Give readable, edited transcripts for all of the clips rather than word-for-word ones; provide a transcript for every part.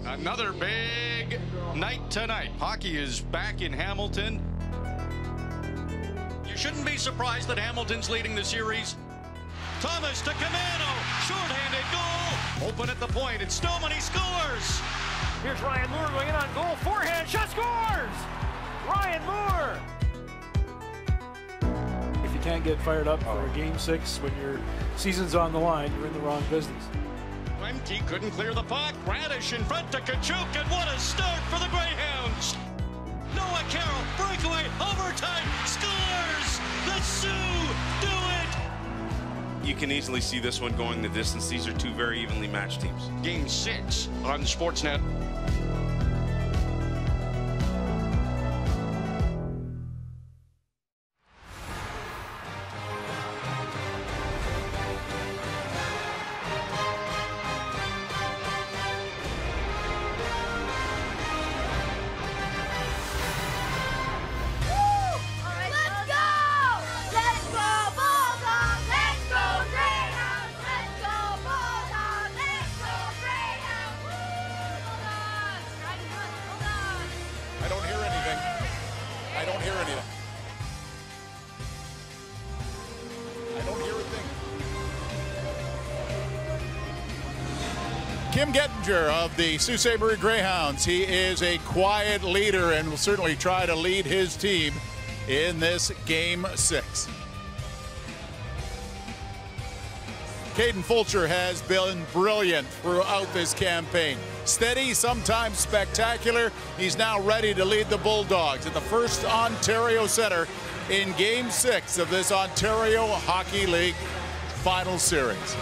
Another big night tonight. Hockey is back in Hamilton. You shouldn't be surprised that Hamilton's leading the series. Thomas to Camano, short-handed goal. Open at the point, it's Stillman, he scores. Here's Ryan Moore going in on goal, forehand, shot, scores! Ryan Moore! If you can't get fired up for a Game 6 when your season's on the line, you're in the wrong business. He couldn't clear the puck. Radish in front to Tkachuk, and what a start for the Greyhounds. Noah Carroll, breakaway, overtime, scores! The Sioux do it! You can easily see this one going the distance. These are two very evenly matched teams. Game 6 on Sportsnet. Kim Gettinger of the Sault Ste. Marie Greyhounds. He is a quiet leader and will certainly try to lead his team in this Game 6. Kaden Fulcher has been brilliant throughout this campaign. Steady, sometimes spectacular. He's now ready to lead the Bulldogs at the FirstOntario Centre in Game 6 of this Ontario Hockey League Final Series.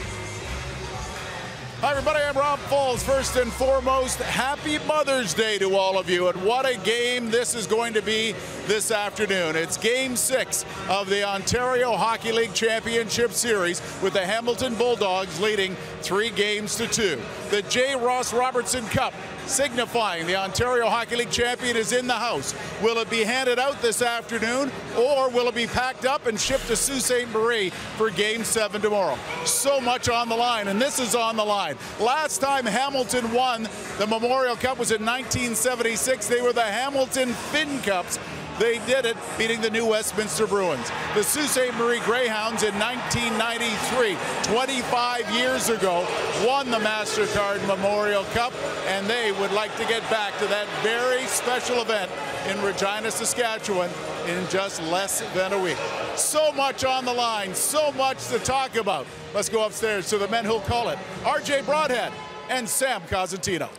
Hi everybody, I'm Rob Faulds. First and foremost, happy Mother's Day to all of you, and what a game this is going to be this afternoon. It's Game 6 of the Ontario Hockey League Championship Series, with the Hamilton Bulldogs leading 3-2. The J. Ross Robertson Cup, signifying the Ontario Hockey League champion, is in the house. Will it be handed out this afternoon, or will it be packed up and shipped to Sault Ste. Marie for Game 7 tomorrow? So much on the line, and this is on the line. Last time Hamilton won the Memorial Cup was in 1976. They were the Hamilton Finn Cups. They did it, beating the New Westminster Bruins. The Sault Ste. Marie Greyhounds in 1993, 25 years ago, won the MasterCard Memorial Cup, and they would like to get back to that very special event in Regina, Saskatchewan in just less than a week. So much on the line, so much to talk about. Let's go upstairs to the men who'll call it, RJ Broadhead and Sam Cosentino.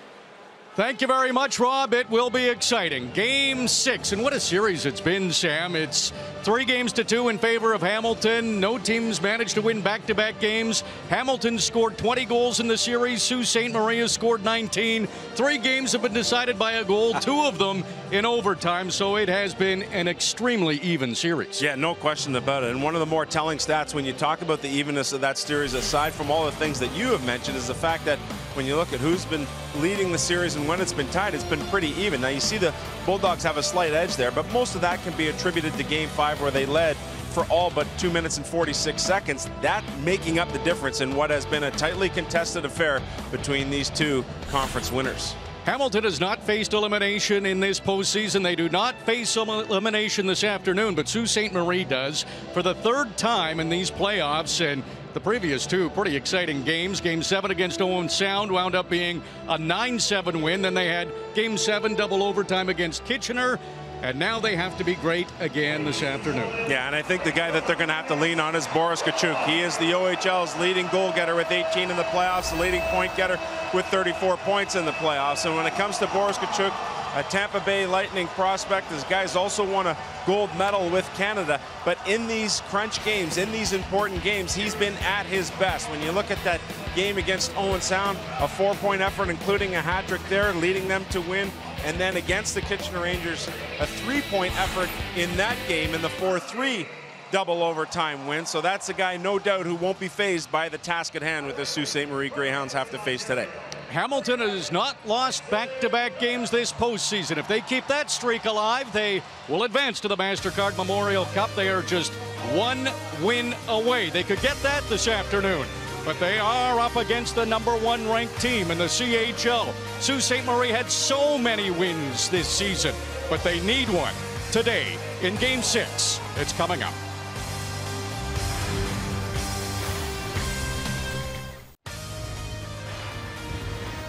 Thank you very much, Rob. It will be exciting. Game 6, and what a series it's been, Sam. It's 3-2 in favor of Hamilton. No teams managed to win back-to-back games. Hamilton scored 20 goals in the series. Sault Ste. Marie has scored 19. 3 games have been decided by a goal, 2 of them in overtime, so it has been an extremely even series. Yeah, no question about it. And one of the more telling stats when you talk about the evenness of that series, aside from all the things that you have mentioned, is the fact that when you look at who's been leading the series and when it's been tied, it's been pretty even. Now, you see the Bulldogs have a slight edge there, but most of that can be attributed to Game 5, where they led for all but 2 minutes and 46 seconds. That making up the difference in what has been a tightly contested affair between these two conference winners. Hamilton has not faced elimination in this postseason. They do not face elimination this afternoon, but Sault Ste. Marie does for the 3rd time in these playoffs. And the previous 2 pretty exciting games. Game 7 against Owen Sound wound up being a 9-7 win. Then they had Game 7 double overtime against Kitchener. And now they have to be great again this afternoon. Yeah, and I think the guy that they're going to have to lean on is Boris Tkachuk. He is the OHL's leading goal getter with 18 in the playoffs, the leading point getter with 34 points in the playoffs. And when it comes to Boris Tkachuk, a Tampa Bay Lightning prospect, this guy's also won a gold medal with Canada. But in these crunch games, in these important games, he's been at his best. When you look at that game against Owen Sound, a 4-point effort, including a hat trick there, leading them to win. And then against the Kitchener Rangers, a 3-point effort in that game in the 4-3 double overtime win. So that's a guy, no doubt, who won't be fazed by the task at hand with the Sault Ste. Marie Greyhounds have to face today. Hamilton has not lost back-to-back games this postseason. If they keep that streak alive, they will advance to the MasterCard Memorial Cup. They are just 1 win away. They could get that this afternoon. but they are up against the #1 ranked team in the CHL. Sault Ste. Marie had so many wins this season, but they need one today in Game 6. It's coming up.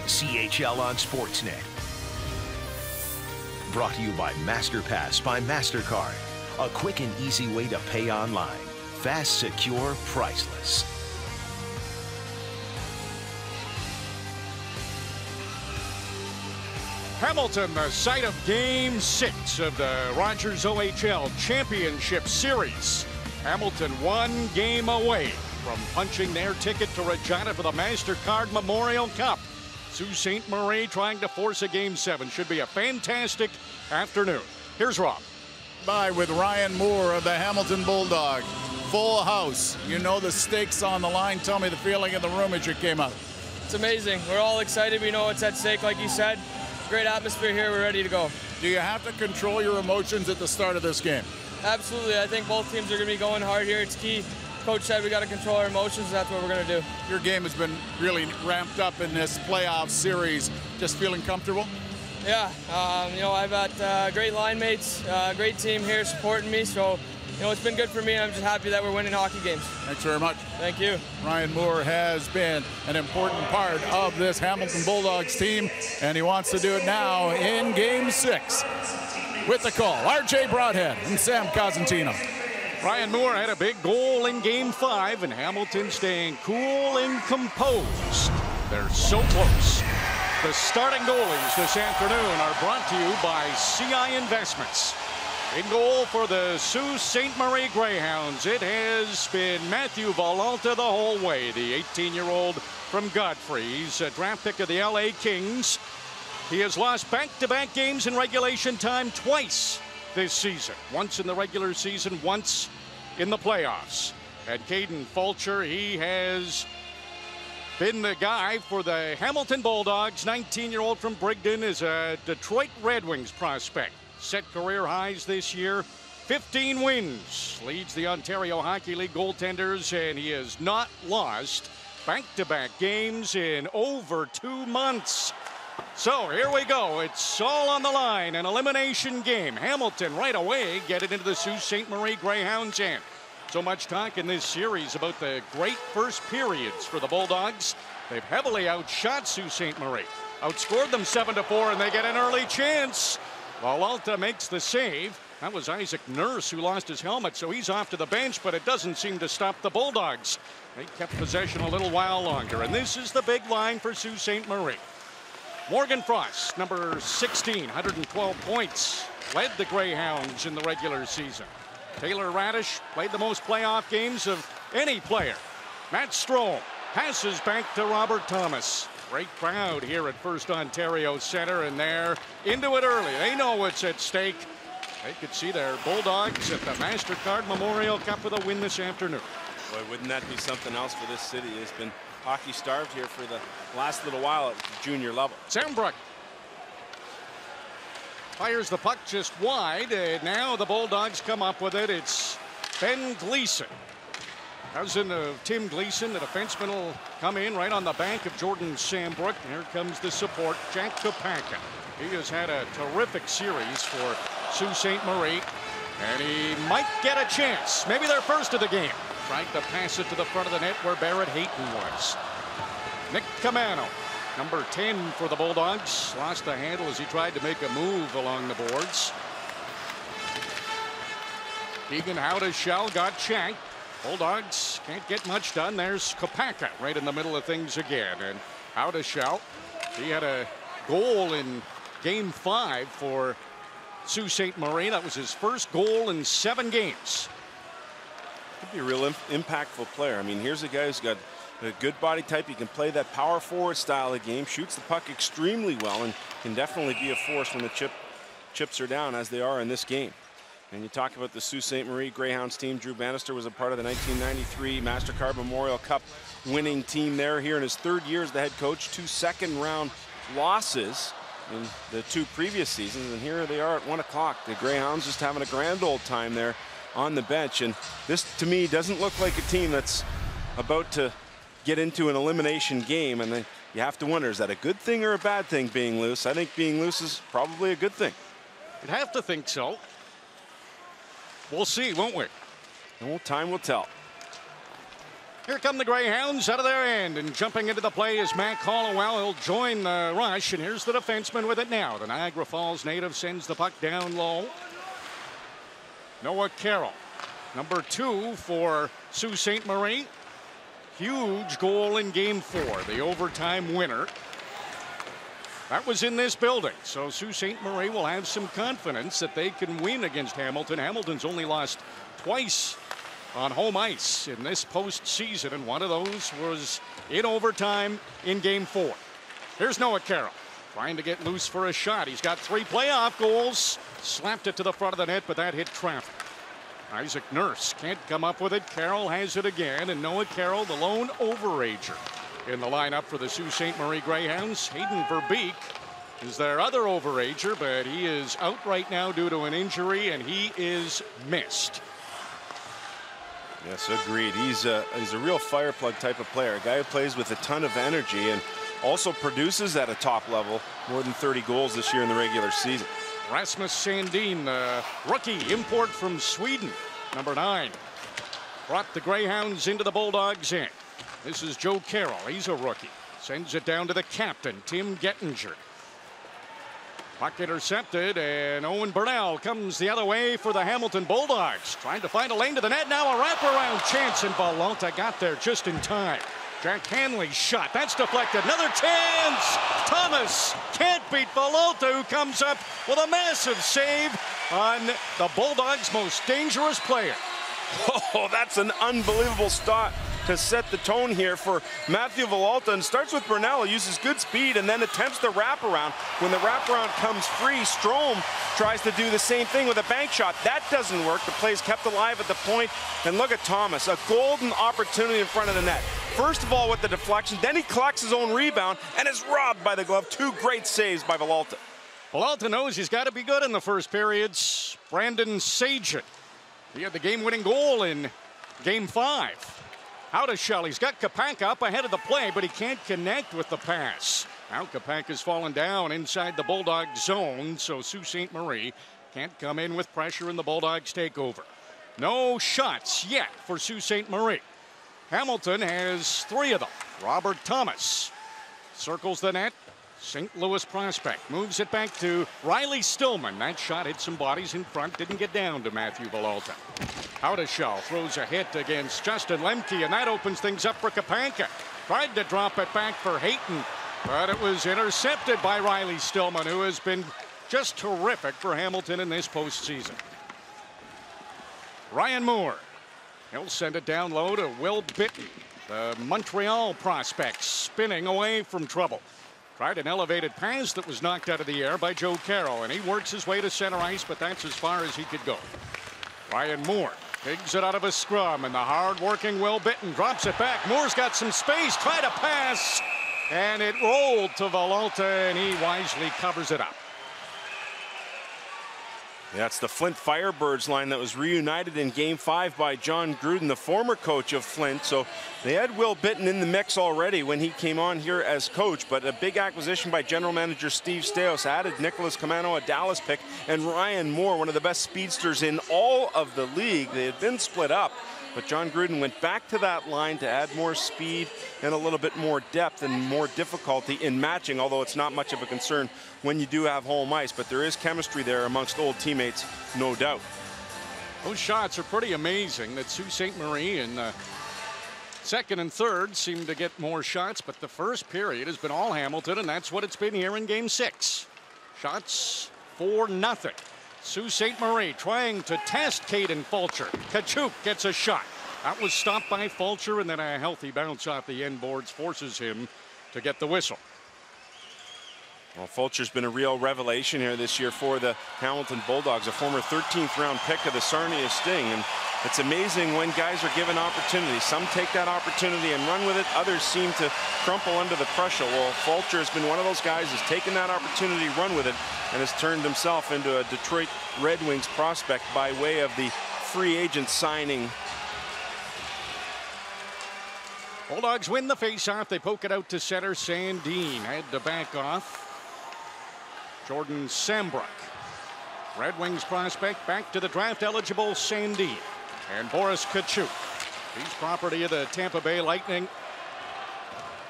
CHL on Sportsnet. Brought to you by MasterPass by MasterCard. A quick and easy way to pay online. Fast, secure, priceless. Hamilton, the site of Game 6 of the Rogers OHL Championship Series. Hamilton 1 game away from punching their ticket to Regina for the MasterCard Memorial Cup. Sault Ste. Marie trying to force a Game 7. Should be a fantastic afternoon. Here's Rob. By with Ryan Moore of the Hamilton Bulldogs. Full house. You know the stakes on the line. Tell me the feeling in the room as you came out. It's amazing. We're all excited. We know it's at stake, like you said. Great atmosphere here. We're ready to go. Do you have to control your emotions at the start of this game? Absolutely. I think both teams are going to be going hard here. It's key. Coach said we got to control our emotions. That's what we're going to do. Your game has been really ramped up in this playoff series. Just feeling comfortable? Yeah. You know, I've got great line mates, great team here supporting me. So, you know, it's been good for me. I'm just happy that we're winning hockey games. Thanks very much. Thank you. Ryan Moore has been an important part of this Hamilton Bulldogs team, and he wants to do it now in Game 6. With the call, RJ Broadhead and Sam Cosentino. Ryan Moore had a big goal in Game 5, and Hamilton staying cool and composed. They're so close. The starting goalies this afternoon are brought to you by CI Investments. In goal for the Sault Ste. Marie Greyhounds, it has been Matthew Villalta the whole way, the 18-year-old from Godfrey. He's a draft pick of the LA Kings. He has lost back-to-back games in regulation time twice this season. Once in the regular season, once in the playoffs. And Kaden Fulcher, he has been the guy for the Hamilton Bulldogs. 19-year-old from Brigden is a Detroit Red Wings prospect. Set career highs this year. 15 wins. Leads the Ontario Hockey League goaltenders, and he has not lost back-to-back games in over 2 months. So here we go. It's all on the line. An elimination game. Hamilton right away get it into the Sault Ste. Marie Greyhounds end. So much talk in this series about the great first periods for the Bulldogs. They've heavily outshot Sault Ste. Marie. Outscored them 7-4, and they get an early chance. Villalta makes the save. That was Isaac Nurse who lost his helmet, so he's off to the bench, but it doesn't seem to stop the Bulldogs. They kept possession a little while longer, and this is the big line for Sault Ste. Marie. Morgan Frost, number 16, 112 points, led the Greyhounds in the regular season. Taylor Radish played the most playoff games of any player. Matt Strome passes back to Robert Thomas. Great crowd here at FirstOntario Centre, and they're into it early. They know what's at stake. They could see their Bulldogs at the MasterCard Memorial Cup with a win this afternoon. Boy, wouldn't that be something else for this city? It's been hockey starved here for the last little while at the junior level. Sam Brook fires the puck just wide, and now the Bulldogs come up with it. It's Ben Gleason. Cousin of Tim Gleason, the defenseman, will come in right on the bank of Jordan Sambrook. Here comes the support, Jack Kopaka. He has had a terrific series for Sault Ste. Marie, and he might get a chance. Maybe their first of the game. Tried to pass it to the front of the net where Barrett Hayton was. Nick Camano, number 10 for the Bulldogs, lost the handle as he tried to make a move along the boards. Keegan Howdeshell got shanked. Bulldogs can't get much done. There's Kopaka right in the middle of things again. And Howdeshell, he had a goal in Game 5 for Sault Ste. Marie. That was his first goal in 7 games. Could be a real impactful player. I mean, here's a guy who's got a good body type. He can play that power forward style of game, shoots the puck extremely well, and can definitely be a force when the chips are down, as they are in this game. And you talk about the Sault Ste. Marie Greyhounds team. Drew Bannister was a part of the 1993 MasterCard Memorial Cup winning team there. Here in his 3rd year as the head coach, 2 second-round losses in the 2 previous seasons, and here they are at 1 o'clock. The Greyhounds just having a grand old time there on the bench, and this to me doesn't look like a team that's about to get into an elimination game, and then you have to wonder, is that a good thing or a bad thing being loose? I think being loose is probably a good thing. You'd have to think so. We'll see, won't we? Well, time will tell. Here come the Greyhounds out of their end, and jumping into the play is Matt Halliwell. He'll join the rush, and here's the defenseman with it now. The Niagara Falls native sends the puck down low. Noah Carroll, number 2 for Sault Ste. Marie. Huge goal in Game 4, the overtime winner. That was in this building, so Sault Ste. Marie will have some confidence that they can win against Hamilton. Hamilton's only lost twice on home ice in this postseason, and one of those was in overtime in Game 4. Here's Noah Carroll trying to get loose for a shot. He's got 3 playoff goals. Slapped it to the front of the net, but that hit traffic. Isaac Nurse can't come up with it. Carroll has it again, and Noah Carroll, the lone overager in the lineup for the Sault Ste. Marie Greyhounds. Hayden Verbeek is their other overager, but he is out right now due to an injury, and he is missed. Yes, agreed. He's a real fire plug type of player, a guy who plays with a ton of energy and also produces at a top level. More than 30 goals this year in the regular season. Rasmus Sandin, the rookie import from Sweden, number 9, brought the Greyhounds into the Bulldogs end. This is Joe Carroll. He's a rookie. Sends it down to the captain, Tim Gettinger. Puck intercepted, and Owen Burnell comes the other way for the Hamilton Bulldogs. Trying to find a lane to the net. Now a wraparound chance, and Valenta got there just in time. Jack Hanley's shot. That's deflected. Another chance. Thomas can't beat Valenta, who comes up with a massive save on the Bulldogs' most dangerous player. Oh, that's an unbelievable start to set the tone here for Matthew Valenta, and starts with Burnell, who uses good speed and then attempts the wraparound. When the wraparound comes free, Strome tries to do the same thing with a bank shot. That doesn't work. The play is kept alive at the point, and look at Thomas, a golden opportunity in front of the net. First of all with the deflection, then he collects his own rebound and is robbed by the glove. 2 great saves by Valenta. Valenta knows he's got to be good in the first periods. Brandon Sagan, he had the game-winning goal in Game 5. Out of shell. He's got Tkachuk up ahead of the play, but he can't connect with the pass. Now Tkachuk has fallen down inside the Bulldog zone, so Sault Ste. Marie can't come in with pressure, and the Bulldogs take over. No shots yet for Sault Ste. Marie. Hamilton has 3 of them. Robert Thomas circles the net. St. Louis prospect moves it back to Riley Stillman. That shot hit some bodies in front, didn't get down to Matthew Valenta. Howdeshell throws a hit against Justin Lemke, and that opens things up for Kapanka. Tried to drop it back for Hayton, but it was intercepted by Riley Stillman, who has been just terrific for Hamilton in this postseason. Ryan Moore, he'll send it down low to Will Bitton, the Montreal prospect, spinning away from trouble. Tried an elevated pass that was knocked out of the air by Joe Carroll, and he works his way to center ice, but that's as far as he could go. Ryan Moore digs it out of a scrum, and the hard-working Will Bitton drops it back. Moore's got some space, tried to pass, and it rolled to Valenta, and he wisely covers it up. That's the Flint Firebirds line that was reunited in Game 5 by John Gruden, the former coach of Flint. So they had Will Bitton in the mix already when he came on here as coach, but a big acquisition by general manager Steve Staios added Nicholas Camano, a Dallas pick, and Ryan Moore, one of the best speedsters in all of the league. They had been split up, but John Gruden went back to that line to add more speed and a little bit more depth and more difficulty in matching, although it's not much of a concern when you do have home ice, but there is chemistry there amongst old teammates, no doubt. Those shots are pretty amazing that Sault Ste. Marie in the second and third seem to get more shots, but the first period has been all Hamilton, and that's what it's been here in Game 6. Shots 4-0. Sault Ste. Marie trying to test Kaden Fulcher. Tkachuk gets a shot. That was stopped by Fulcher, and then a healthy bounce off the end boards forces him to get the whistle. Well, Fulcher's been a real revelation here this year for the Hamilton Bulldogs, a former 13th round pick of the Sarnia Sting, and it's amazing when guys are given opportunities. Some take that opportunity and run with it, others seem to crumple under the pressure. Well, Fulcher has been one of those guys who's taken that opportunity, run with it, and has turned himself into a Detroit Red Wings prospect by way of the free agent signing. Bulldogs win the faceoff. They poke it out to center. Sandin had to back off. Jordan Sambrook, Red Wings prospect, back to the draft-eligible Sandin. And Boris Tkachuk. He's property of the Tampa Bay Lightning.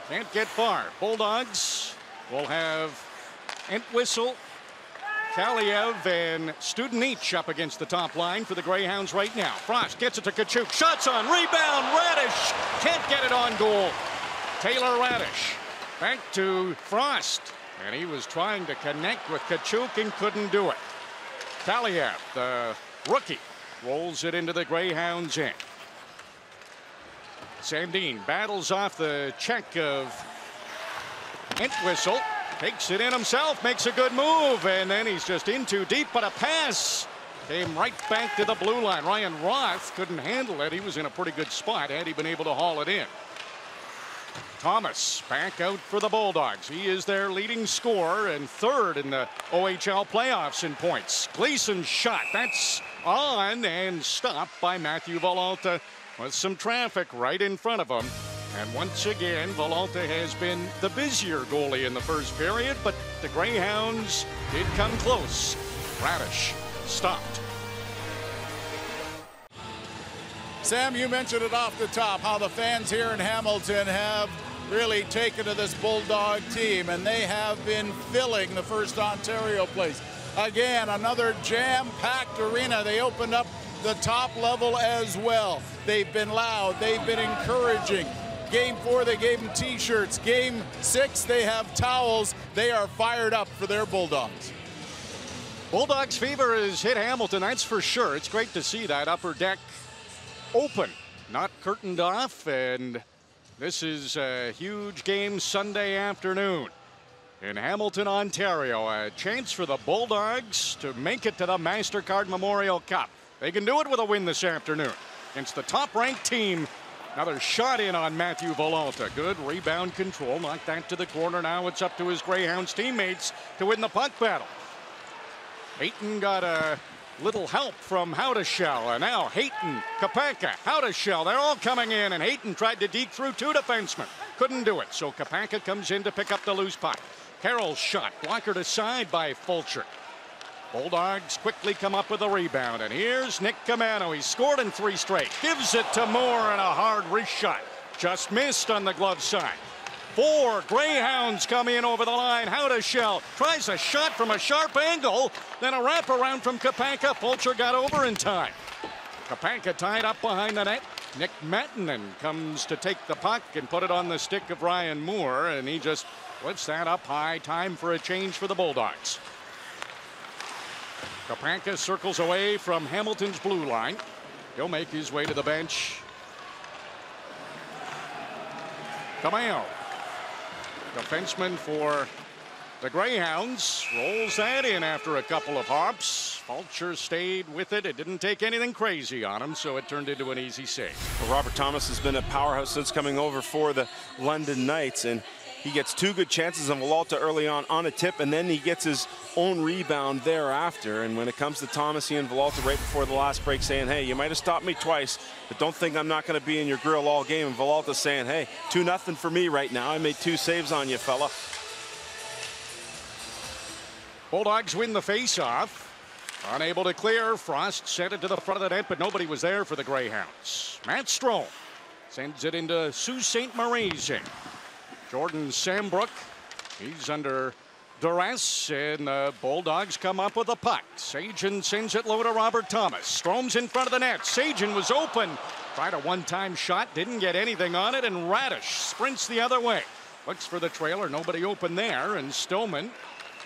Can't get far. Bulldogs will have Entwistle, Kaliev, and Studenic up against the top line for the Greyhounds right now. Frost gets it to Tkachuk. Shots on, rebound, Radish. Can't get it on goal. Taylor Radish back to Frost. And he was trying to connect with Tkachuk and couldn't do it. Kaliev, the rookie, rolls it into the Greyhounds' end. Sandin battles off the check of Entwistle. Takes it in himself, makes a good move, and then he's just in too deep, but a pass came right back to the blue line. Ryan Roth couldn't handle it. He was in a pretty good spot had he been able to haul it in. Thomas back out for the Bulldogs. He is their leading scorer and third in the OHL playoffs in points. Gleason's shot, that's on and stopped by Matthew Villalta with some traffic right in front of him. And once again, Villalta has been the busier goalie in the first period, but the Greyhounds did come close. Radish stopped. Sam, you mentioned it off the top, how the fans here in Hamilton have really taken to this Bulldog team, and they have been filling the First Ontario place. Again, another jam-packed arena. They opened up the top level as well. They've been loud. They've been encouraging. Game 4, they gave them T-shirts. Game 6, they have towels. They are fired up for their Bulldogs. Bulldogs fever has hit Hamilton, that's for sure. It's great to see that upper deck open, not curtained off, and this is a huge game Sunday afternoon in Hamilton, Ontario. A chance for the Bulldogs to make it to the MasterCard Memorial Cup. They can do it with a win this afternoon against the top-ranked team. Another shot in on Matthew Villalta. Good rebound control. Knocked that to the corner. Now it's up to his Greyhounds teammates to win the puck battle. Hayton got a little help from Howdeshell. And now Hayton, Kapaka, Howdeshell. They're all coming in. And Hayton tried to deke through two defensemen. Couldn't do it. So Kapaka comes in to pick up the loose puck. Carroll's shot blockered aside by Fulcher. Bulldogs quickly come up with a rebound, and here's Nick Camano. He's scored in 3 straight. Gives it to Moore, and a hard wrist shot. Just missed on the glove side. 4 Greyhounds come in over the line. Howdeshell tries a shot from a sharp angle, then a wraparound from Kapaka. Fulcher got over in time. Kapaka tied up behind the net. Nick Mettinen comes to take the puck and put it on the stick of Ryan Moore, and he just lifts that up high. Time for a change for the Bulldogs. Kapaka circles away from Hamilton's blue line. He'll make his way to the bench. Cameo, defenseman for the Greyhounds, rolls that in after a couple of hops. Fulcher stayed with it. It didn't take anything crazy on him, so it turned into an easy save. Well, Robert Thomas has been a powerhouse since coming over for the London Knights, and he gets 2 good chances on Villalta early on a tip, and then he gets his own rebound thereafter. And when it comes to Thomas, he and Villalta right before the last break saying, hey, you might have stopped me twice, but don't think I'm not going to be in your grill all game. And Villalta saying, hey, 2-0 for me right now. I made 2 saves on you, fella. Bulldogs win the faceoff. Unable to clear. Frost sent it to the front of the net, but nobody was there for the Greyhounds. Matt Strome sends it into Sault Ste. Marie's end. Jordan Sambrook, he's under duress, and the Bulldogs come up with a puck. Seguin sends it low to Robert Thomas. Strome's in front of the net. Seguin was open. Tried a one-time shot, didn't get anything on it, and Radish sprints the other way. Looks for the trailer, nobody open there, and Stillman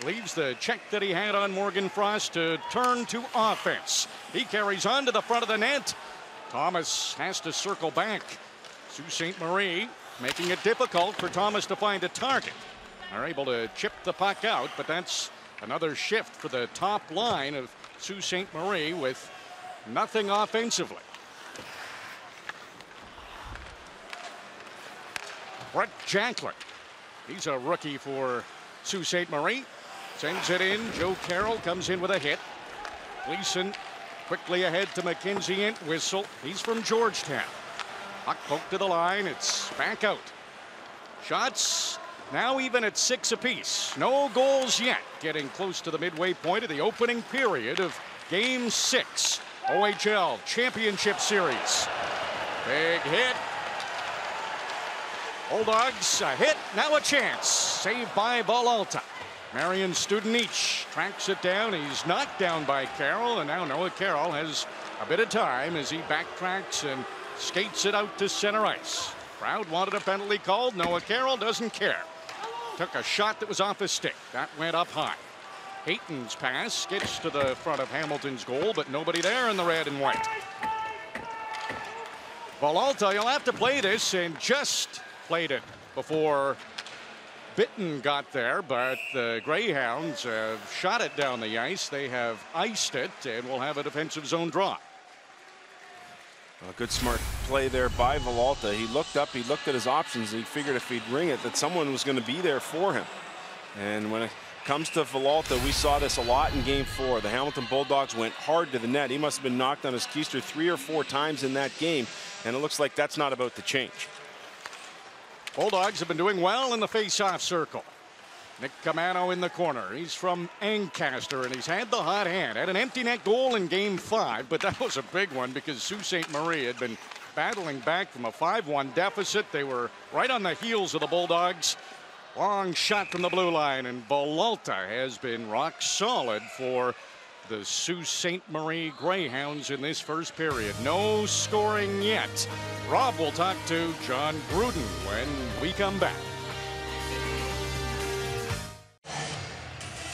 leaves the check that he had on Morgan Frost to turn to offense. He carries on to the front of the net. Thomas has to circle back. Sault Ste. Marie making it difficult for Thomas to find a target. Are able to chip the puck out, but that's another shift for the top line of Sault Ste. Marie with nothing offensively. Brett Jacklin, he's a rookie for Sault Ste. Marie. Sends it in. Joe Carroll comes in with a hit. Gleason quickly ahead to Mackenzie Entwistle. He's from Georgetown. Puck poked to the line. It's back out. Shots now even at 6 apiece. No goals yet. Getting close to the midway point of the opening period of Game 6. OHL Championship Series. Big hit. Bulldogs a hit. Now a chance. Saved by Villalta. Marian Studenic tracks it down. He's knocked down by Carroll, and now Noah Carroll has a bit of time as he backtracks and skates it out to center ice. Crowd wanted a penalty called. Noah Carroll doesn't care. Took a shot that was off his stick. That went up high. Hayton's pass gets to the front of Hamilton's goal, but nobody there in the red and white. Villalta, you'll have to play this, and just played it before Bitten got there, but the Greyhounds have shot it down the ice. They have iced it, and will have a defensive zone draw. A good smart play there by Villalta. He looked up, he looked at his options, and he figured if he'd ring it that someone was going to be there for him. And when it comes to Villalta, we saw this a lot in Game 4. The Hamilton Bulldogs went hard to the net. He must have been knocked on his keister 3 or 4 times in that game, and it looks like that's not about to change. Bulldogs have been doing well in the face-off circle. Nick Camano in the corner. He's from Ancaster, and he's had the hot hand. Had an empty net goal in Game 5, but that was a big one because Sault Ste. Marie had been battling back from a 5-1 deficit. They were right on the heels of the Bulldogs. Long shot from the blue line, and Villalta has been rock solid for the Sault Ste. Marie Greyhounds in this first period. No scoring yet. Rob will talk to John Gruden when we come back.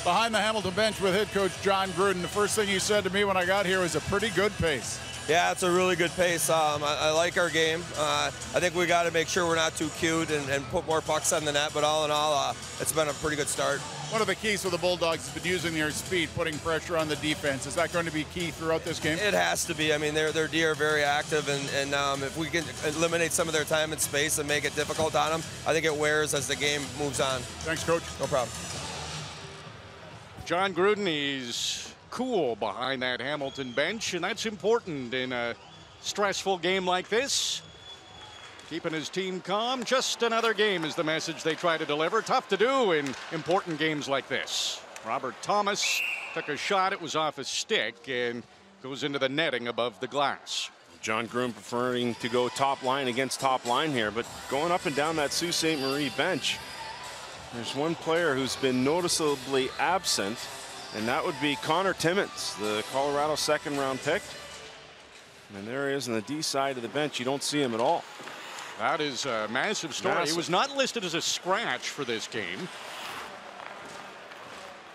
Behind the Hamilton bench with head coach John Gruden, the first thing he said to me when I got here was a pretty good pace. Yeah, it's a really good pace. I like our game. I think we got to make sure we're not too cute and put more pucks on the net, but all in all, it's been a pretty good start. One of the keys for the Bulldogs has been using their speed, putting pressure on the defense. Is that going to be key throughout this game? It has to be. I mean, their D are very active, and if we can eliminate some of their time and space and make it difficult on them, I think it wears as the game moves on. Thanks, Coach. No problem. John Gruden, he's cool behind that Hamilton bench, and that's important in a stressful game like this. Keeping his team calm. Just another game is the message they try to deliver. Tough to do in important games like this. Robert Thomas took a shot. It was off his stick and goes into the netting above the glass. John Gruden preferring to go top line against top line here, but going up and down that Sault Ste. Marie bench, there's one player who's been noticeably absent, and that would be Connor Timmins, the Colorado second-round pick. And there he is on the D side of the bench. You don't see him at all. That is a massive story. Massive. He was not listed as a scratch for this game,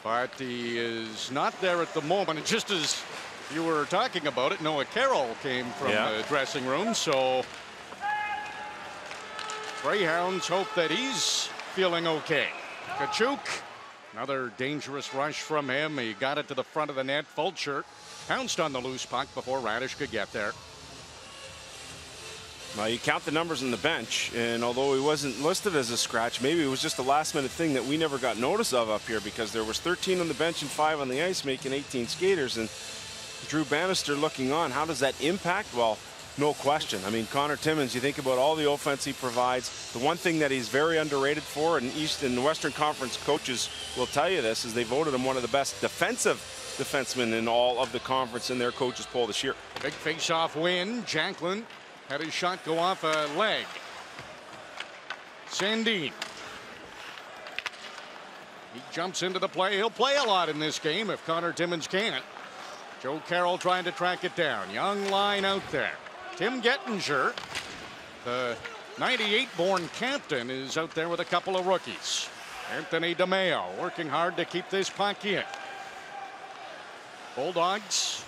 but he is not there at the moment. And just as you were talking about it, Noah Carroll came from the dressing room, so Greyhounds hope that he's feeling okay. Tkachuk, another dangerous rush from him. He got it to the front of the net. Fulcher pounced on the loose puck before Radish could get there. Well, you count the numbers on the bench, and although he wasn't listed as a scratch, maybe it was just a last-minute thing that we never got notice of up here, because there was 13 on the bench and 5 on the ice, making 18 skaters, and Drew Bannister looking on. How does that impact? Well, no question. I mean, Connor Timmins, you think about all the offense he provides. The one thing that he's very underrated for, and East and Western Conference coaches will tell you this, is they voted him one of the best defensive defensemen in all of the conference in their coaches poll this year. Big face-off win. Jacklin had his shot go off a leg. Sandin. He jumps into the play. He'll play a lot in this game if Connor Timmins can't. Joe Carroll trying to track it down. Young line out there. Tim Gettinger, the 98-born captain, is out there with a couple of rookies. Anthony DeMeo working hard to keep this puck in. Bulldogs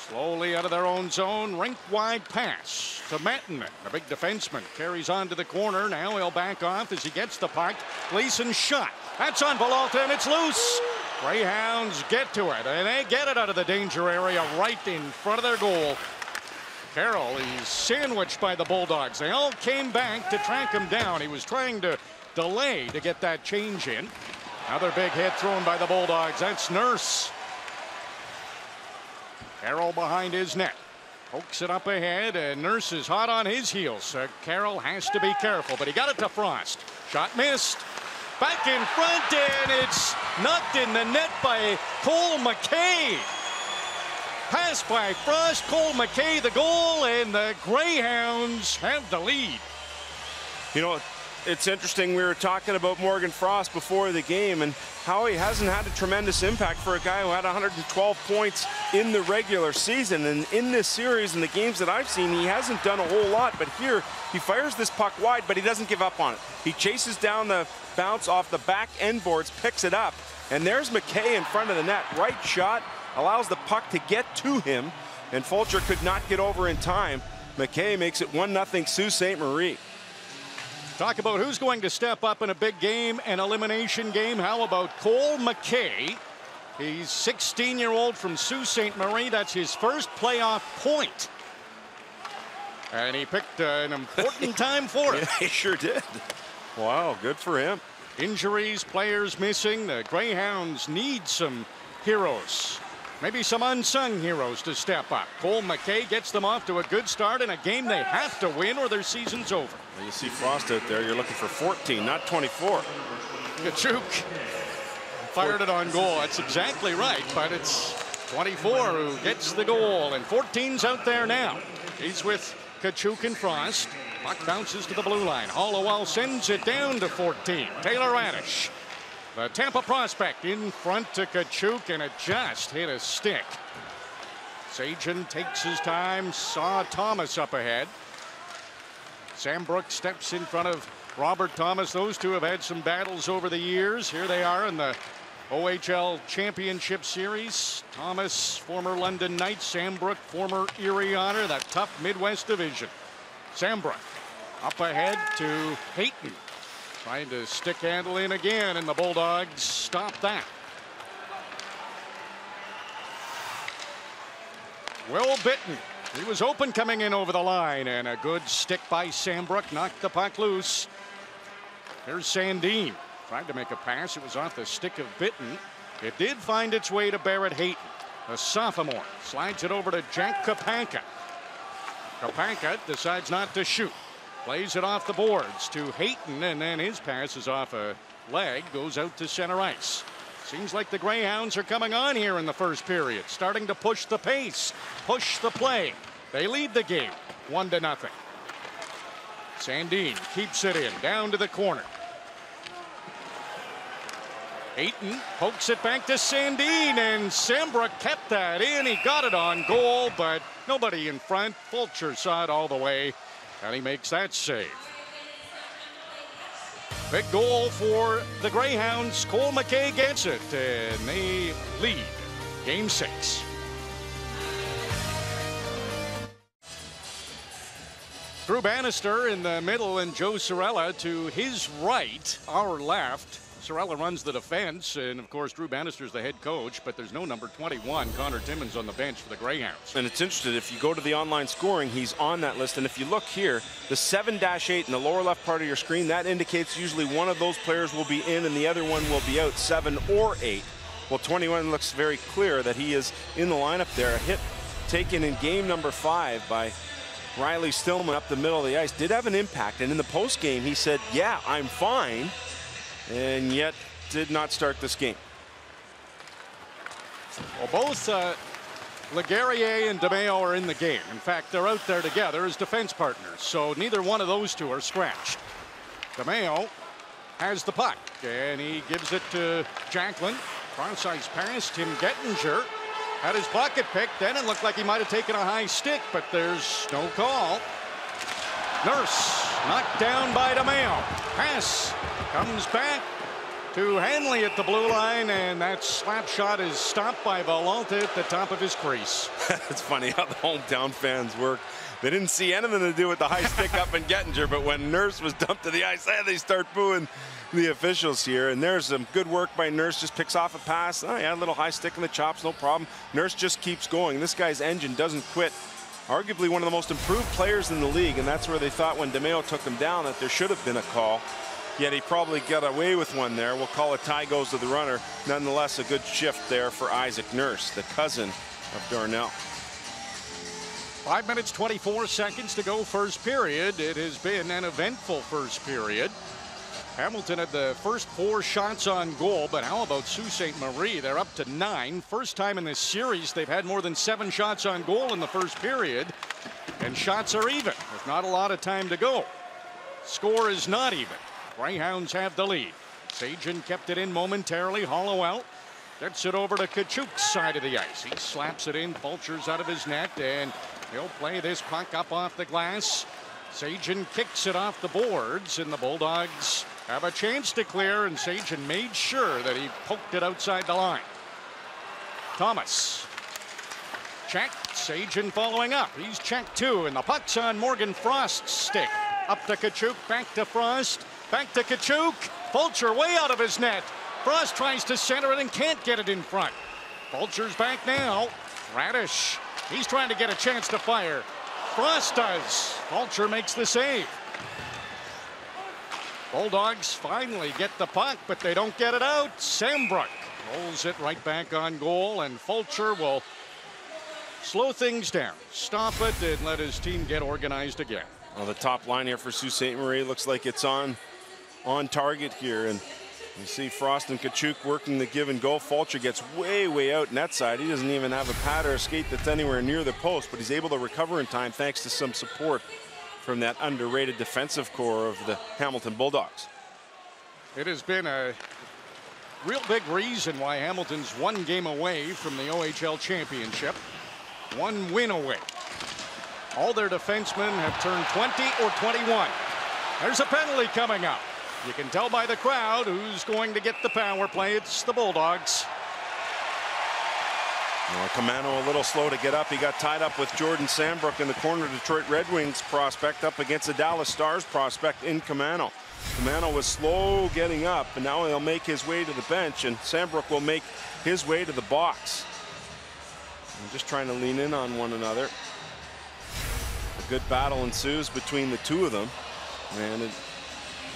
slowly out of their own zone. Rink-wide pass to Mettinen. The big defenseman carries on to the corner. Now he'll back off as he gets the puck. Gleason's shot. That's on Villalta, and it's loose. Greyhounds get to it, and they get it out of the danger area right in front of their goal. Carroll, he's sandwiched by the Bulldogs. They all came back to track him down. He was trying to delay to get that change in. Another big hit thrown by the Bulldogs. That's Nurse. Carroll behind his net. Pokes it up ahead, and Nurse is hot on his heels. Carroll has to be careful, but he got it to Frost. Shot missed. Back in front, and it's knocked in the net by Cole McKay. Pass by Frost, Cole McKay the goal, and the Greyhounds have the lead. You know, it's interesting, we were talking about Morgan Frost before the game and how he hasn't had a tremendous impact for a guy who had 112 points in the regular season. And in this series, in the games that I've seen, he hasn't done a whole lot. But here, he fires this puck wide, but he doesn't give up on it. He chases down the bounce off the back end boards, picks it up, and there's McKay in front of the net. Right shot, allows the puck to get to him, and Fulcher could not get over in time. McKay makes it 1-0 Sault Ste. Marie. Talk about who's going to step up in a big game, an elimination game. How about Cole McKay? He's 16-year-old from Sault Ste. Marie. That's his first playoff point. And he picked an important time for it. Yeah, he sure did. Wow, good for him. Injuries, players missing. The Greyhounds need some heroes. Maybe some unsung heroes to step up. Cole McKay gets them off to a good start in a game they have to win or their season's over. You see Frost out there, you're looking for 14, not 24. Tkachuk fired it on goal. That's exactly right, but it's 24 who gets the goal, and 14's out there now. He's with Tkachuk and Frost. Puck bounces to the blue line. Halliwell sends it down to 14. Taylor Radish, the Tampa prospect, in front to Tkachuk, and it just hit a stick. Seguin takes his time, saw Thomas up ahead. Sam Brook steps in front of Robert Thomas. Those two have had some battles over the years. Here they are in the OHL Championship Series. Thomas, former London Knights. Sam Brook, former Erie Honor, that tough Midwest division. Sam Brook up ahead to Hayton. Trying to stick handle in again, and the Bulldogs stop that. Will Bitton. He was open coming in over the line, and a good stick by Sam Brook knocked the puck loose. Here's Sandin. Tried to make a pass. It was off the stick of Bitton. It did find its way to Barrett Hayton, a sophomore. Slides it over to Jack Kapanka. Kapanka decides not to shoot. Plays it off the boards to Hayton, and then his pass is off a leg, goes out to center ice. Seems like the Greyhounds are coming on here in the first period, starting to push the pace, push the play. They lead the game 1-0. Sandin keeps it in, down to the corner. Hayton pokes it back to Sandin, and Sam Brook kept that in. He got it on goal, but nobody in front. Fulcher saw it all the way, and he makes that save. Big goal for the Greyhounds. Cole McKay gets it, and they lead Game 6. Drew Bannister in the middle, and Joe Cirella to his right, our left. Cirella runs the defense, and of course Drew Bannister's the head coach, but there's no number 21, Connor Timmins, on the bench for the Greyhounds. And it's interesting, if you go to the online scoring, he's on that list. And if you look here, the 7-8 in the lower left part of your screen, that indicates usually one of those players will be in and the other one will be out, 7 or 8. Well, 21 looks very clear that he is in the lineup there. A hit taken in game number 5 by Riley Stillman up the middle of the ice did have an impact, and in the post game he said, yeah, I'm fine, and yet did not start this game. Well, both Liguria and DeMeo are in the game. In fact, they're out there together as defense partners, so neither one of those two are scratched. DeMeo has the puck, and he gives it to Jacklin. Cross-ice pass. Tim Gettinger had his pocket picked. Then it looked like he might have taken a high stick, but there's no call. Nurse knocked down by DeMeo. Pass comes back to Hanley at the blue line, and that slap shot is stopped by Valente at the top of his crease. It's funny how the hometown fans work. They didn't see anything to do with the high stick up in Gettinger, but when Nurse was dumped to the ice, they start booing the officials here. And there's some good work by Nurse. Just picks off a pass. Oh, yeah, a little high stick in the chops, no problem. Nurse just keeps going. This guy's engine doesn't quit. Arguably one of the most improved players in the league, and that's where they thought when DeMeo took him down that there should have been a call. Yet he probably got away with one there. We'll call it tie goes to the runner. Nonetheless, a good shift there for Isaac Nurse, the cousin of Darnell. 5 minutes, 24 seconds to go first period. It has been an eventful first period. Hamilton had the first 4 shots on goal, but how about Sault Ste. Marie? They're up to 9. First time in this series they've had more than 7 shots on goal in the first period. And shots are even with not a lot of time to go. Score is not even. Greyhounds have the lead. Seguin kept it in momentarily. Halliwell gets it over to Tkachuk's side of the ice. He slaps it in. Fulcher's out of his net, and he'll play this puck up off the glass. Seguin kicks it off the boards, and the Bulldogs have a chance to clear, and Seguin made sure that he poked it outside the line. Thomas. Check. Seguin following up. He's checked too, and the puck's on Morgan Frost's stick. Up to Tkachuk, back to Frost, back to Tkachuk. Fulcher way out of his net. Frost tries to center it and can't get it in front. Fulcher's back now. Radish. He's trying to get a chance to fire. Frost does. Fulcher makes the save. Bulldogs finally get the puck, but they don't get it out. Sambrook rolls it right back on goal, and Fulcher will slow things down, stop it, and let his team get organized again. Well, the top line here for Sault Ste. Marie looks like it's on target here, and you see Frost and Tkachuk working the give and go. Fulcher gets way out net side. He doesn't even have a pad or a skate that's anywhere near the post, but he's able to recover in time thanks to some support from that underrated defensive core of the Hamilton Bulldogs. It has been a real big reason why Hamilton's 1 game away from the OHL Championship. 1 win away. All their defensemen have turned 20 or 21. There's a penalty coming up. You can tell by the crowd who's going to get the power play. It's the Bulldogs. Well, Camano a little slow to get up. He got tied up with Jordan Sambrook in the corner. Detroit Red Wings prospect up against the Dallas Stars prospect in Camano. Camano was slow getting up, and now he'll make his way to the bench, and Sambrook will make his way to the box. I'm just trying to lean in on one another. A good battle ensues between the two of them, and it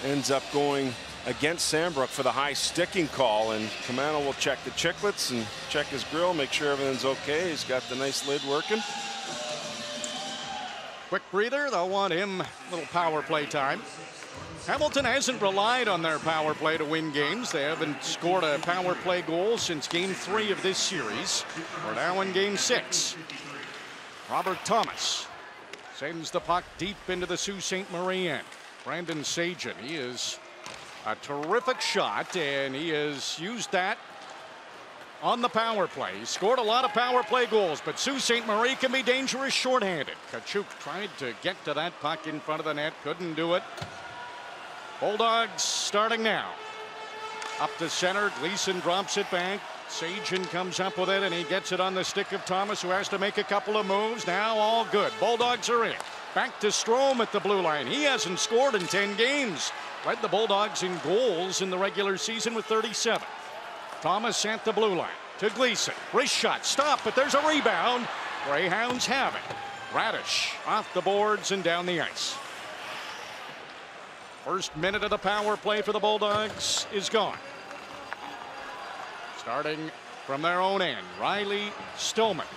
ends up going against Sambrook for the high sticking call, and Camano will check the chiclets and check his grill, make sure everything's okay. He's got the nice lid working. Quick breather. They'll want him a little power play time. Hamilton hasn't relied on their power play to win games. They haven't scored a power play goal since game 3 of this series. We're now in game 6. Robert Thomas sends the puck deep into the Sault Ste. Marie end. Brandon Seguin, he is a terrific shot, and he has used that on the power play. He scored a lot of power play goals, but Sault Ste. Marie can be dangerous shorthanded. Tkachuk tried to get to that puck in front of the net, couldn't do it. Bulldogs starting now. Up to center, Gleason drops it back. Seguin comes up with it, and he gets it on the stick of Thomas, who has to make a couple of moves. Now all good. Bulldogs are in. Back to Strome at the blue line. He hasn't scored in 10 games. Led the Bulldogs in goals in the regular season with 37. Thomas at the blue line to Gleason. Wrist shot, stop, but there's a rebound. Greyhounds have it. Radish off the boards and down the ice. First minute of the power play for the Bulldogs is gone. Starting from their own end, Riley Stillman,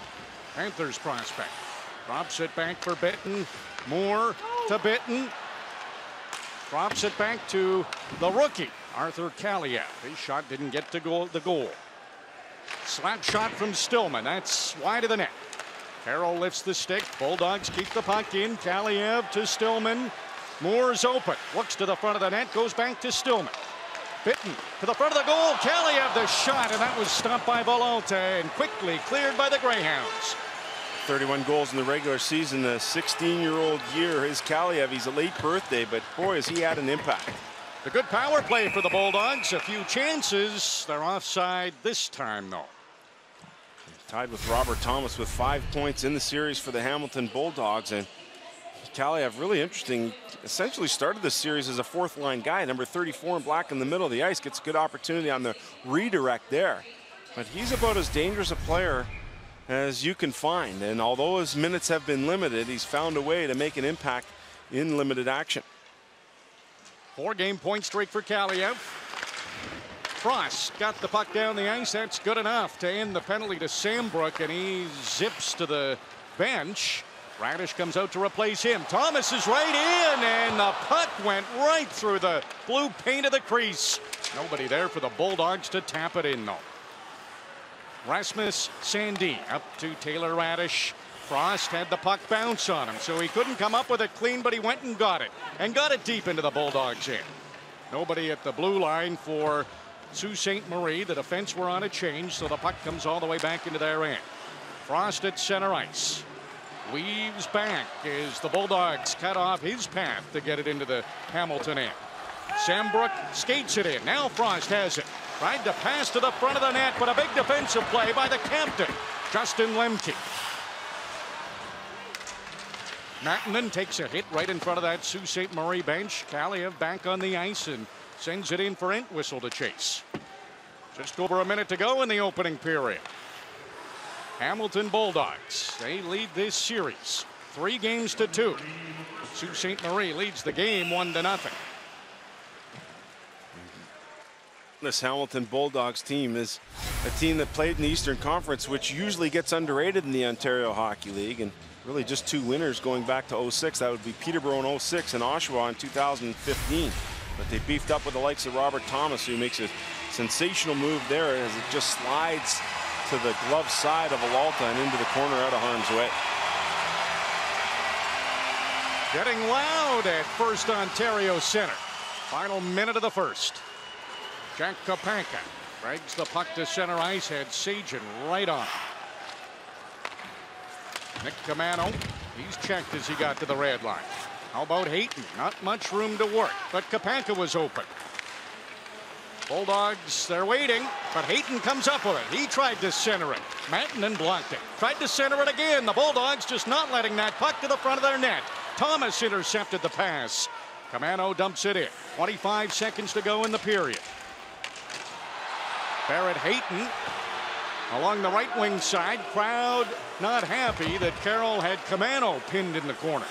Panthers prospect. Drops it back for Bitten. Moore to Bitten. Drops it back to the rookie, Arthur Kaliev. His shot didn't get to the goal. Slap shot from Stillman. That's wide of the net. Carroll lifts the stick. Bulldogs keep the puck in. Kaliev to Stillman. Moore's open. Looks to the front of the net. Goes back to Stillman. Bitten to the front of the goal. Kaliev the shot, and that was stopped by Vololta and quickly cleared by the Greyhounds. 31 goals in the regular season, a 16-year-old year. His Kaliev, he's a late birthday, but boy, has he had an impact. The good power play for the Bulldogs. A few chances. They're offside this time, though. Tied with Robert Thomas with 5 points in the series for the Hamilton Bulldogs. And Kaliev, really interesting, essentially started this series as a 4th-line guy. Number 34 in black in the middle of the ice. Gets a good opportunity on the redirect there. But he's about as dangerous a player as you can find, and although his minutes have been limited, he's found a way to make an impact in limited action. 4-game point streak for Kaliev. Frost got the puck down the ice. That's good enough to end the penalty to Sambrook, and he zips to the bench. Radish comes out to replace him. Thomas is right in, and the puck went right through the blue paint of the crease. Nobody there for the Bulldogs to tap it in, though. Rasmus Sandin up to Taylor Radish. Frost had the puck bounce on him, so he couldn't come up with it clean, but he went and got it deep into the Bulldogs' end. Nobody at the blue line for Sault Ste. Marie. The defense were on a change, so the puck comes all the way back into their end. Frost at center ice. Weaves back as the Bulldogs cut off his path to get it into the Hamilton end. Sambrook skates it in. Now Frost has it. Tried to pass to the front of the net, but a big defensive play by the captain, Justin Lemke. Mattinen takes a hit right in front of that Sault Ste. Marie bench. Kaliev back on the ice and sends it in for Entwistle to chase. Just over a minute to go in the opening period. Hamilton Bulldogs, they lead this series 3-2. Sault Ste. Marie leads the game 1-0. This Hamilton Bulldogs team is a team that played in the Eastern Conference, which usually gets underrated in the Ontario Hockey League, and really just 2 winners going back to 06. That would be Peterborough in 06 and Oshawa in 2015. But they beefed up with the likes of Robert Thomas, who makes a sensational move there as it just slides to the glove side of Alalta and into the corner out of harm's way. Getting loud at FirstOntario Centre. Final minute of the first. Jack Kapanka drags the puck to center ice, had Seguin right on. Nick Camano, he's checked as he got to the red line. How about Hayton? Not much room to work, but Kapanka was open. Bulldogs, they're waiting, but Hayton comes up with it. He tried to center it. Mattinen blocked it. Tried to center it again. The Bulldogs just not letting that puck to the front of their net. Thomas intercepted the pass. Camano dumps it in. 25 seconds to go in the period. Barrett Hayton along the right wing side. Crowd not happy that Carroll had Camano pinned in the corner.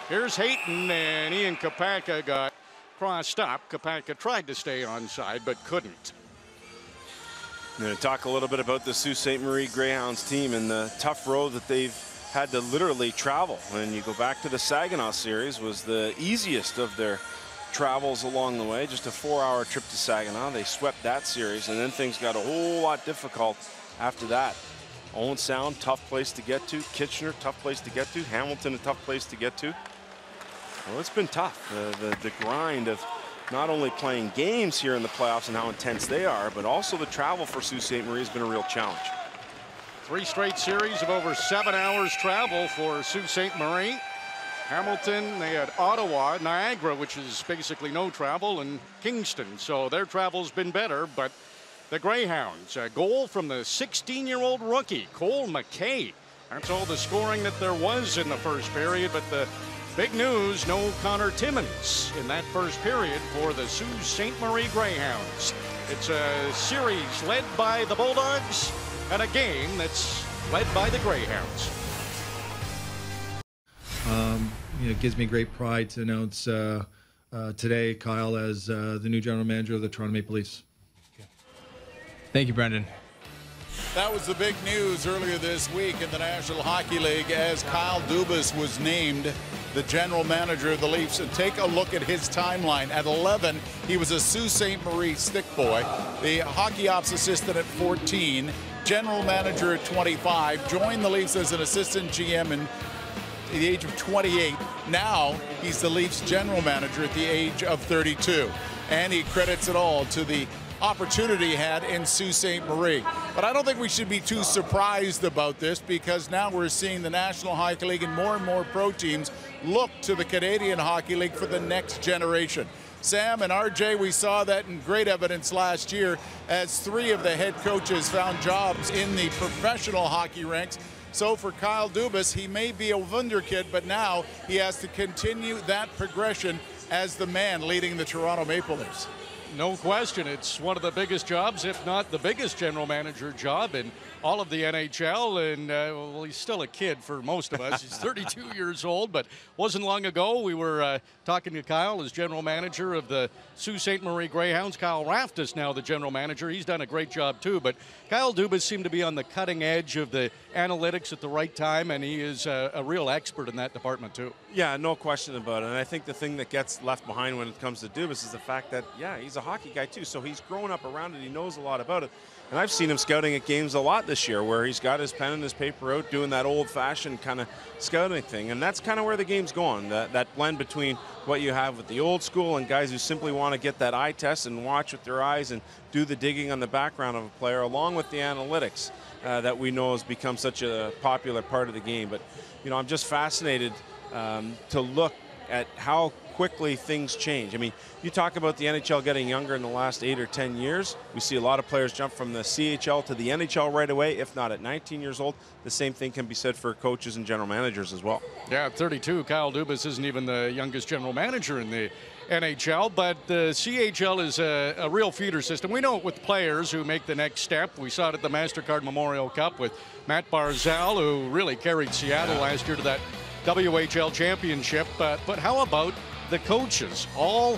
Here's Hayton, and Ian Kapanka got crossed up. Kapanka tried to stay onside, but couldn't. I'm going to talk a little bit about the Sault Ste. Marie Greyhounds team and the tough road that they've had to literally travel. When you go back to the Saginaw series, was the easiest of their travels along the way. Just a 4-hour trip to Saginaw. They swept that series, and then things got a whole lot difficult after that. Owen Sound, tough place to get to. Kitchener, tough place to get to. Hamilton, a tough place to get to. Well, it's been tough. The grind of not only playing games here in the playoffs and how intense they are, but also the travel for Sault Ste. Marie has been a real challenge. 3 straight series of over 7 hours travel for Sault Ste. Marie. Hamilton, they had Ottawa, Niagara, which is basically no travel, and Kingston. So their travel's been better, but the Greyhounds, a goal from the 16-year-old rookie, Cole McKay. That's all the scoring that there was in the first period, but the big news, no Connor Timmins in that first period for the Sault Ste. Marie Greyhounds. It's a series led by the Bulldogs and a game that's led by the Greyhounds. It gives me great pride to announce today Kyle as the new general manager of the Toronto Maple Leafs. Thank you, Brendan. That was the big news earlier this week in the National Hockey League as Kyle Dubas was named the general manager of the Leafs. And take a look at his timeline. At 11, he was a Sault Ste. Marie stick boy, the hockey ops assistant at 14, general manager at 25, joined the Leafs as an assistant GM in the age of 28. Now he's the Leafs general manager at the age of 32. And he credits it all to the opportunity he had in Sault Ste. Marie. But I don't think we should be too surprised about this, because now we're seeing the National Hockey League and more pro teams look to the Canadian Hockey League for the next generation. Sam and RJ, we saw that in great evidence last year as 3 of the head coaches found jobs in the professional hockey ranks. So for Kyle Dubas, he may be a wunderkid, but now he has to continue that progression as the man leading the Toronto Maple Leafs. No question. It's one of the biggest jobs, if not the biggest general manager job in all of the NHL. And, well, he's still a kid for most of us. He's 32 years old, but wasn't long ago we were talking to Kyle as general manager of the Sault Ste. Marie Greyhounds. Kyle Raft is now the general manager. He's done a great job, too. But Kyle Dubas seemed to be on the cutting edge of the analytics at the right time, and he is a real expert in that department, too. Yeah, no question about it. And I think the thing that gets left behind when it comes to Dubas is the fact that, yeah, he's a hockey guy too, so he's grown up around it. He knows a lot about it. And I've seen him scouting at games a lot this year where he's got his pen and his paper out doing that old-fashioned kind of scouting thing. And that's kind of where the game's going, that blend between what you have with the old school and guys who simply want to get that eye test and watch with their eyes and do the digging on the background of a player, along with the analytics that we know has become such a popular part of the game. But, you know, I'm just fascinated to look at how quickly things change. I mean, you talk about the NHL getting younger in the last 8 or 10 years. We see a lot of players jump from the CHL to the NHL right away, if not at 19 years old. The same thing can be said for coaches and general managers as well. Yeah, at 32, Kyle Dubas isn't even the youngest general manager in the NHL, but the CHL is a real feeder system. We know it with players who make the next step. We saw it at the MasterCard Memorial Cup with Matt Barzal, who really carried Seattle last year to that OHL Championship. But how about the coaches? All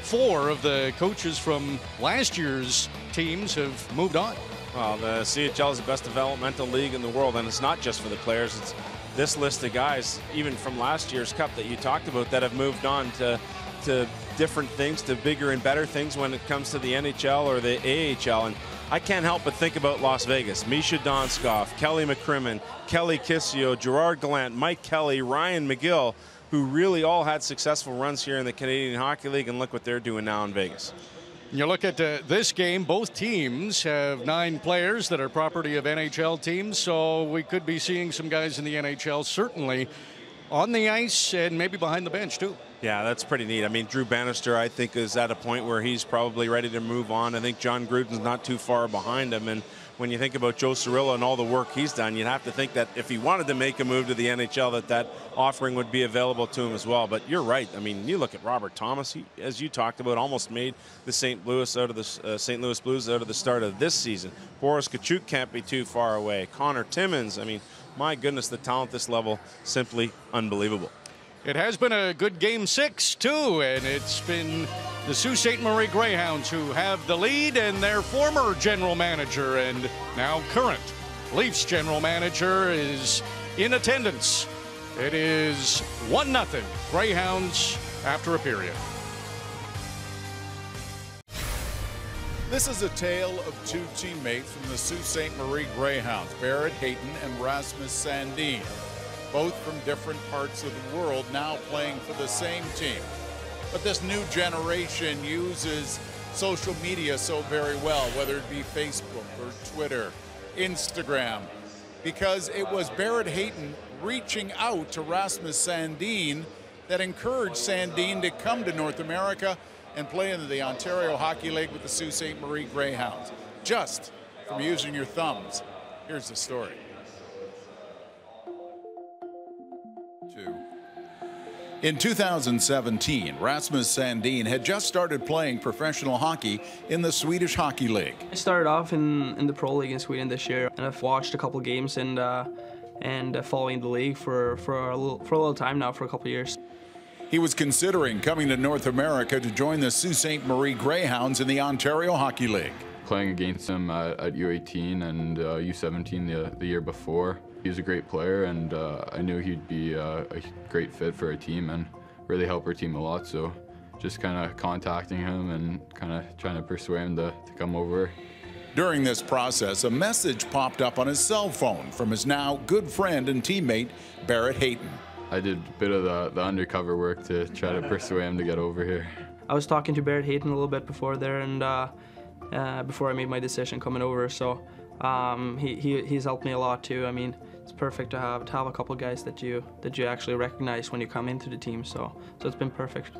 4 of the coaches from last year's teams have moved on. Well, the CHL is the best developmental league in the world, and it's not just for the players. It's this list of guys, even from last year's Cup that you talked about, that have moved on to different things, to bigger and better things when it comes to the NHL or the AHL. And I can't help but think about Las Vegas. Misha Donskoff, Kelly McCrimmon, Kelly Kissio, Gerard Gallant, Mike Kelly, Ryan McGill, who really all had successful runs here in the Canadian Hockey League, and look what they're doing now in Vegas. You look at this game, both teams have 9 players that are property of NHL teams, so we could be seeing some guys in the NHL certainly on the ice and maybe behind the bench too. Yeah, that's pretty neat. I mean, Drew Bannister, I think, is at a point where he's probably ready to move on. I think John Gruden's not too far behind him. And when you think about Joe Cirillo and all the work he's done, you'd have to think that if he wanted to make a move to the NHL, that offering would be available to him as well. But you're right. I mean, you look at Robert Thomas. He, as you talked about, almost made the St. Louis Blues out of the start of this season. Boris Tkachuk can't be too far away. Connor Timmins. I mean, my goodness, the talent this level, simply unbelievable. It has been a good Game 6, too, and it's been the Sault Ste. Marie Greyhounds who have the lead, and their former general manager and now current Leafs general manager is in attendance. It is 1-0 Greyhounds after a period. This is a tale of 2 teammates from the Sault Ste. Marie Greyhounds, Barrett Hayton and Rasmus Sandin. Both from different parts of the world, now playing for the same team. But this new generation uses social media so very well, whether it be Facebook or Twitter, Instagram, because it was Barrett Hayton reaching out to Rasmus Sandin that encouraged Sandin to come to North America and play in the Ontario Hockey League with the Sault Ste. Marie Greyhounds, just from using your thumbs. Here's the story. In 2017, Rasmus Sandin had just started playing professional hockey in the Swedish Hockey League. I started off in the Pro League in Sweden this year, and I've watched a couple games and following the league for a little time now, for a couple years. He was considering coming to North America to join the Sault Ste. Marie Greyhounds in the Ontario Hockey League. Playing against him at U18 and U17 the year before. He was a great player, and I knew he'd be a great fit for our team and really help our team a lot. So just kind of contacting him and kind of trying to persuade him to come over. During this process, a message popped up on his cell phone from his now good friend and teammate, Barrett Hayton. I did a bit of the undercover work to try to persuade him to get over here. I was talking to Barrett Hayton a little bit before there, and before I made my decision coming over. So he's helped me a lot too. I mean, it's perfect to have a couple guys that you actually recognize when you come into the team. So it's been perfect.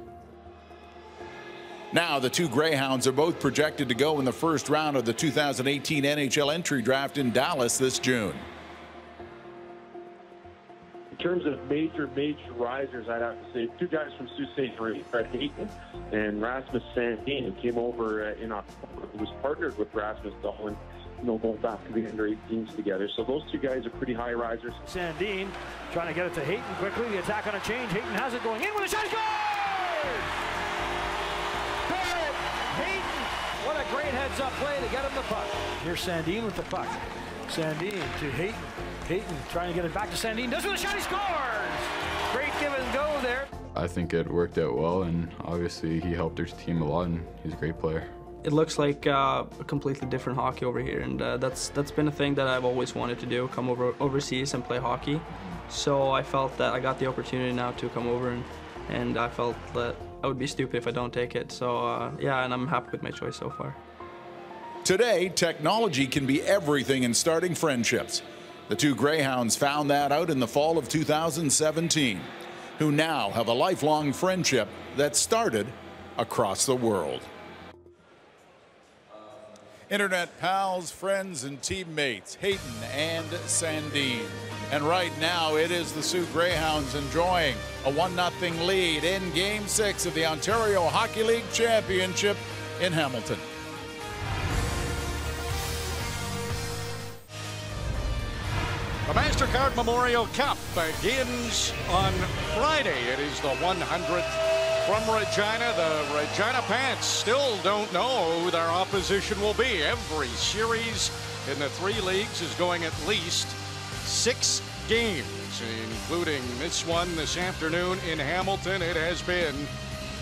Now the 2 Greyhounds are both projected to go in the first round of the 2018 NHL entry draft in Dallas this June. In terms of major risers, I'd have to say 2 guys from Sault Ste. Fred Hayton and Rasmus Sandin, who came over in October, who was partnered with Rasmus Dahlin, going back to the under 18s together. So those 2 guys are pretty high risers. Sandin trying to get it to Hayton quickly. The attack on a change. Hayton has it going in with a shot. Scores! Barrett Hayton. What a great heads-up play to get him the puck. Here's Sandin with the puck. Sandin to Hayton. Hayton trying to get it back to Sandin. Does with a shot. He scores! Great give and go there. I think it worked out well, and obviously he helped their team a lot, and he's a great player. It looks like a completely different hockey over here, and that's been a thing that I've always wanted to do, come overseas and play hockey. So I felt that I got the opportunity now to come over, and I felt that I would be stupid if I don't take it. So yeah, and I'm happy with my choice so far. Today, technology can be everything in starting friendships. The 2 Greyhounds found that out in the fall of 2017, who now have a lifelong friendship that started across the world. Internet pals, friends, and teammates, Hayton and Sandin. And right now, it is the Sault Greyhounds enjoying a 1-0 lead in Game 6 of the Ontario Hockey League Championship in Hamilton. The MasterCard Memorial Cup begins on Friday. It is the 100th from Regina. The Regina Pants still don't know who their opposition will be. Every series in the 3 leagues is going at least 6 games, including this one this afternoon in Hamilton. It has been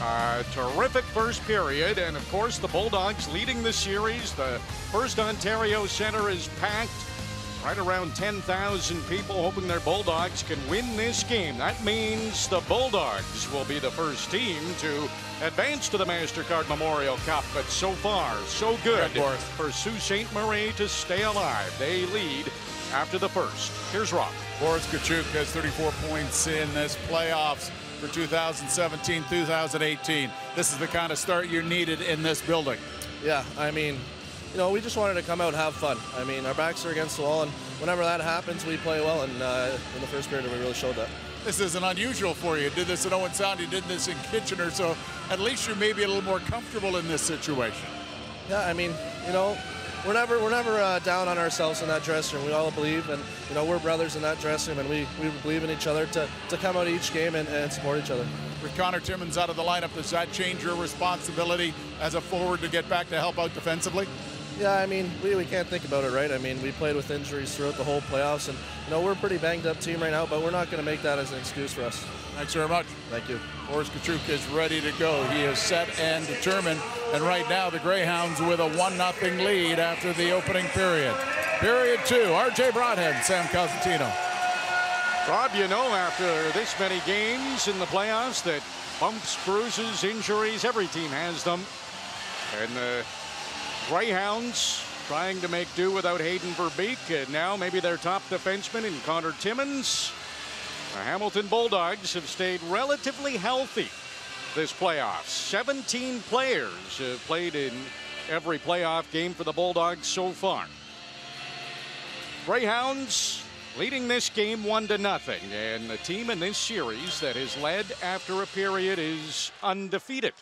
a terrific first period, and of course the Bulldogs leading the series. The FirstOntario Centre is packed. Right around 10,000 people hoping their Bulldogs can win this game. That means the Bulldogs will be the first team to advance to the MasterCard Memorial Cup. But so far, so good for Sault Ste. Marie to stay alive. They lead after the first. Here's Rob. Boris Tkachuk has 34 points in this playoffs for 2017-2018. This is the kind of start you needed in this building. Yeah, I mean, we just wanted to come out and have fun. I mean, our backs are against the wall, and whenever that happens, we play well, and in the first period, we really showed that. This isn't unusual for you. You did this in Owen Sound, you did this in Kitchener, so at least you're maybe a little more comfortable in this situation. Yeah, I mean, we're never down on ourselves in that dressing room. We all believe, and we're brothers in that dressing room, and we believe in each other to come out each game and support each other. With Connor Timmins out of the lineup, does that change your responsibility as a forward to get back to help out defensively? Yeah, I mean, we can't think about it, right? I mean, we played with injuries throughout the whole playoffs, and we're a pretty banged up team right now, but we're not going to make that as an excuse for us. Thanks very much. Thank you. Boris Tkachuk is ready to go. He is set and determined, and right now the Greyhounds with a 1-0 lead after the opening period. Period 2, RJ Broadhead, Sam Cosentino. Rob, after this many games in the playoffs, that bumps, bruises, injuries, every team has them. And the Greyhounds trying to make do without Hayden Verbeek, and now maybe their top defenseman in Connor Timmins. The Hamilton Bulldogs have stayed relatively healthy this playoff. 17 players have played in every playoff game for the Bulldogs so far. Greyhounds leading this game 1-0, and the team in this series that has led after a period is undefeated.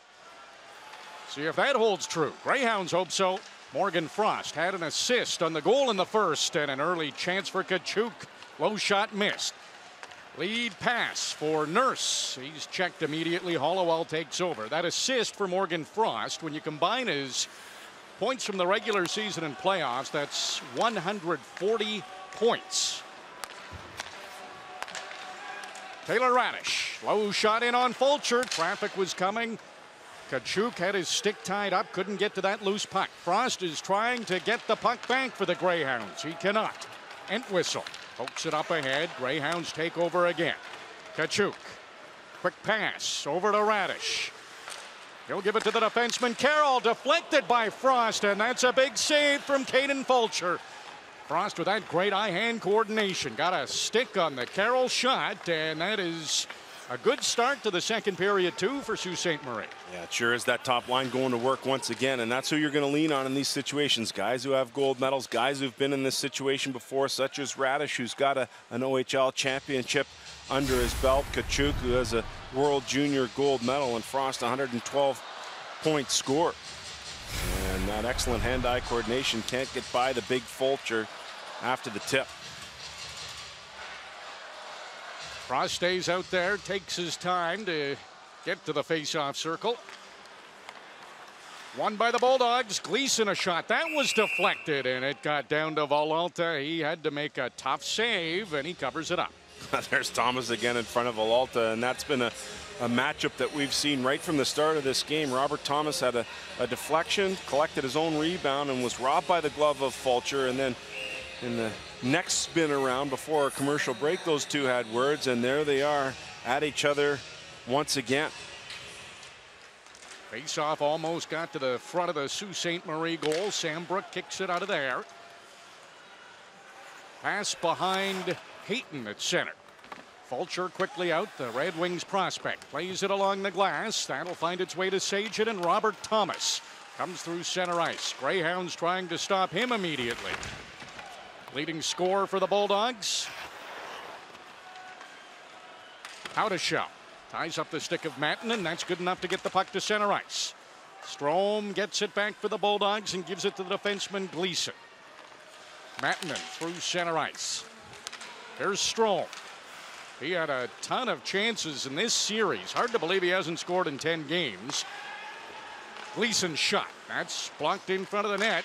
See if that holds true. Greyhounds hope so. Morgan Frost had an assist on the goal in the first, and an early chance for Tkachuk. Low shot missed. Lead pass for Nurse. He's checked immediately. Halliwell takes over. That assist for Morgan Frost, when you combine his points from the regular season and playoffs, that's 140 points. Taylor Radish. Low shot in on Fulcher. Traffic was coming. Tkachuk had his stick tied up, couldn't get to that loose puck. Frost is trying to get the puck back for the Greyhounds. He cannot. Entwistle pokes it up ahead. Greyhounds take over again. Tkachuk. Quick pass over to Radish. He'll give it to the defenseman Carroll. Deflected by Frost, and that's a big save from Kaden Fulcher. Frost with that great eye-hand coordination. Got a stick on the Carroll shot, and that is A good start to the second period, too, for Sault Ste. Marie. Yeah, it sure is. That top line going to work once again, and that's who you're going to lean on in these situations. Guys who have gold medals, guys who've been in this situation before, such as Radish, who's got an OHL championship under his belt. Tkachuk, who has a World Junior gold medal, and Frost, 112-point score. And that excellent hand-eye coordination can't get by the big Fulcher after the tip. Frost stays out there, takes his time to get to the face-off circle. Won by the Bulldogs. Gleason a shot. That was deflected, and it got down to Villalta. He had to make a tough save, and he covers it up. There's Thomas again in front of Villalta, and that's been a matchup that we've seen right from the start of this game. Robert Thomas had a deflection, collected his own rebound, and was robbed by the glove of Fulcher, and then in the next spin around before a commercial break, those two had words, and there they are at each other once again. Face-off almost got to the front of the Sault Ste. Marie goal. Sam Brook kicks it out of there. Pass behind Hayton at center. Fulcher quickly out, the Red Wings prospect. Plays it along the glass. That'll find its way to Seguin, and Robert Thomas comes through center ice. Greyhounds trying to stop him immediately. Leading scorer for the Bulldogs. Haudachau ties up the stick of Matten, and that's good enough to get the puck to center ice. Strome gets it back for the Bulldogs and gives it to the defenseman Gleason. Matten through center ice. There's Strome. He had a ton of chances in this series. Hard to believe he hasn't scored in 10 games. Gleason's shot. That's blocked in front of the net.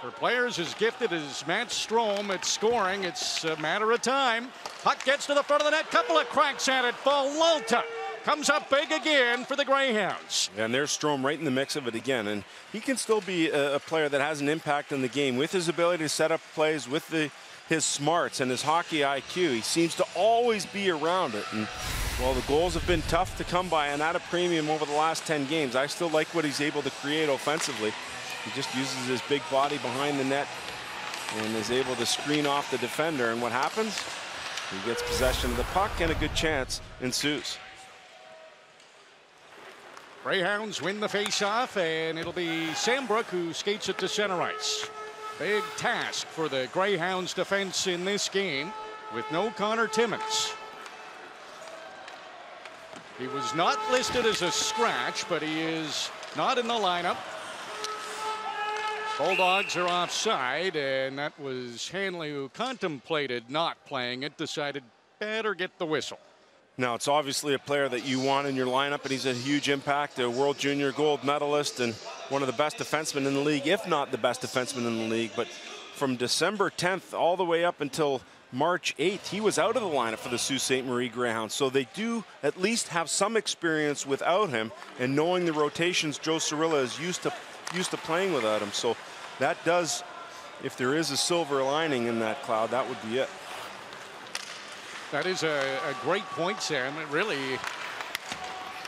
For players as gifted as Matt Strome at scoring, it's a matter of time. Puck gets to the front of the net. Couple of cracks at it. Villalta comes up big again for the Greyhounds. And there's Strome right in the mix of it again. And he can still be a player that has an impact in the game with his ability to set up plays, with his smarts and his hockey IQ. He seems to always be around it. And while the goals have been tough to come by and at a premium over the last 10 games, I still like what he's able to create offensively. He just uses his big body behind the net and is able to screen off the defender. And what happens? He gets possession of the puck, and a good chance ensues. Greyhounds win the face-off, and it'll be Sam Brook who skates it to center ice. Big task for the Greyhounds defense in this game with no Connor Timmins. He was not listed as a scratch, but he is not in the lineup. Bulldogs are offside, and that was Hanley, who contemplated not playing it, decided better get the whistle. Now, it's obviously a player that you want in your lineup, and he's a huge impact, a World Junior gold medalist and one of the best defensemen in the league, if not the best defenseman in the league. But from December 10th all the way up until March 8th, he was out of the lineup for the Sault Ste. Marie Greyhounds. So they do at least have some experience without him, and knowing the rotations Joe Cirilla is used to playing without him. So that does, if there is a silver lining in that cloud, that would be it. That is a great point, Sam. It really,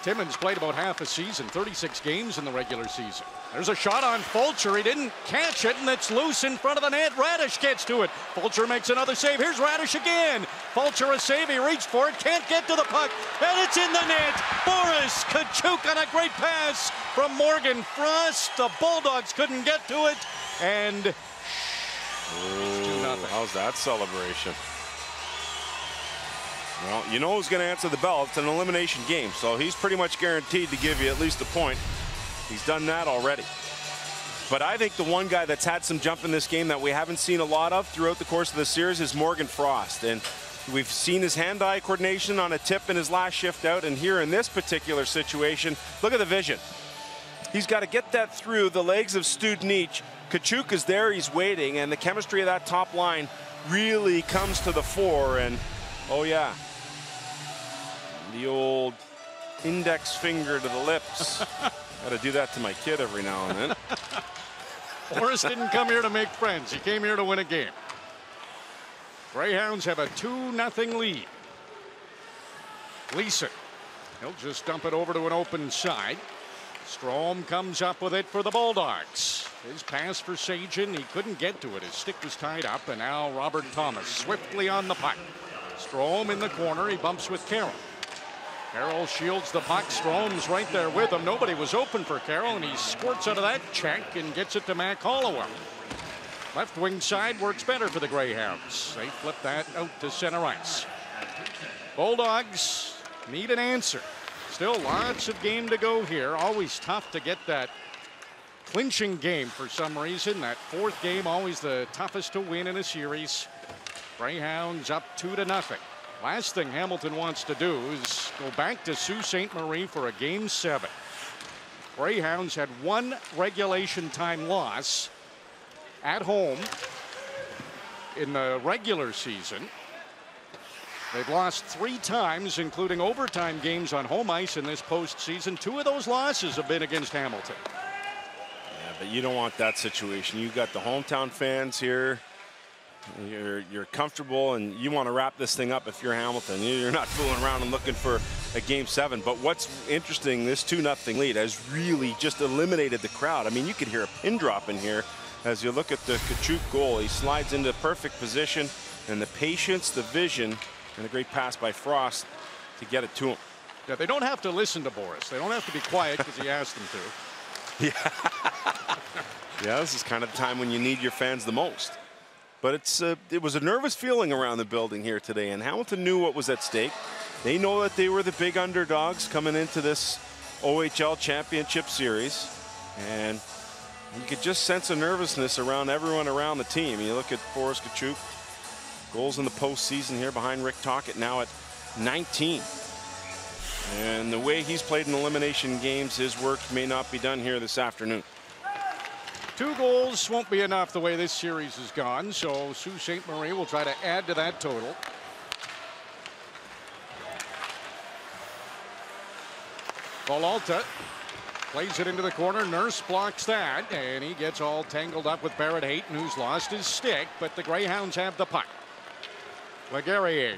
Timmins played about half a season, 36 games in the regular season. There's a shot on Fulcher. He didn't catch it, and it's loose in front of the net. Radish gets to it. Fulcher makes another save. Here's Radish again. Fulcher a save. He reached for it, can't get to the puck, and it's in the net. Boris Tkachuk on a great pass from Morgan Frost. The Bulldogs couldn't get to it, and it's 2-0. How's that celebration? Well, you know who's going to answer the bell. It's an elimination game, so he's pretty much guaranteed to give you at least a point. He's done that already. But I think the one guy that's had some jump in this game that we haven't seen a lot of throughout the course of the series is Morgan Frost. And we've seen his hand-eye coordination on a tip in his last shift out. And here in this particular situation, look at the vision. He's got to get that through the legs of Studnich. Tkachuk is there, he's waiting, and the chemistry of that top line really comes to the fore. And oh yeah, the old index finger to the lips. Got to do that to my kid every now and then. Boris didn't come here to make friends. He came here to win a game. Greyhounds have a 2-0 lead. Gleason, he'll just dump it over to an open side. Strome comes up with it for the Bulldogs. His pass for Seguin, he couldn't get to it. His stick was tied up, and now Robert Thomas swiftly on the puck. Strome in the corner, he bumps with Carroll. Carroll shields the puck. Strome's right there with him. Nobody was open for Carroll, and he squirts out of that check and gets it to Mac Halliwell. Left wing side works better for the Greyhounds. They flip that out to center ice. Bulldogs need an answer. Still lots of game to go here. Always tough to get that clinching game for some reason. That fourth game always the toughest to win in a series. Greyhounds up 2-0. Last thing Hamilton wants to do is go back to Sault Ste. Marie for a game 7. Greyhounds had one regulation time loss at home in the regular season. They've lost 3 times, including overtime games on home ice in this postseason. 2 of those losses have been against Hamilton. Yeah, but you don't want that situation. You got the hometown fans here. You're comfortable, and you want to wrap this thing up if you're Hamilton. You're not fooling around and looking for a game 7. But what's interesting, this 2-0 lead has really just eliminated the crowd. I mean, you could hear a pin drop in here as you look at the Tkachuk goal. He slides into perfect position, and the patience, the vision, and a great pass by Frost to get it to him. Yeah, they don't have to listen to Boris. They don't have to be quiet because he asked them to. Yeah. Yeah, this is kind of the time when you need your fans the most. But it was a nervous feeling around the building here today, and Hamilton knew what was at stake. They know that they were the big underdogs coming into this OHL Championship Series, and you could just sense a nervousness around everyone around the team. You look at Boris Tkachuk, goals in the postseason here behind Rick Tocchet, now at 19. And the way he's played in elimination games, his work may not be done here this afternoon. 2 goals won't be enough the way this series has gone, so Sault Ste. Marie will try to add to that total. Vololta plays it into the corner. Nurse blocks that, and he gets all tangled up with Barrett Hayton, who's lost his stick, but the Greyhounds have the puck. Liguria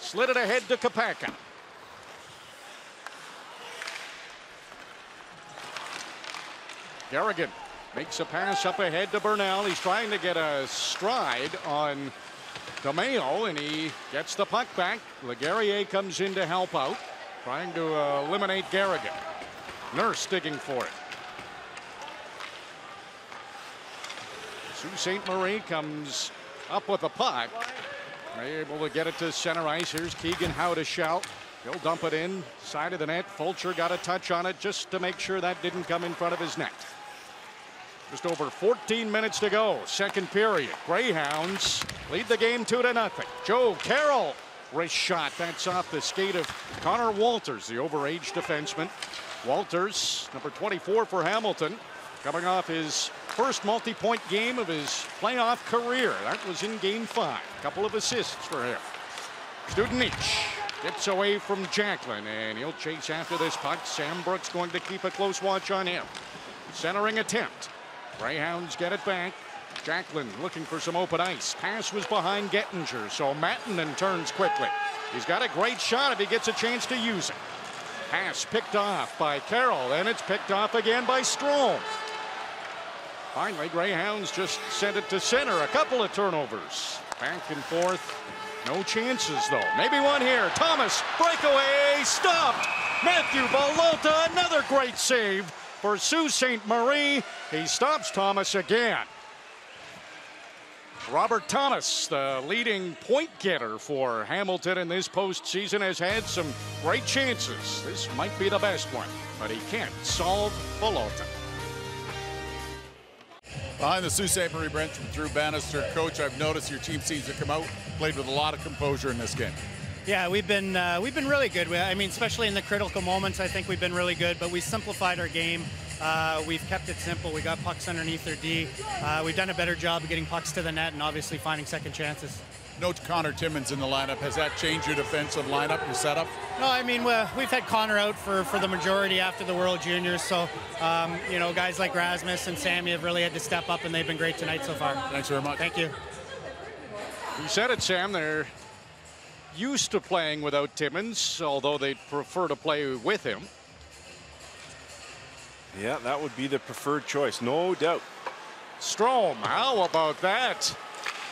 slid it ahead to Kapaka. Garrigan makes a pass up ahead to Bernal. He's trying to get a stride on DeMeo, and he gets the puck back. Liguria comes in to help out, trying to eliminate Garrigan. Nurse digging for it. Sault Ste. Marie comes up with the puck. They're able to get it to center ice. Here's Keegan Howe to shout. He'll dump it in side of the net. Fulcher got a touch on it just to make sure that didn't come in front of his net. Just over 14 minutes to go. Second period. Greyhounds lead the game 2-0. Joe Carroll, wrist shot. That's off the skate of Connor Walters, the overage defenseman. Walters, number 24 for Hamilton, coming off his first multi-point game of his playoff career. That was in game 5. A couple of assists for him. Studenich gets away from Jacklin, and he'll chase after this puck. Sam Brooks going to keep a close watch on him. Centering attempt. Greyhounds get it back. Jacklin looking for some open ice. Pass was behind Gettinger, so Mattinen turns quickly. He's got a great shot if he gets a chance to use it. Pass picked off by Carroll, and it's picked off again by Strome. Finally, Greyhounds just sent it to center. A couple of turnovers. Back and forth. No chances, though. Maybe one here. Thomas, breakaway, stopped. Matthew Vololta, another great save for Sault Ste. Marie. He stops Thomas again. Robert Thomas, the leading point getter for Hamilton in this postseason, has had some great chances. This might be the best one, but he can't solve Vololta. Behind the Sault Ste. Marie bench from Drew Bannister. Coach, I've noticed your team seems to come out, played with a lot of composure in this game. Yeah, we've been really good. I mean, especially in the critical moments, I think we've been really good. But we simplified our game. We've kept it simple. We got pucks underneath their D. We've done a better job of getting pucks to the net and obviously finding second chances. No Connor Timmins in the lineup. Has that changed your defensive lineup, your setup? No, I mean, we've had Connor out for the majority after the World Juniors. So, you know, guys like Rasmus and Sammy have really had to step up, and they've been great tonight so far. Thanks very much. Thank you. You said it, Sam. They're used to playing without Timmins, although they'd prefer to play with him. Yeah, that would be the preferred choice, no doubt. Strome, how about that?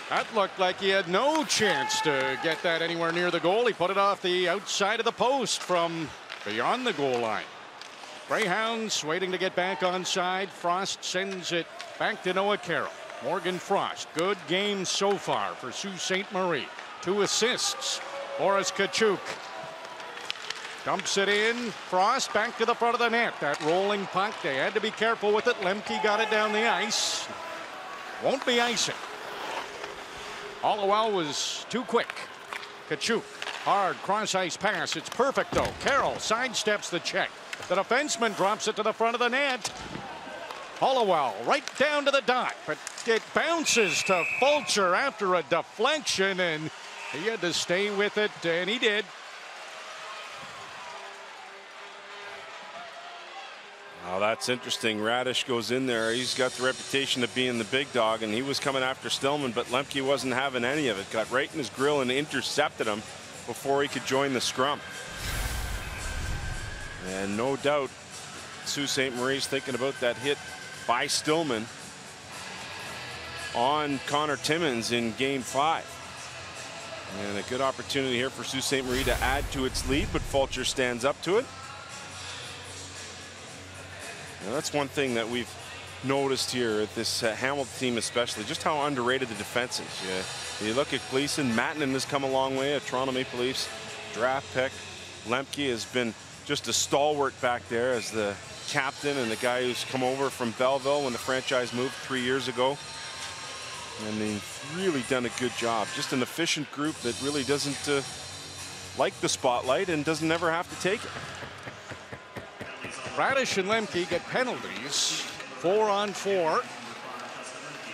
That looked like he had no chance to get that anywhere near the goal. He put it off the outside of the post from beyond the goal line. Greyhounds waiting to get back on side. Frost sends it back to Noah Carroll. Morgan Frost, good game so far for Sault Ste. Marie. 2 assists. Boris Tkachuk dumps it in. Frost back to the front of the net. That rolling puck, they had to be careful with it. Lemke got it down the ice. Won't be icing. Halliwell was too quick. Tkachuk, hard cross-ice pass. It's perfect, though. Carroll sidesteps the check. The defenseman drops it to the front of the net. Halliwell right down to the dot, but it bounces to Fulcher after a deflection, and he had to stay with it, and he did. Oh, that's interesting. Radish goes in there. He's got the reputation of being the big dog, and he was coming after Stillman, but Lemke wasn't having any of it. Got right in his grill and intercepted him before he could join the scrum. And no doubt Sault Ste. Marie's thinking about that hit by Stillman on Connor Timmins in Game 5. And a good opportunity here for Sault Ste. Marie to add to its lead, but Fulcher stands up to it. Now, that's one thing that we've noticed here at this Hamilton team, especially just how underrated the defense is. You look at Gleason, Mattinen has come a long way, a Toronto Maple Leafs draft pick. Lemke has been just a stalwart back there as the captain and the guy who's come over from Belleville when the franchise moved 3 years ago. And they've really done a good job. Just an efficient group that really doesn't like the spotlight and doesn't ever have to take it. Radish and Lemke get penalties. 4-on-4.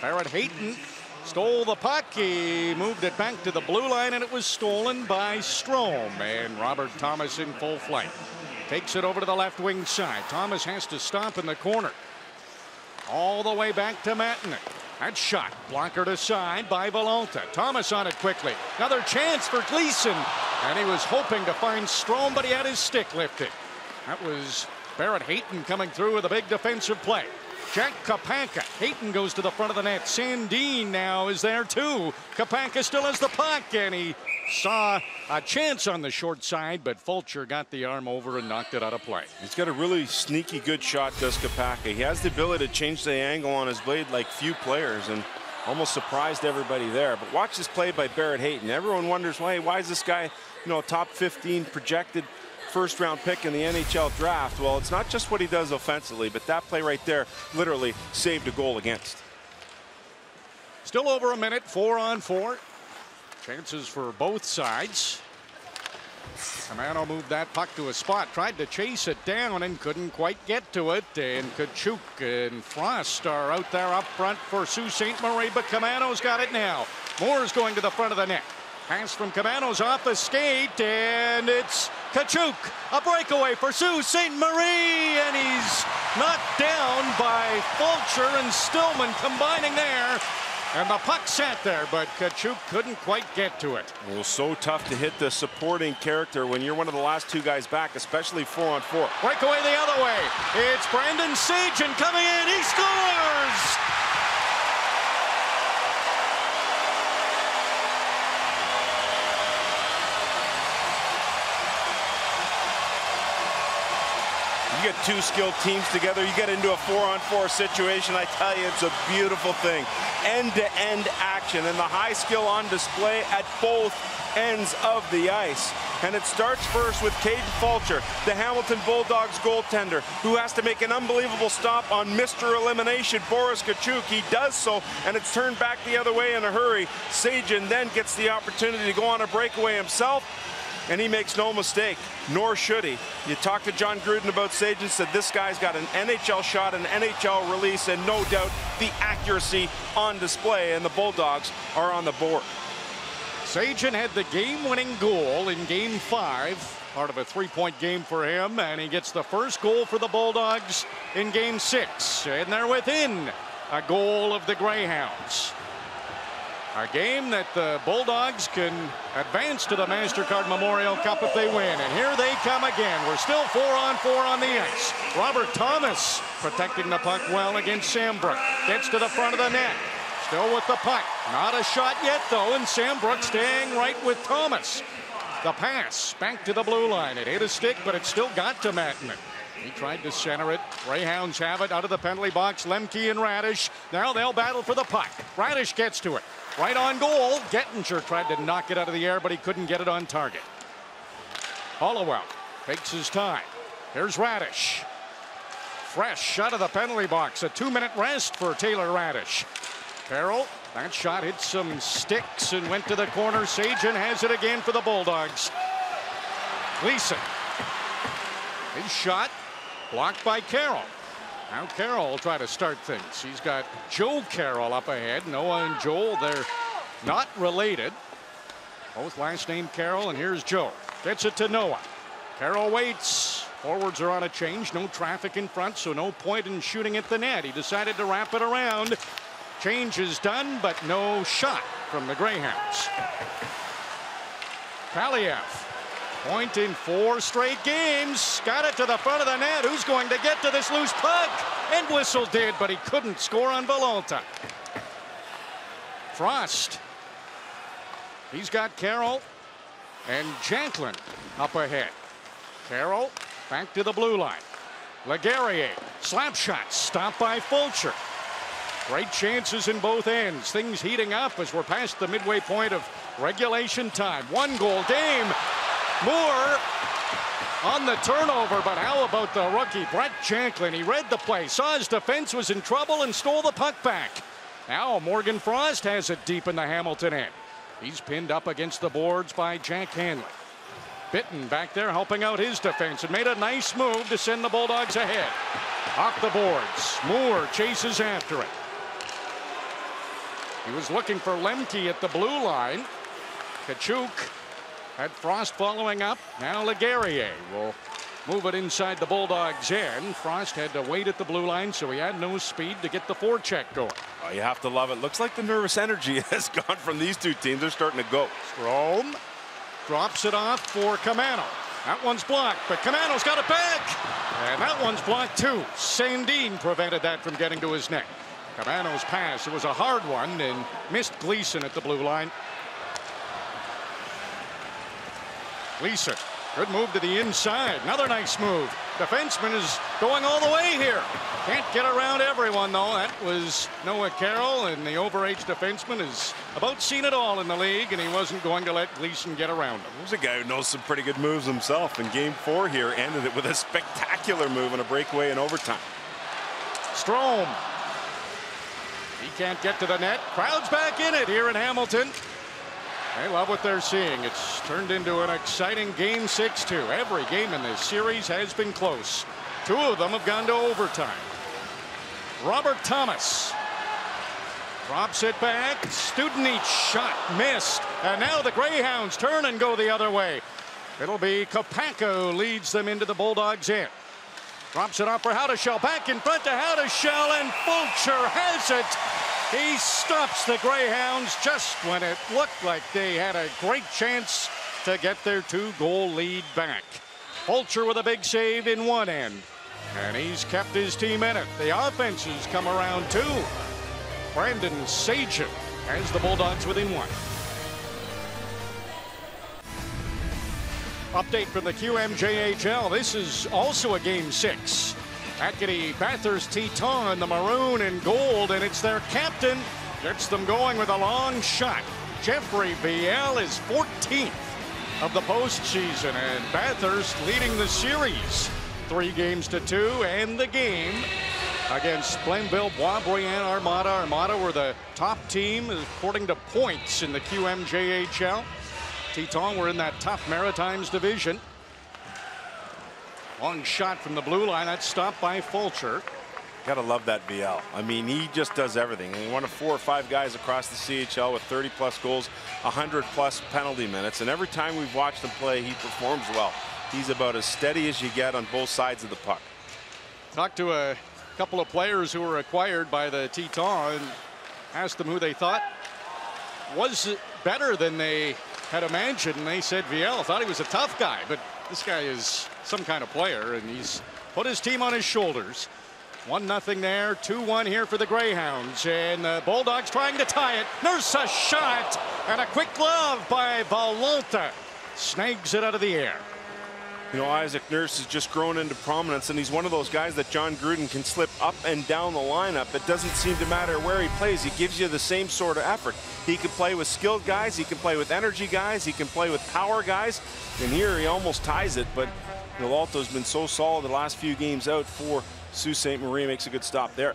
Barrett Hayton stole the puck. He moved it back to the blue line, and it was stolen by Strome. And Robert Thomas in full flight. Takes it over to the left wing side. Thomas has to stop in the corner. All the way back to Mattinen. That shot blockered aside by Volonta. Thomas on it quickly. Another chance for Gleason. And he was hoping to find Strome, but he had his stick lifted. That was Barrett Hayton coming through with a big defensive play. Jack Kapanka. Hayton goes to the front of the net. Sandin now is there too. Kapanka still has the puck, and he saw a chance on the short side, but Fulcher got the arm over and knocked it out of play. He's got a really sneaky good shot, does Kapanka. He has the ability to change the angle on his blade like few players, and almost surprised everybody there. But watch this play by Barrett Hayton. Everyone wonders, why is this guy, top 15 projected first-round pick in the NHL draft? Well, it's not just what he does offensively, but that play right there literally saved a goal against. Still over a minute, 4-on-4. Chances for both sides. Camano moved that puck to a spot, tried to chase it down and couldn't quite get to it. And Tkachuk and Frost are out there up front for Sault Ste. Marie, but Camano's got it now. Moore's going to the front of the net. Pass from Camano's off the skate, and it's Tkachuk. A breakaway for Sault Ste. Marie, and he's knocked down by Fulcher and Stillman combining there. And the puck sat there, but Tkachuk couldn't quite get to it. It was so tough to hit the supporting character when you're one of the last two guys back, especially 4-on-4. Breakaway the other way. It's Brandon Seguin coming in. He scores! You get two skilled teams together, you get into a 4-on-4 situation. I tell you, it's a beautiful thing. End-to-end action, and the high skill on display at both ends of the ice. And it starts first with Kaden Fulcher, the Hamilton Bulldogs goaltender, who has to make an unbelievable stop on Mr. Elimination, Boris Tkachuk. He does so, and it's turned back the other way in a hurry. Seguin then gets the opportunity to go on a breakaway himself, and he makes no mistake, nor should he. You talked to John Gruden about Seguin, said this guy's got an NHL shot, an NHL release, and no doubt the accuracy on display, and the Bulldogs are on the board. Seguin had the game-winning goal in Game 5, part of a 3-point game for him, and he gets the first goal for the Bulldogs in Game 6, and they're within a goal of the Greyhounds. A game that the Bulldogs can advance to the MasterCard Memorial Cup if they win. And here they come again. We're still 4-on-4 on the ice. Robert Thomas protecting the puck well against Sambrook. Gets to the front of the net. Still with the puck. Not a shot yet, though, and Sam Brooks staying right with Thomas. The pass back to the blue line. It hit a stick, but it still got to Mattman. He tried to center it. Greyhounds have it out of the penalty box. Lemke and Radish. Now they'll battle for the puck. Radish gets to it. Right on goal. Gettinger tried to knock it out of the air, but he couldn't get it on target. Halliwell takes his time. Here's Radish. Fresh out of the penalty box. A 2-minute rest for Taylor Radish. Carroll. That shot hit some sticks and went to the corner. Seguin has it again for the Bulldogs. Gleason. His shot blocked by Carroll. Now Carroll will try to start things. He's got Joe Carroll up ahead. Noah and Joel, they're not related. Both last name Carroll, and here's Joe. Gets it to Noah. Carroll waits. Forwards are on a change. No traffic in front, so no point in shooting at the net. He decided to wrap it around. Change is done, but no shot from the Greyhounds. Kaliev. Point in 4 straight games. Got it to the front of the net. Who's going to get to this loose puck? And Whistle did, but he couldn't score on Villalta. Frost. He's got Carroll and Janklin up ahead. Carroll back to the blue line. Liguria. Slap shot stopped by Fulcher. Great chances in both ends. Things heating up as we're past the midway point of regulation time. 1-goal game. Moore on the turnover, but how about the rookie Brett Janklin? He read the play, saw his defense was in trouble, and stole the puck back. Now Morgan Frost has it deep in the Hamilton end. He's pinned up against the boards by Jack Hanley. Bitten back there helping out his defense and made a nice move to send the Bulldogs ahead. Off the boards. Moore chases after it. He was looking for Lemke at the blue line. Tkachuk had Frost following up. Now Liguria will move it inside the Bulldogs' end. Frost had to wait at the blue line, so he had no speed to get the forecheck going. Oh, you have to love it. Looks like the nervous energy has gone from these two teams. They're starting to go. Strome drops it off for Camano. That one's blocked, but Camano's got it back. And that one's blocked too. Sandin prevented that from getting to his net. Camano's pass, it was a hard one, and missed Gleason at the blue line. Gleason, good move to the inside. Another nice move. Defenseman is going all the way here. Can't get around everyone, though. That was Noah Carroll, and the overage defenseman has about seen it all in the league, and he wasn't going to let Gleason get around him. There's a guy who knows some pretty good moves himself. In game 4 here, ended it with a spectacular move and a breakaway in overtime. Strome. He can't get to the net. Crowd's back in it here in Hamilton. They love what they're seeing. It's turned into an exciting game 6-2. Every game in this series has been close. 2 of them have gone to overtime. Robert Thomas drops it back. Studenic shot missed. And now the Greyhounds turn and go the other way. It'll be Kopacko who leads them into the Bulldogs' end. Drops it off for Howdeshell. Back in front to Howdeshell, and Fulcher has it. He stops the Greyhounds just when it looked like they had a great chance to get their 2-goal lead back. Fulcher with a big save in one end, and he's kept his team in it. The offenses come around too. Brandon Seguin has the Bulldogs within 1. Update from the QMJHL. This is also a game 6. Acadie Bathurst Teton in the maroon and gold, and it's their captain gets them going with a long shot. Jeffrey Viel is 14th of the postseason, and Bathurst leading the series 3-2, and the game against Blainville, Boisbriand, Armada. Armada were the top team according to points in the QMJHL. Teton were in that top Maritimes division. Long shot from the blue line. That's stopped by Fulcher. Gotta love that VL. I mean, he just does everything. And one of 4 or 5 guys across the CHL with 30+ goals, 100+ penalty minutes. And every time we've watched him play, he performs well. He's about as steady as you get on both sides of the puck. Talked to a couple of players who were acquired by the Teton and asked them who they thought was better than they had imagined. And they said Viel. Thought he was a tough guy, but this guy is some kind of player, and he's put his team on his shoulders. 1-0 there, 2-1 here for the Greyhounds, and the Bulldogs trying to tie it. There's a shot, and a quick glove by Vololta. Snags it out of the air. You know, Isaac Nurse has just grown into prominence, and he's one of those guys that John Gruden can slip up and down the lineup. It doesn't seem to matter where he plays. He gives you the same sort of effort. He can play with skilled guys. He can play with energy guys. He can play with power guys. And here he almost ties it, but Vololta's been so solid the last few games out for Sault Ste. Marie. Makes a good stop there.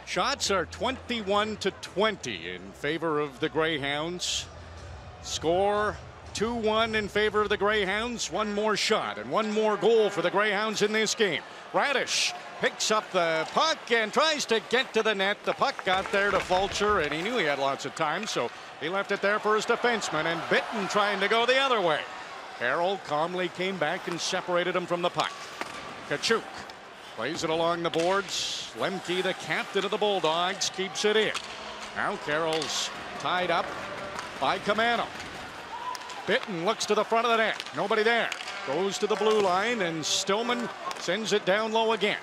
Shots are 21-20 in favor of the Greyhounds. Score 2-1 in favor of the Greyhounds. One more shot and one more goal for the Greyhounds in this game. Radish picks up the puck and tries to get to the net. The puck got there to Fulcher, and he knew he had lots of time, so he left it there for his defenseman, and Bitton trying to go the other way. Carroll calmly came back and separated him from the puck. Tkachuk plays it along the boards. Lemke, the captain of the Bulldogs, keeps it in. Now Carroll's tied up by Camano. Bitton looks to the front of the net. Nobody there. Goes to the blue line, and Stillman sends it down low again.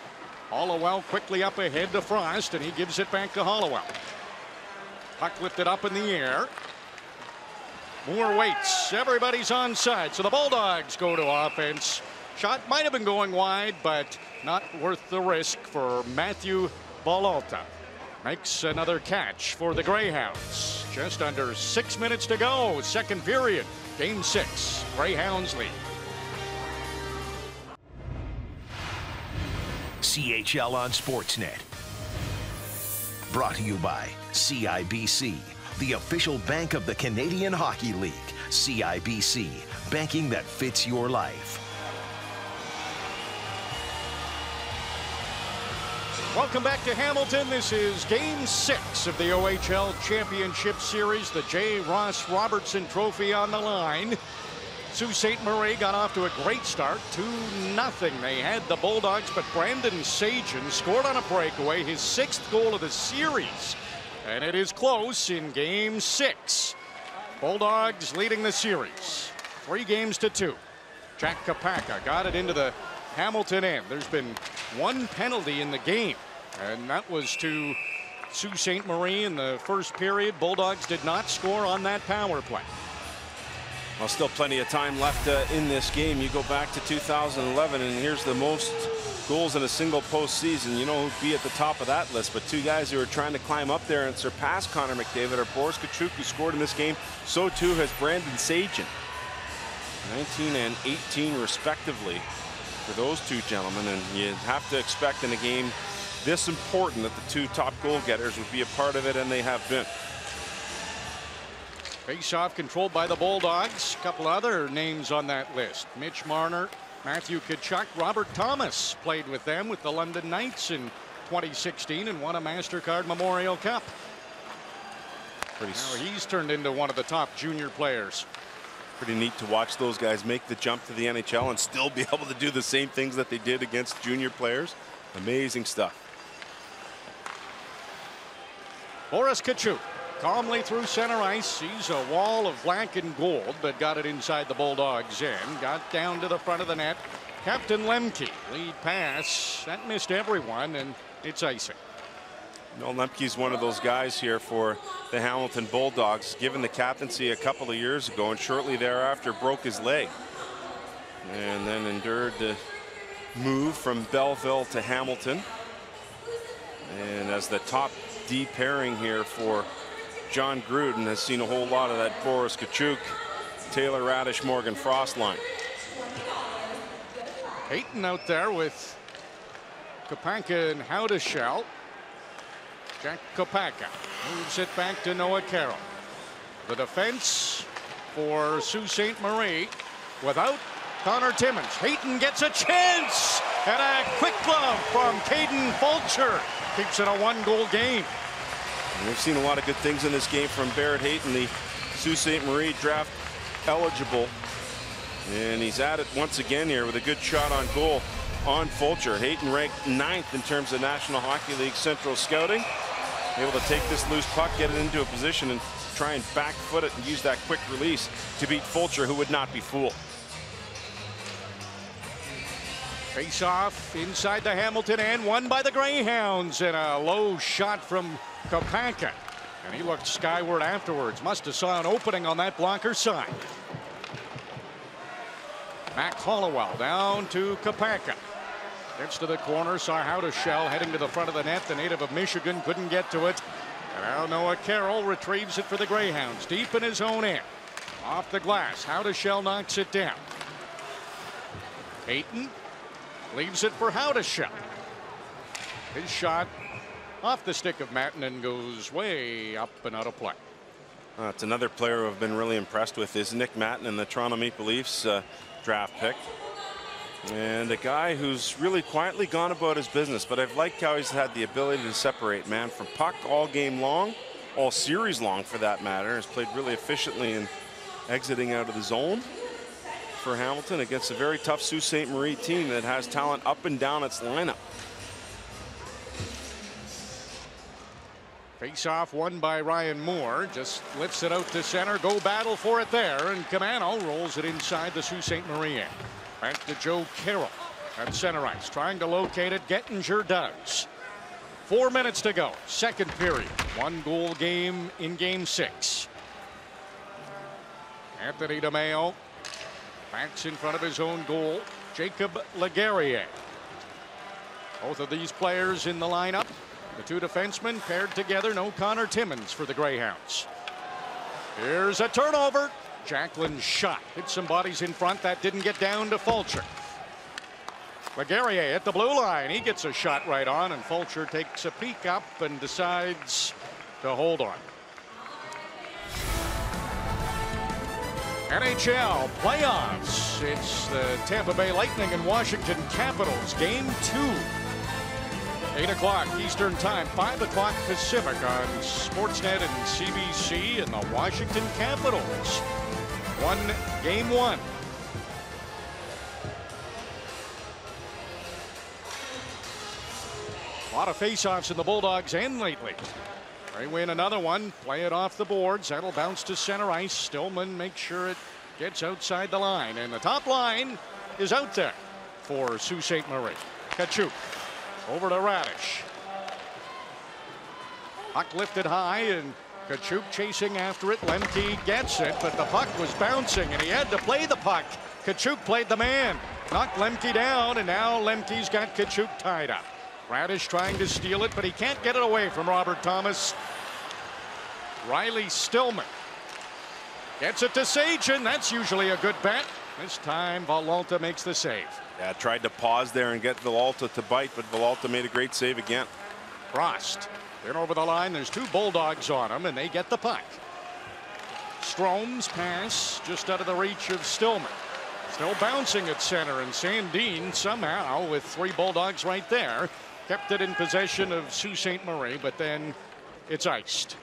Halliwell quickly up ahead to Frost, and he gives it back to Halliwell. Puck lifted up in the air. Moore waits. Everybody's onside, so the Bulldogs go to offense. Shot might have been going wide, but not worth the risk for Matthew Vololta. Makes another catch for the Greyhounds. Just under 6 minutes to go. Second period. Game 6. Greyhounds lead. CHL on Sportsnet. Brought to you by CIBC, the official bank of the Canadian Hockey League. CIBC, banking that fits your life. Welcome back to Hamilton. This is Game 6 of the OHL Championship Series. The J. Ross Robertson Trophy on the line. Sault Ste. Marie got off to a great start, 2-0. They had the Bulldogs, but Brandon Seguin scored on a breakaway, his 6th goal of the series. And it is close in Game 6. Bulldogs leading the series, 3-2. Jack Kapaka got it into the Hamilton end. There's been one penalty in the game, and that was to Sault Ste. Marie in the first period. Bulldogs did not score on that power play. Well, still plenty of time left in this game. You go back to 2011, and here's the most goals in a single postseason. You know who'd be at the top of that list, but two guys who are trying to climb up there and surpass Connor McDavid are Boris Tkachuk, who scored in this game. So too has Brandon Seguin. 19 and 18 respectively for those two gentlemen, and you have to expect in a game this important that the two top goal getters would be a part of it, and they have been. Face-off controlled by the Bulldogs. A couple other names on that list. Mitch Marner, Matthew Tkachuk, Robert Thomas played with them with the London Knights in 2016 and won a MasterCard Memorial Cup. Now he's turned into one of the top junior players. Pretty neat to watch those guys make the jump to the NHL and still be able to do the same things that they did against junior players. Amazing stuff. Boris Tkachuk calmly through center ice, sees a wall of black and gold, but got it inside the Bulldogs end. Got down to the front of the net. Captain Lemke, lead pass. That missed everyone, and it's icing. No, Lemke's one of those guys here for the Hamilton Bulldogs, given the captaincy a couple of years ago, and shortly thereafter broke his leg. And then endured the move from Belleville to Hamilton. And as the top D pairing here for John Gruden, has seen a whole lot of that Boris Tkachuk, Taylor Radish, Morgan Frost line. Hayton out there with Kapaka and Howdeshell. Jack Kapaka moves it back to Noah Carroll. The defense for Sault Ste. Marie without Connor Timmins. Hayton gets a chance, and a quick glove from Kaden Fulcher keeps it a 1-goal game. And we've seen a lot of good things in this game from Barrett Hayton, the Sault Ste. Marie draft eligible, and he's at it once again here with a good shot on goal on Fulcher. Hayton ranked 9th in terms of National Hockey League Central scouting. Able to take this loose puck, get it into a position, and try and back foot it and use that quick release to beat Fulcher, who would not be fooled. Face off inside the Hamilton end, won by the Greyhounds, and a low shot from Tkachuk. And he looked skyward afterwards. Must have saw an opening on that blocker side. Mac Halliwell down to Tkachuk. Gets to the corner, saw Howdeshell heading to the front of the net. The native of Michigan couldn't get to it. And now Noah Carroll retrieves it for the Greyhounds, deep in his own end. Off the glass, Howdeshell knocks it down. Hayton leaves it for Howdeshell. His shot off the stick of Mattinen goes way up and out of play. It's another player who I've been really impressed with is Nick Mattinen, the Toronto Maple Leafs draft pick. And a guy who's really quietly gone about his business, but I've liked how he's had the ability to separate man from puck all game long, all series long for that matter. Has played really efficiently in exiting out of the zone for Hamilton against a very tough Sault Ste. Marie team that has talent up and down its lineup. Face off won by Ryan Moore. Just lifts it out to center. Go battle for it there. And Camano rolls it inside the Sault Ste. Marie end. Back to Joe Carroll at center ice. Trying to locate it. Gettinger does. 4 minutes to go. Second period. 1 goal game in game 6. Anthony DeMeo backs in front of his own goal. Jacob Liguria. Both of these players in the lineup. The two defensemen paired together. No Connor Timmins for the Greyhounds. Here's a turnover. Jacqueline's shot hit some bodies in front. That didn't get down to Fulcher. Liguria at the blue line. He gets a shot right on, and Fulcher takes a peek up and decides to hold on. NHL playoffs. It's the Tampa Bay Lightning and Washington Capitals. Game 2. 8 o'clock Eastern Time, 5 o'clock Pacific on Sportsnet and CBC, and the Washington Capitals won game 1. A lot of faceoffs in the Bulldogs end lately. They win another one, play it off the boards. That'll bounce to center ice. Stillman makes sure it gets outside the line, and the top line is out there for Sault Ste. Marie. Tkachuk over to Radish. Puck lifted high, and Tkachuk chasing after it. Lemke gets it, but the puck was bouncing, and he had to play the puck. Tkachuk played the man, knocked Lemke down, and now Lemke's got Tkachuk tied up. Radish trying to steal it, but he can't get it away from Robert Thomas. Riley Stillman gets it to Seguin. That's usually a good bet. This time Villalta makes the save. Yeah, tried to pause there and get Villalta to bite, but Villalta made a great save again. Frost in over the line. There's 2 Bulldogs on him, and they get the puck. Strome's pass just out of the reach of Stillman. Still bouncing at center, and Sandin somehow with 3 Bulldogs right there kept it in possession of Sault Ste. Marie, but then it's iced.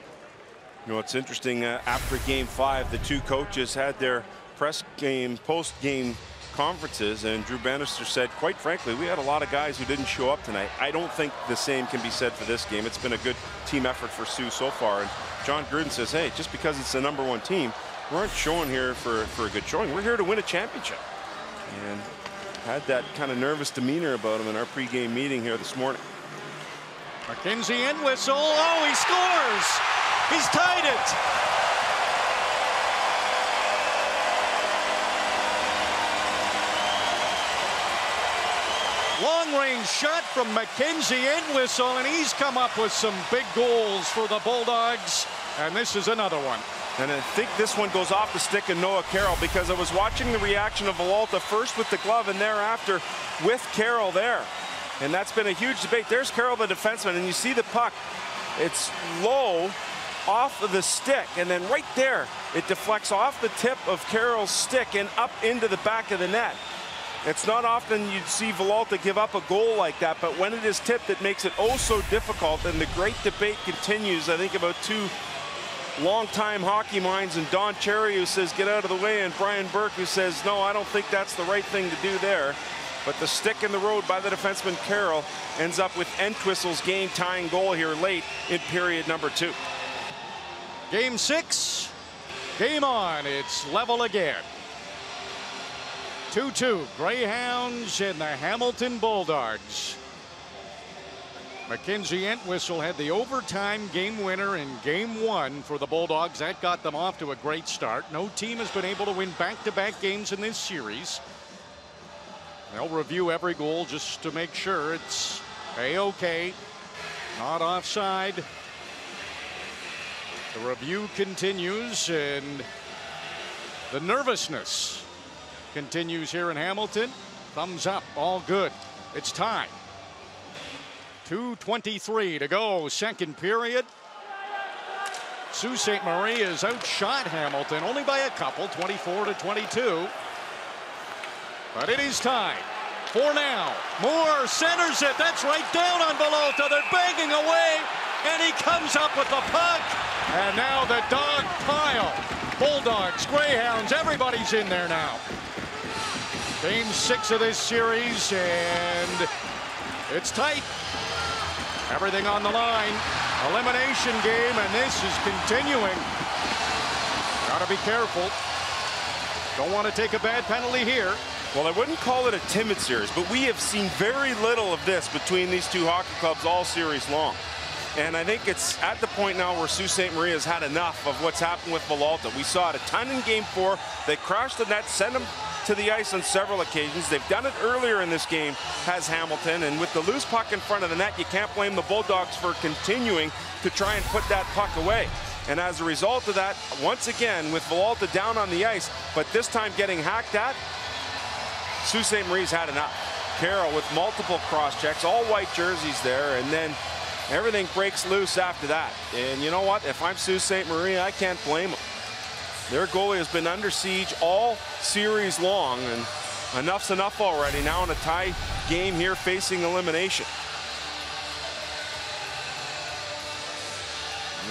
You know, it's interesting. After game 5, the 2 coaches had their post-game conferences, and Drew Bannister said, quite frankly, we had a lot of guys who didn't show up tonight. I don't think the same can be said for this game. It's been a good team effort for Sioux so far. And John Gruden says, hey, just because it's the #1 team, we aren't showing here for a good showing. We're here to win a championship. And had that kind of nervous demeanor about him in our pregame meeting here this morning. McKenzie end whistle. Oh, he scores. He's tied it. Long-range shot from McKenzie Entwistle, and he's come up with some big goals for the Bulldogs, and this is another one. And I think this one goes off the stick of Noah Carroll, because I was watching the reaction of Villalta first with the glove and thereafter with Carroll there. And that's been a huge debate. There's Carroll, the defenseman, and you see the puck. It's low off of the stick, and then right there, it deflects off the tip of Carroll's stick and up into the back of the net. It's not often you'd see Villalta give up a goal like that, but when it is tipped, it makes it oh so difficult, and the great debate continues, I think, about 2 long-time hockey minds, and Don Cherry, who says get out of the way, and Brian Burke, who says no, I don't think that's the right thing to do there. But the stick in the road by the defenseman Carroll ends up with Entwistle's game-tying goal here late in period number 2. Game 6, game on. It's level again. 2-2, Greyhounds and the Hamilton Bulldogs. Mackenzie Entwistle had the overtime game winner in game 1 for the Bulldogs. That got them off to a great start. No team has been able to win back-to-back games in this series. They'll review every goal just to make sure it's A-OK, not offside. The review continues, and the nervousness continues here in Hamilton. Thumbs up, all good. It's time. 2:23 to go, second period. Sault Ste. Marie has outshot Hamilton only by a couple, 24-22. But it is time for now. Moore centers it. That's right down on Villalta. They're banging away, and he comes up with the puck. And now the dog pile. Bulldogs, Greyhounds, everybody's in there now. Game 6 of this series, and it's tight. Everything on the line. Elimination game, and this is continuing. Gotta be careful. Don't want to take a bad penalty here. Well, I wouldn't call it a timid series, but we have seen very little of this between these two hockey clubs all series long. And I think it's at the point now where Sault Ste. Marie has had enough of what's happened with Villalta. We saw it a ton in game 4. They crashed the net, sent them to the ice on several occasions. They've done it earlier in this game, has Hamilton. And with the loose puck in front of the net, you can't blame the Bulldogs for continuing to try and put that puck away. And as a result of that, once again, with Villalta down on the ice, but this time getting hacked at, Sault Ste. Marie's had enough. Carroll with multiple cross-checks, all white jerseys there, and then everything breaks loose after that. And you know what? If I'm Sault Ste. Marie, I can't blame them. Their goalie has been under siege all series long, and enough's enough already. Now in a tie game here facing elimination.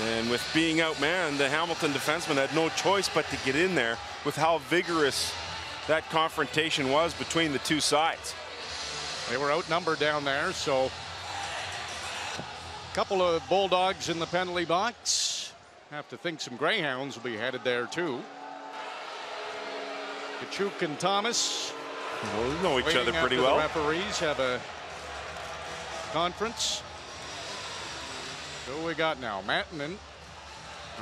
And with being outmanned, the Hamilton defenseman had no choice but to get in there with how vigorous that confrontation was between the two sides. They were outnumbered down there, so a couple of Bulldogs in the penalty box. Have to think some Greyhounds will be headed there too. Tkachuk and Thomas. Well, they know each other pretty well. The referees have a conference. So we got now Mattinen.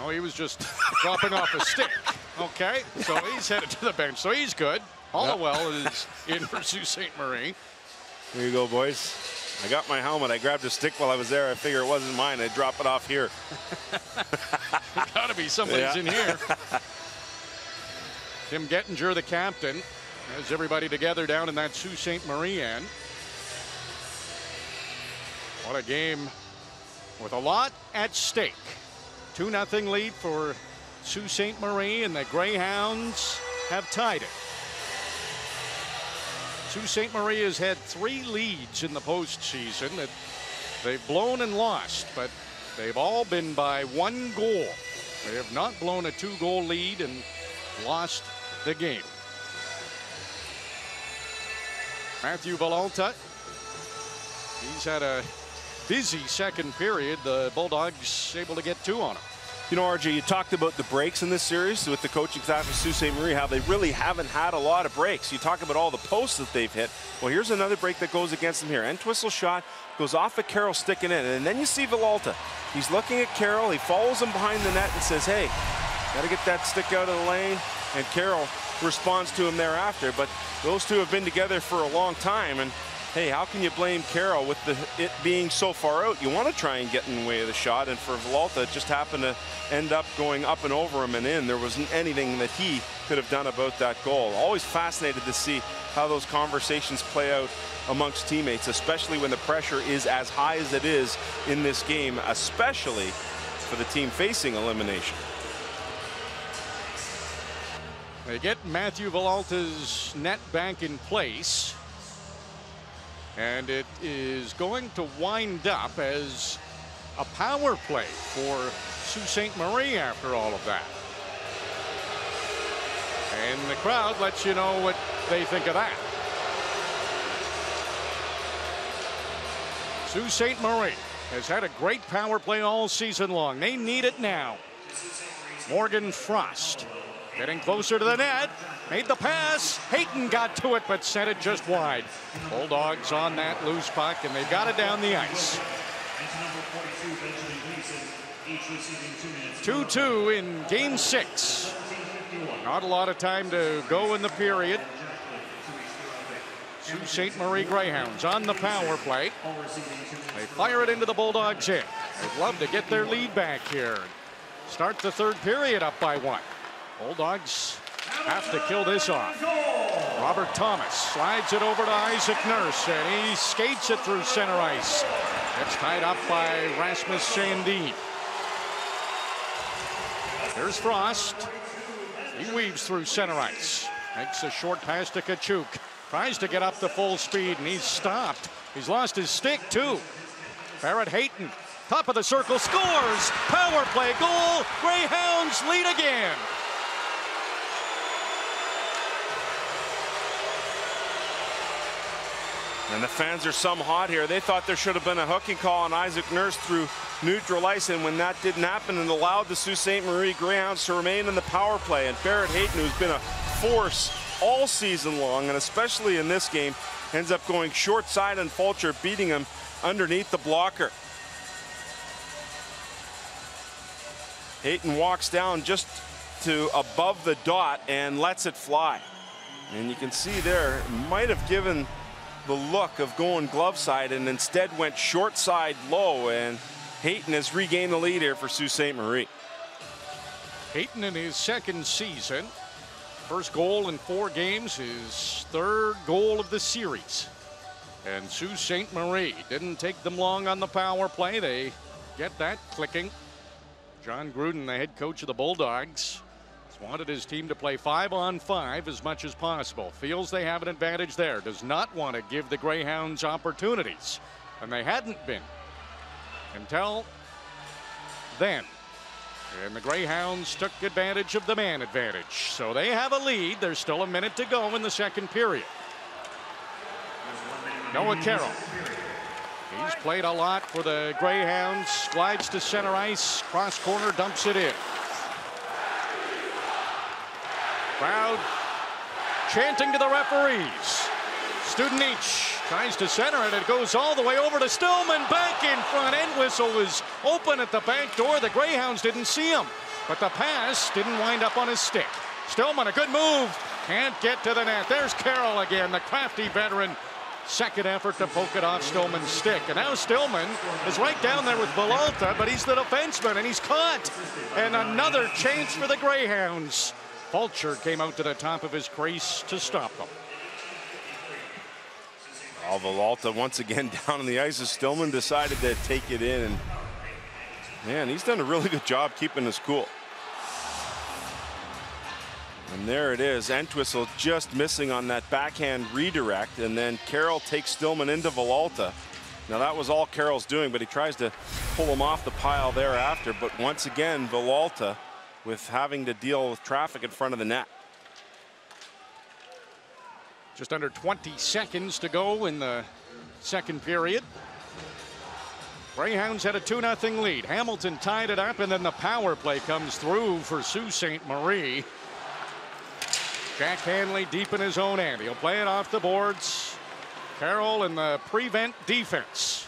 Oh, he was just dropping off a stick. Okay, so he's headed to the bench, so he's good. Halliwell is in for Sault Ste. Marie. Here you go, boys. I got my helmet. I grabbed a stick while I was there. I figure it wasn't mine. I'd drop it off here. Gotta be somebody's in here. Tim Gettinger, the captain, has everybody together down in that Sault Ste. Marie end. What a game with a lot at stake. 2-0 lead for Sault Ste. Marie, and the Greyhounds have tied it. Sault Ste. Marie has had 3 leads in the postseason that they've blown and lost, but they've all been by 1 goal. They have not blown a 2-goal lead and lost the game. Matthew Villalta, he's had a busy second period. The Bulldogs able to get 2 on him. You know, RJ, you talked about the breaks in this series with the coaching staff of Sault Ste. Marie, how they really haven't had a lot of breaks. You talk about all the posts that they've hit. Well, here's another break that goes against them here. Entwistle shot goes off at Carroll, sticking in. And then you see Villalta. He's looking at Carroll. He follows him behind the net and says, hey, got to get that stick out of the lane. And Carroll responds to him thereafter. But those two have been together for a long time. And hey, how can you blame Carroll with it being so far out? You want to try and get in the way of the shot, and for Villalta, it just happened to end up going up and over him and in. There wasn't anything that he could have done about that goal. Always fascinated to see how those conversations play out amongst teammates, especially when the pressure is as high as it is in this game, especially for the team facing elimination. They get Matthew Villalta's net back in place. And it is going to wind up as a power play for Sault Ste. Marie after all of that. And the crowd lets you know what they think of that. Sault Ste. Marie has had a great power play all season long. They need it now. Morgan Frost Getting closer to the net. Made the pass. Hayton got to it, but sent it just wide. Bulldogs on that loose puck, and they got it down the ice. 2-2 in Game 6. Not a lot of time to go in the period. Sault Ste. Marie Greyhounds on the power play. They fire it into the Bulldogs' end. They'd love to get their lead back here. Start the third period up by 1. Bulldogs have to kill this off. Robert Thomas slides it over to Isaac Nurse, and he skates it through center ice. It's tied up by Rasmus Sandin. Here's Frost. He weaves through center ice. Makes a short pass to Tkachuk. Tries to get up to full speed, and he's stopped. He's lost his stick, too. Barrett Hayton, top of the circle, scores! Power play goal! Greyhounds lead again! And the fans are some hot here. They thought there should have been a hooking call on Isaac Nurse through neutral ice, and when that didn't happen, and allowed the Sault Ste. Marie Greyhounds to remain in the power play. And Barrett Hayton, who's been a force all season long, and especially in this game, ends up going short side, and Fulcher beating him underneath the blocker. Hayton walks down just to above the dot and lets it fly. And you can see there, might have given the look of going glove side, and instead went short side low, and Hayton has regained the lead here for Sault Ste. Marie. Hayton in his second season. First goal in 4 games, his third goal of the series. And Sault Ste. Marie didn't take them long on the power play. They get that clicking. John Gruden, the head coach of the Bulldogs, wanted his team to play 5-on-5 as much as possible. Feels they have an advantage there. Does not want to give the Greyhounds opportunities. And they hadn't been until then. And the Greyhounds took advantage of the man advantage. So they have a lead. There's still a minute to go in the second period. Noah Carroll. He's played a lot for the Greyhounds. Slides to center ice. Cross corner, dumps it in. Crowd chanting to the referees. Studenic tries to center it. It goes all the way over to Stillman. Back in front. End whistle was open at the back door. The Greyhounds didn't see him, but the pass didn't wind up on his stick. Stillman, a good move. Can't get to the net. There's Carroll again, the crafty veteran. Second effort to poke it off Stillman's stick. And now Stillman is right down there with Villalta, but he's the defenseman, and he's caught. And another chance for the Greyhounds. Fulcher came out to the top of his crease to stop them. Villalta once again down on the ice as Stillman decided to take it in. And man, he's done a really good job keeping his cool. And there it is. Entwistle just missing on that backhand redirect. And then Carroll takes Stillman into Villalta. Now that was all Carroll's doing, but he tries to pull him off the pile thereafter. But once again, Villalta with having to deal with traffic in front of the net. Just under 20 seconds to go in the second period. Greyhounds had a 2-0 lead. Hamilton tied it up, and then the power play comes through for Sault Ste. Marie. Jack Hanley deep in his own end. He'll play it off the boards. Carroll in the prevent defense.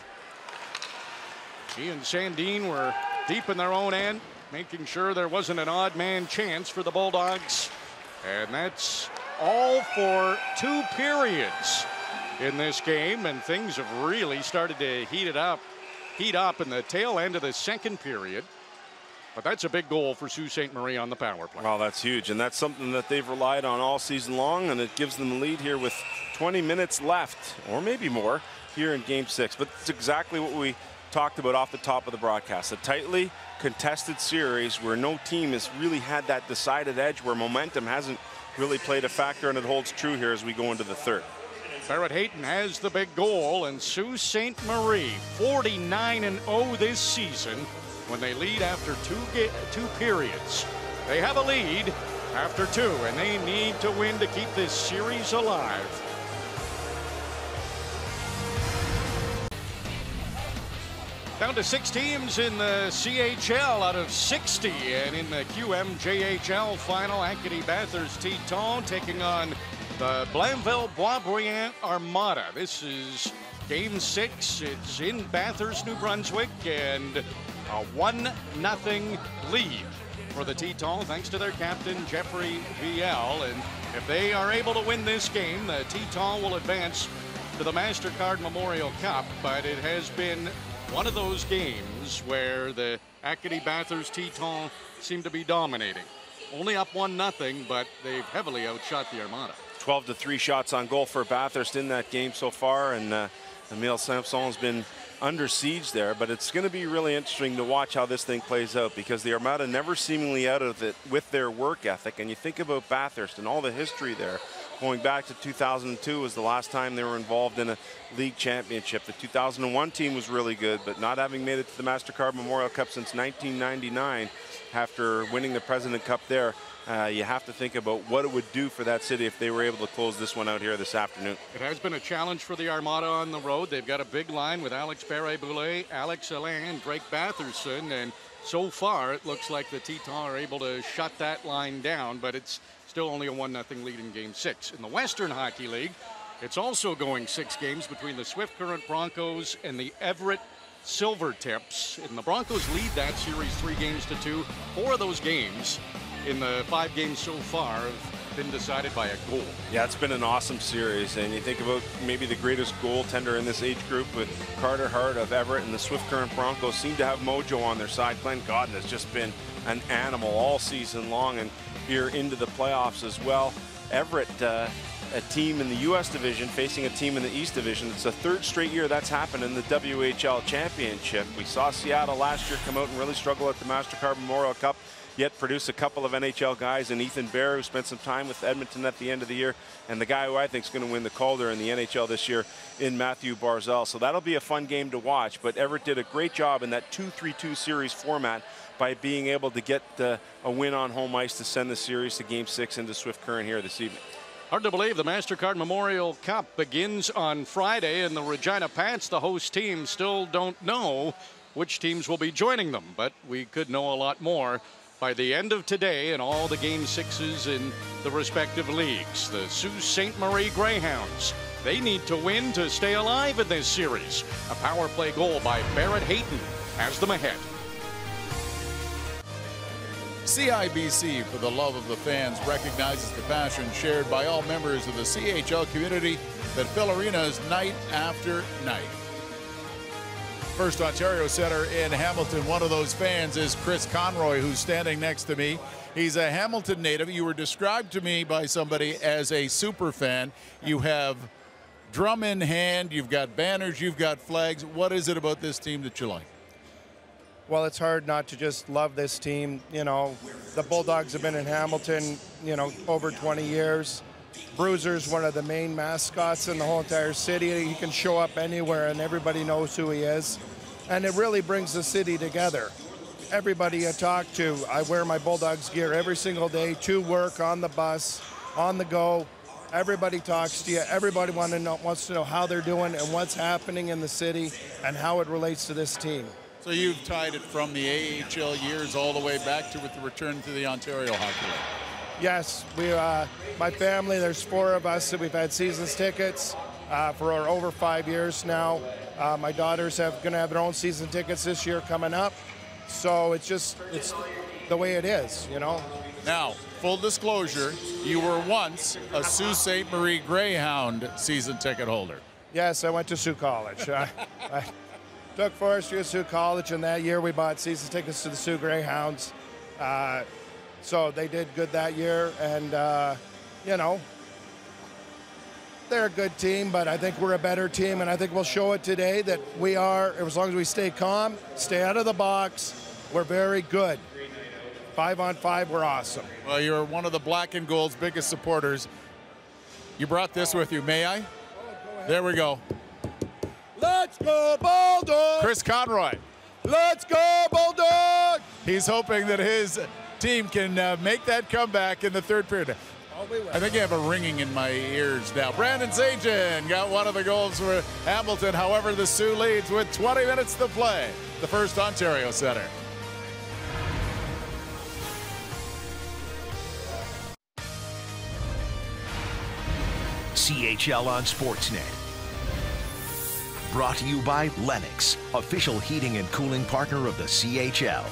He and Sandin were deep in their own end, making sure there wasn't an odd man chance for the Bulldogs. And that's all for 2 periods in this game, and things have really started to heat up in the tail end of the second period. But that's a big goal for Sault Ste. Marie on the power play. Well, that's huge, and that's something that they've relied on all season long, and it gives them the lead here with 20 minutes left, or maybe more, here in Game 6. But it's exactly what we talked about off the top of the broadcast. A tightly contested series where no team has really had that decided edge, where momentum hasn't really played a factor, and it holds true here as we go into the third. Barrett Hayton has the big goal, and Sault Ste. Marie 49-0 this season when they lead after two periods. They have a lead after 2, and they need to win to keep this series alive. Down to 6 teams in the CHL out of 60. And in the QMJHL final, Acadie Bathurst Teton taking on the Blainville-Boisbriand Armada. This is Game 6. It's in Bathurst, New Brunswick, and a 1-0 lead for the Tetons, thanks to their captain, Jeffrey Viel. And if they are able to win this game, the Tetons will advance to the MasterCard Memorial Cup. But it has been one of those games where the Acadie Bathurst Tetons seem to be dominating. Only up 1-0, but they've heavily outshot the Armada. 12-3 shots on goal for Bathurst in that game so far, and Emile Sampson's been under siege there, but it's going to be really interesting to watch how this thing plays out, because the Armada never seemingly out of it with their work ethic. And you think about Bathurst and all the history there, going back to 2002 was the last time they were involved in a league championship. The 2001 team was really good, but not having made it to the MasterCard Memorial Cup since 1999 after winning the President Cup there. You have to think about what it would do for that city if they were able to close this one out here this afternoon. It has been a challenge for the Armada on the road. They've got a big line with Alex Barré-Boulet, Alex Alain, and Drake Batherson, and so far it looks like the Tetons are able to shut that line down, but it's still only a 1-0 lead in Game 6. In the Western Hockey League, it's also going 6 games between the Swift Current Broncos and the Everett Silvertips. And the Broncos lead that series 3-2. 4 of those games in the 5 games so far have been decided by a goal. Yeah, it's been an awesome series, and you think about maybe the greatest goaltender in this age group with Carter Hart of Everett, and the Swift Current Broncos seem to have mojo on their side. Glenn Godden has just been an animal all season long and here into the playoffs as well. Everett, a team in the U.S. division facing a team in the East division. It's the 3rd straight year that's happened in the OHL Championship. We saw Seattle last year come out and really struggle at the MasterCard Memorial Cup, yet produce a couple of NHL guys, and Ethan Bear, who spent some time with Edmonton at the end of the year, and the guy who I think is going to win the Calder in the NHL this year in Matthew Barzal. So that'll be a fun game to watch, but Everett did a great job in that 2-3-2 series format by being able to get a win on home ice to send the series to Game 6 into Swift Current here this evening. Hard to believe the MasterCard Memorial Cup begins on Friday, and the Regina Pats, the host team, still don't know which teams will be joining them, but we could know a lot more by the end of today and all the Game 6s in the respective leagues. The Sault Ste. Marie Greyhounds, they need to win to stay alive in this series. A power play goal by Barrett Hayton has them ahead. CIBC, for the love of the fans, recognizes the passion shared by all members of the CHL community that fill arenas night after night. FirstOntario Centre in Hamilton, one of those fans is Chris Conroy, who's standing next to me. He's a Hamilton native. You were described to me by somebody as a super fan. You have drum in hand, you've got banners, you've got flags. What is it about this team that you like? Well, it's hard not to just love this team. You know, the Bulldogs have been in Hamilton, you know, over 20 years. Bruiser's one of the main mascots in the whole entire city. He can show up anywhere and everybody knows who he is. And it really brings the city together. Everybody I talk to, I wear my Bulldogs gear every single day, to work, on the bus, on the go. Everybody talks to you. Everybody wants to know how they're doing and what's happening in the city and how it relates to this team. So you've tied it from the AHL years all the way back to with the return to the Ontario Hockey League. Yes, my family, there's 4 of us that we've had seasons tickets for over 5 years now. My daughters going to have their own season tickets this year coming up. So it's the way it is, you know. Now, full disclosure, you were once a Sault Ste. Marie Greyhound season ticket holder. Yes, I went to Sault College. I took forestry at Sault College, and that year we bought season tickets to the Sault Greyhounds. So they did good that year, and, you know, they're a good team, but I think we're a better team, and I think we'll show it today that we are, as long as we stay calm, stay out of the box, we're very good. 5-on-5, we're awesome. Well, you're one of the Black and Gold's biggest supporters. You brought this with you, may I? There we go. Let's go, Bulldogs! Chris Conroy. Let's go, Bulldogs! He's hoping that his team can make that comeback in the 3rd period. I think I have a ringing in my ears now. Brandon Seguin got one of the goals for Hamilton. However, the Sioux leads with 20 minutes to play. The First Ontario Centre. CHL on Sportsnet. Brought to you by Lennox, official heating and cooling partner of the CHL.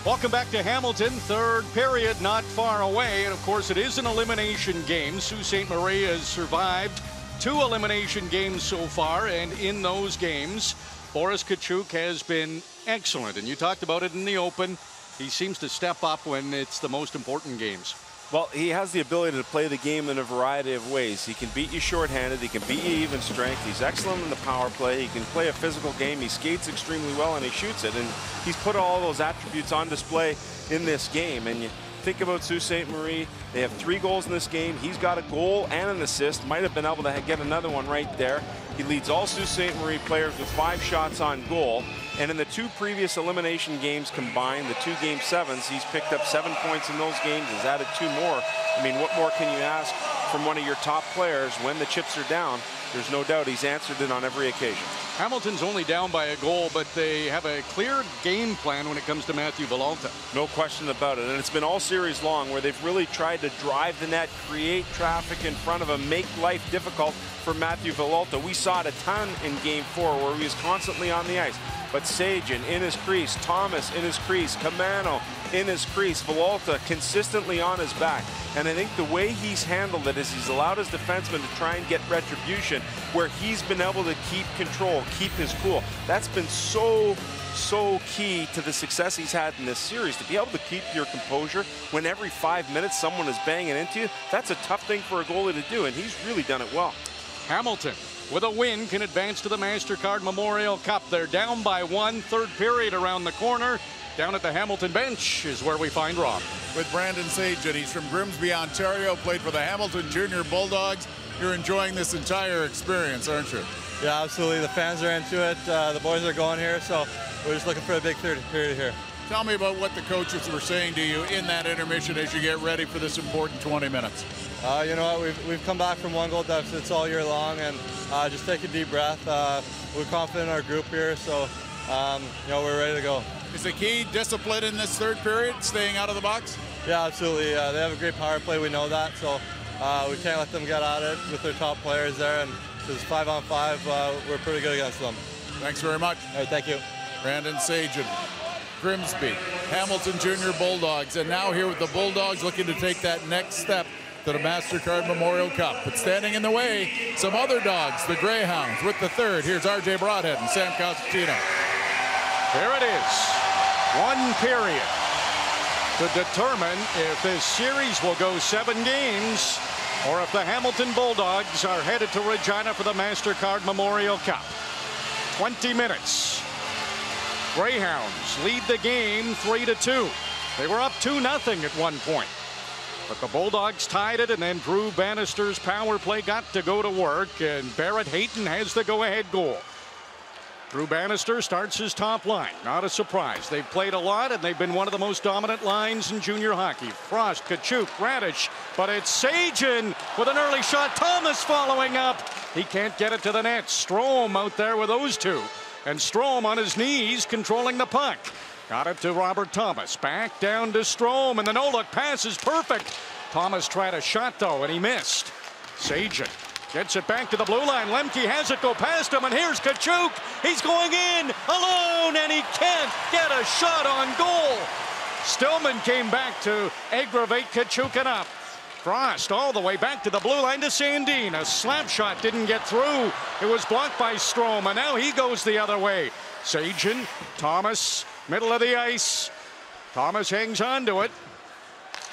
Welcome back to Hamilton. Third period not far away. And of course, it is an elimination game. Sault Ste. Marie has survived 2 elimination games so far. And in those games, Boris Tkachuk has been excellent. And you talked about it in the open. He seems to step up when it's the most important games. Well, he has the ability to play the game in a variety of ways. He can beat you shorthanded. He can beat you even strength. He's excellent in the power play. He can play a physical game. He skates extremely well, and he shoots it. And he's put all those attributes on display in this game. And you think about Sault Ste. Marie. They have 3 goals in this game. He's got a goal and an assist. Might have been able to get another one right there. He leads all Sault Ste. Marie players with 5 shots on goal. And in the 2 previous elimination games combined, the 2 Game 7s, he's picked up 7 points in those games, has added 2 more. I mean, what more can you ask from one of your top players when the chips are down? There's no doubt he's answered it on every occasion. Hamilton's only down by a goal, but they have a clear game plan when it comes to Matthew Villalta. No question about it. And it's been all series long where they've really tried to drive the net, create traffic in front of him, make life difficult for Matthew Villalta. We saw it a ton in Game 4 where he was constantly on the ice. But Seguin in his crease, Thomas in his crease, Camano in his crease, Villalta consistently on his back. And I think the way he's handled it is he's allowed his defenseman to try and get retribution where he's been able to keep control, keep his cool. That's been so key to the success he's had in this series. To be able to keep your composure when every 5 minutes someone is banging into you, that's a tough thing for a goalie to do, and he's really done it well. Hamilton, with a win, can advance to the MasterCard Memorial Cup. They're down by 1, third period around the corner. Down at the Hamilton bench is where we find Rob. With Brandon Seguin. He's from Grimsby, Ontario, played for the Hamilton Junior Bulldogs. You're enjoying this entire experience, aren't you? Yeah, absolutely. The fans are into it. The boys are going here, so we're just looking for a big third period here. Tell me about what the coaches were saying to you in that intermission as you get ready for this important 20 minutes. You know what, we've come back from 1 goal deficits all year long, and just take a deep breath. We're confident in our group here, so you know, we're ready to go. Is the key discipline in this third period, staying out of the box? Yeah, absolutely. They have a great power play, we know that, so we can't let them get at it with their top players there, and because 5-on-5, we're pretty good against them. Thanks very much. All right, thank you. Brandon Seguin, Grimsby, Hamilton Junior Bulldogs, and now here with the Bulldogs looking to take that next step to the MasterCard Memorial Cup. But standing in the way, some other dogs, the Greyhounds, with the third. Here's RJ Broadhead and Sam Cosentino. There it is. 1 period to determine if this series will go 7 games or if the Hamilton Bulldogs are headed to Regina for the MasterCard Memorial Cup. 20 minutes. Greyhounds lead the game 3-2. They were up 2-0 at one point. But the Bulldogs tied it, and then Drew Bannister's power play got to go to work, and Barrett Hayton has the go-ahead goal. Drew Bannister starts his top line. Not a surprise. They've played a lot, and they've been one of the most dominant lines in junior hockey. Frost, Tkachuk, Radish, but it's Seguin with an early shot. Thomas following up. He can't get it to the net. Strome out there with those 2. And Strome on his knees controlling the puck. Got it to Robert Thomas. Back down to Strome, and the no-look pass is perfect. Thomas tried a shot, though, and he missed. Seguin gets it back to the blue line. Lemke has it go past him, and here's Tkachuk. He's going in alone, and he can't get a shot on goal. Stillman came back to aggravate Tkachuk enough. Frost all the way back to the blue line to Sandin. A slap shot didn't get through. It was blocked by Strome, and now he goes the other way. Seguin, Thomas, middle of the ice. Thomas hangs on to it.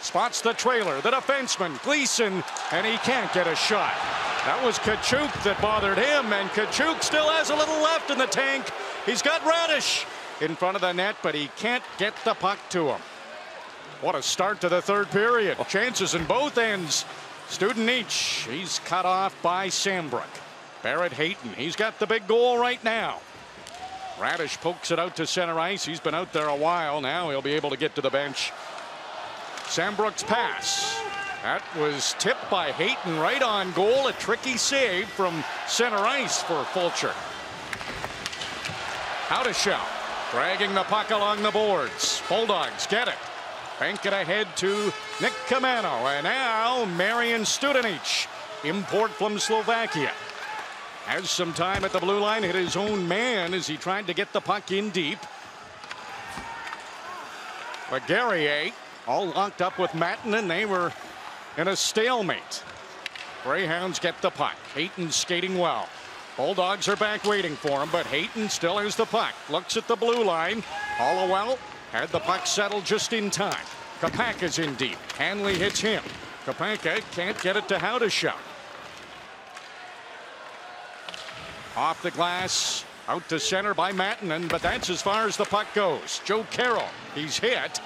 Spots the trailer, the defenseman, Gleason, and he can't get a shot. That was Tkachuk that bothered him, and Tkachuk still has a little left in the tank. He's got Radish in front of the net, but he can't get the puck to him. What a start to the third period. Chances in both ends. Studenic, he's cut off by Sambrook. Barrett Hayton, he's got the big goal right now. Radish pokes it out to center ice. He's been out there a while. Now he'll be able to get to the bench. Sambrook's pass. That was tipped by Hayton right on goal. A tricky save from center ice for Fulcher. Haudeshell dragging the puck along the boards. Bulldogs get it. Bank it ahead to Nick Kamano. And now Marian Studenic, import from Slovakia. Has some time at the blue line, hit his own man as he tried to get the puck in deep. Liguria all locked up with Matten, and they were in a stalemate. Greyhounds get the puck. Hayton skating well. Bulldogs are back waiting for him, but Hayton still has the puck. Looks at the blue line. Halliwell had the puck settled just in time. Kapaka's in deep. Hanley hits him. Kapaka can't get it to Haudeshell. Off the glass, out to center by Mattinen, but that's as far as the puck goes. Joe Carroll, he's hit.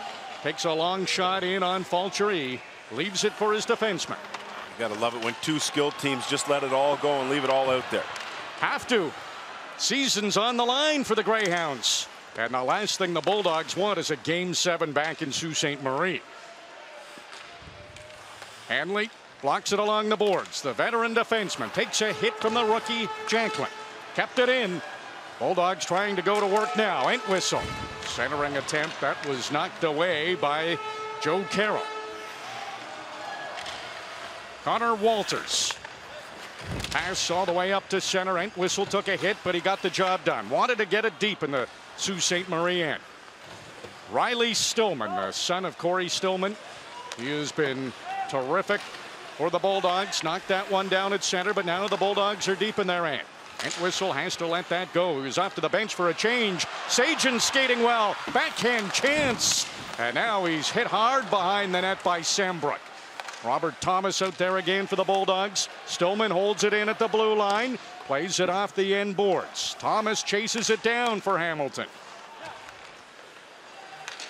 Takes a long shot in on Fulcher. He leaves it for his defenseman. You gotta love it when two skilled teams just let it all go and leave it all out there. Have to. Season's on the line for the Greyhounds. And the last thing the Bulldogs want is a Game 7 back in Sault Ste. Marie. Hanley blocks it along the boards. The veteran defenseman takes a hit from the rookie Janklin. Kept it in. Bulldogs trying to go to work now. Entwistle. Centering attempt that was knocked away by Joe Carroll. Connor Walters. Pass all the way up to center. Entwistle took a hit, but he got the job done. Wanted to get it deep in the Sault Ste. Marie end. Riley Stillman, the son of Corey Stillman. He has been terrific for the Bulldogs. Knocked that one down at center, but now the Bulldogs are deep in their end. Entwistle has to let that go. He's off to the bench for a change. Seguin skating well. Backhand chance. And now he's hit hard behind the net by Sambrook. Robert Thomas out there again for the Bulldogs. Stillman holds it in at the blue line. Plays it off the end boards. Thomas chases it down for Hamilton.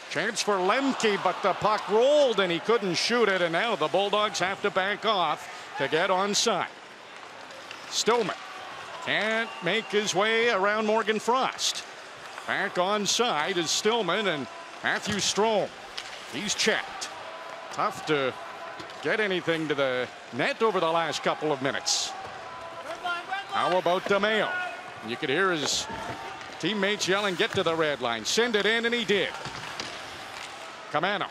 Chance for Lemke, but the puck rolled and he couldn't shoot it. And now the Bulldogs have to back off to get onside. Stillman can't make his way around Morgan Frost. Back onside is Stillman and Matthew Strome. He's checked. Tough to get anything to the net over the last couple of minutes. How about DeMeo? You could hear his teammates yelling, get to the red line. Send it in, and he did. Kamano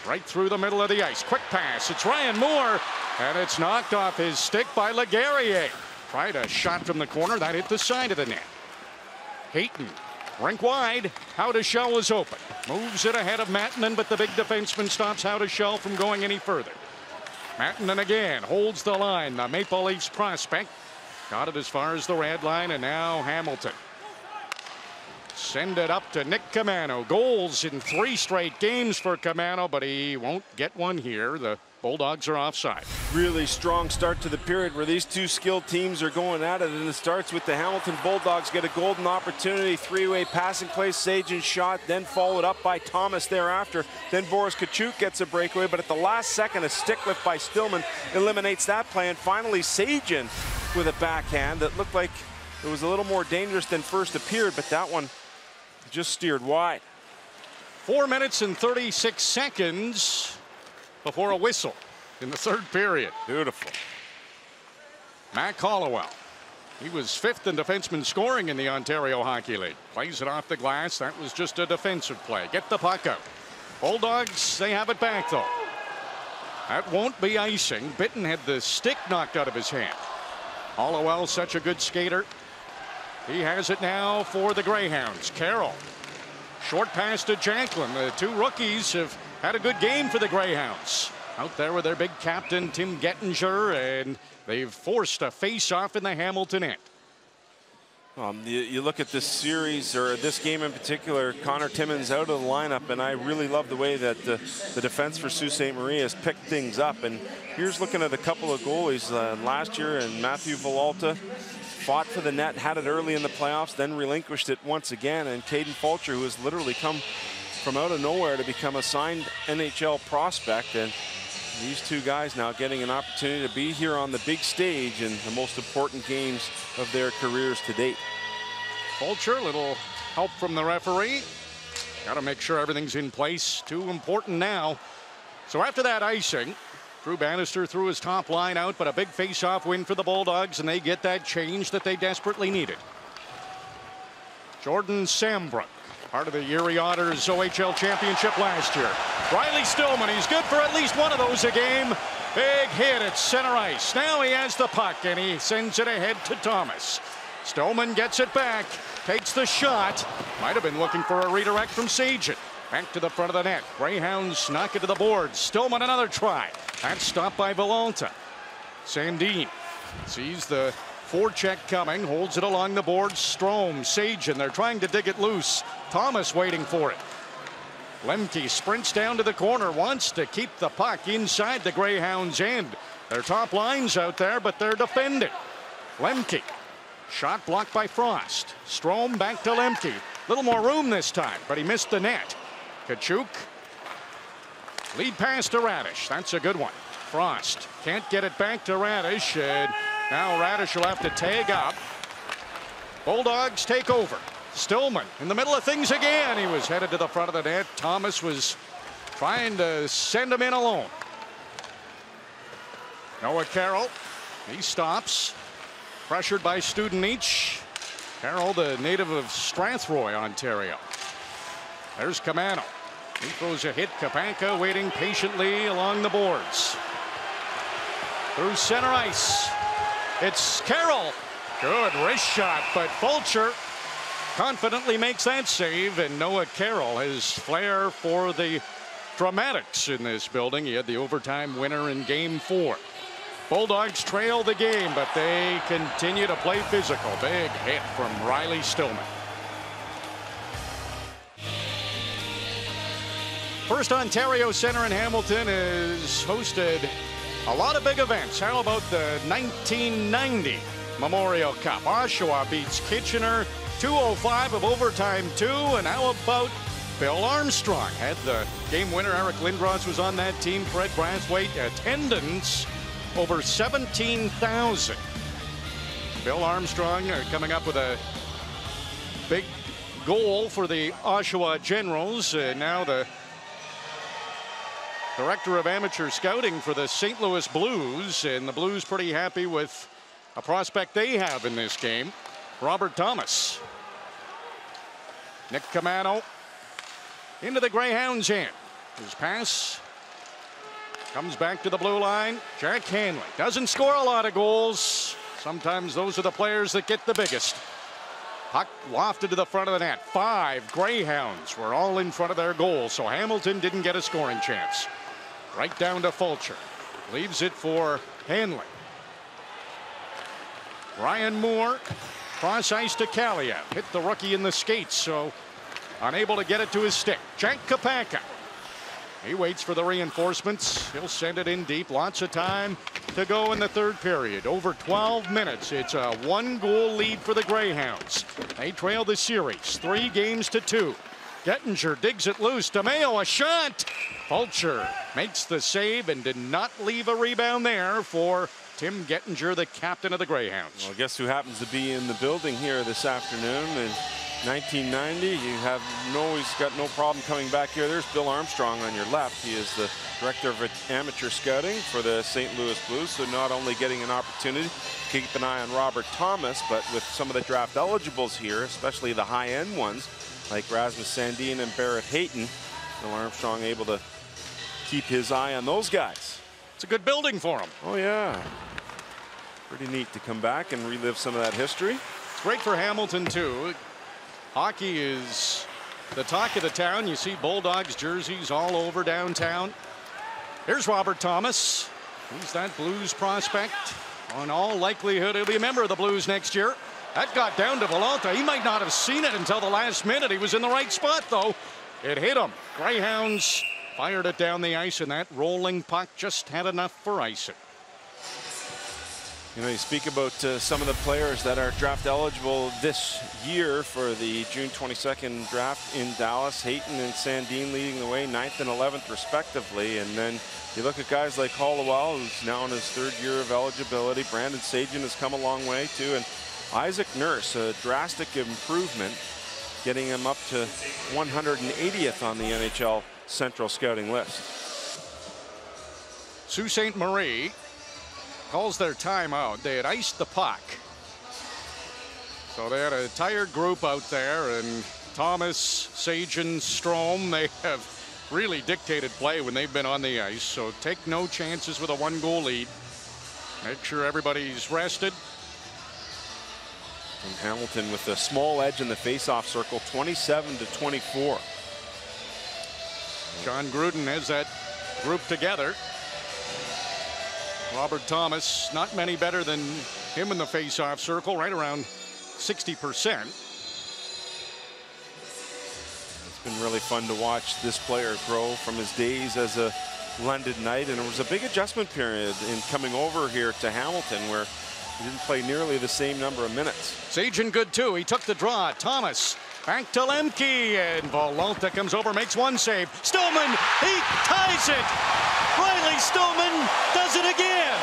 right through the middle of the ice. Quick pass. It's Ryan Moore, and it's knocked off his stick by Liguria. Tried a shot from the corner. That hit the side of the net. Hayton, rink wide. Haudeshell was open. Moves it ahead of Mattinen, but the big defenseman stops Haudeshell from going any further. Mattinen again holds the line. The Maple Leafs prospect got it as far as the red line, and now Hamilton. Send it up to Nick Kamano. Goals in 3 straight games for Kamano, but he won't get one here. The Bulldogs are offside. Really strong start to the period where these two skilled teams are going at it, and it starts with the Hamilton Bulldogs get a golden opportunity. 3-way passing play, Seguin shot, then followed up by Thomas thereafter. Then Boris Tkachuk gets a breakaway, but at the last second a stick lift by Stillman eliminates that play, and finally Seguin with a backhand that looked like it was a little more dangerous than first appeared, but that one just steered wide. 4 minutes and 36 seconds before a whistle in the third period. Beautiful. Mac Halliwell. He was 5th in defenseman scoring in the Ontario Hockey League. Plays it off the glass. That was just a defensive play. Get the puck out. Bulldogs, they have it back though. That won't be icing. Bitten had the stick knocked out of his hand. Halliwell, such a good skater. He has it now for the Greyhounds. Carroll. Short pass to Janklin. The two rookies have had a good game for the Greyhounds. Out there with their big captain, Tim Gettinger, and they've forced a face-off in the Hamilton end. You look at this series, or this game in particular, Connor Timmins out of the lineup, and I really love the way that the defense for Sault Ste. Marie has picked things up. And here's looking at a couple of goalies last year, and Matthew Villalta fought for the net, had it early in the playoffs, then relinquished it once again. And Kaden Fulcher, who has literally come from out of nowhere to become a signed NHL prospect. And these two guys now getting an opportunity to be here on the big stage in the most important games of their careers to date. Fulcher, little help from the referee. Got to make sure everything's in place. Too important now. So after that icing, Drew Bannister threw his top line out, but a big face-off win for the Bulldogs, and they get that change that they desperately needed. Jordan Sambrook, part of the Erie Otters OHL Championship last year. Riley Stillman, he's good for at least one of those a game. Big hit at center ice. Now he has the puck, and he sends it ahead to Thomas. Stillman gets it back, takes the shot. Might have been looking for a redirect from Seguin. Back to the front of the net. Greyhounds knock it to the boards. Stillman another try. That's stopped by Villalta. Sandin sees the forecheck coming, holds it along the boards. Strome, Seguin, they're trying to dig it loose. Thomas waiting for it. Lemke sprints down to the corner, wants to keep the puck inside the Greyhounds' end. Their top line's out there, but they're defending. Lemke, shot blocked by Frost. Strome back to Lemke. Little more room this time, but he missed the net. Tkachuk, lead pass to Radish. That's a good one. Frost can't get it back to Radish, and now Radish will have to tag up. Bulldogs take over. Stillman in the middle of things again. He was headed to the front of the net. Thomas was trying to send him in alone. Noah Carroll, he stops. Pressured by Studenic. Carroll, the native of Strathroy, Ontario. There's Camano. He throws a hit. Kapanka waiting patiently along the boards. Through center ice. It's Carroll. Good wrist shot, but Fulcher confidently makes that save, and Noah Carroll has flair for the dramatics in this building. He had the overtime winner in Game 4. Bulldogs trail the game, but they continue to play physical. Big hit from Riley Stillman. FirstOntario Centre in Hamilton has hosted a lot of big events. How about the 1990 Memorial Cup? Oshawa beats Kitchener 2:05 of overtime 2, and how about Bill Armstrong? Had the game winner. Eric Lindros was on that team. Fred Brathwaite. Attendance over 17,000. Bill Armstrong coming up with a big goal for the Oshawa Generals. Now the director of amateur scouting for the St. Louis Blues, and the Blues pretty happy with a prospect they have in this game, Robert Thomas. Nick Camano into the Greyhounds' end. His pass comes back to the blue line. Jack Hanley doesn't score a lot of goals. Sometimes those are the players that get the biggest. Puck lofted to the front of the net. 5 Greyhounds were all in front of their goal, so Hamilton didn't get a scoring chance. Right down to Fulcher. Leaves it for Hanley. Ryan Moore, cross ice to Kaliev. Hit the rookie in the skates, so unable to get it to his stick. Jack Kapanka. He waits for the reinforcements. He'll send it in deep. Lots of time to go in the third period. Over 12 minutes. It's a 1-goal lead for the Greyhounds. They trail the series 3-2. Gettinger digs it loose. DeMeo, a shot. Fulcher makes the save and did not leave a rebound there for Tim Gettinger, the captain of the Greyhounds. Well, guess who happens to be in the building here this afternoon? In 1990, he's got no problem coming back here. There's Bill Armstrong on your left. He is the director of amateur scouting for the St. Louis Blues, so not only getting an opportunity to keep an eye on Robert Thomas, but with some of the draft eligibles here, especially the high-end ones like Rasmus Sandin and Barrett Hayton, Bill Armstrong able to keep his eye on those guys. It's a good building for him. Oh yeah, pretty neat to come back and relive some of that history. It's great for Hamilton too. Hockey is the talk of the town. You see Bulldogs jerseys all over downtown. Here's Robert Thomas. He's that Blues prospect. On all likelihood, he'll be a member of the Blues next year. That got down to Villalta. He might not have seen it until the last minute. He was in the right spot, though. It hit him. Greyhounds fired it down the ice, and that rolling puck just had enough for icing. You know, you speak about some of the players that are draft eligible this year for the June 22nd draft in Dallas. Hayton and Sandin leading the way, 9th and 11th respectively. And then you look at guys like Halliwell, who's now in his 3rd year of eligibility. Brandon Seguin has come a long way too. And Isaac Nurse, a drastic improvement getting him up to 180th on the NHL Central scouting list. Sault Ste. Marie calls their timeout. They had iced the puck. So they had a tired group out there, and Thomas, Seguin, Strome, they have really dictated play when they've been on the ice. So take no chances with a 1-goal lead. Make sure everybody's rested. And Hamilton with a small edge in the face-off circle, 27-24. John Gruden has that group together. Robert Thomas, not many better than him in the face-off circle, right around 60%. It's been really fun to watch this player grow from his days as a London Knight, and it was a big adjustment period in coming over here to Hamilton, where he didn't play nearly the same number of minutes. Seguin good too. He took the draw. Thomas back to Lemke, and Volonta comes over, makes one save. Stillman, he ties it. Riley Stillman does it again.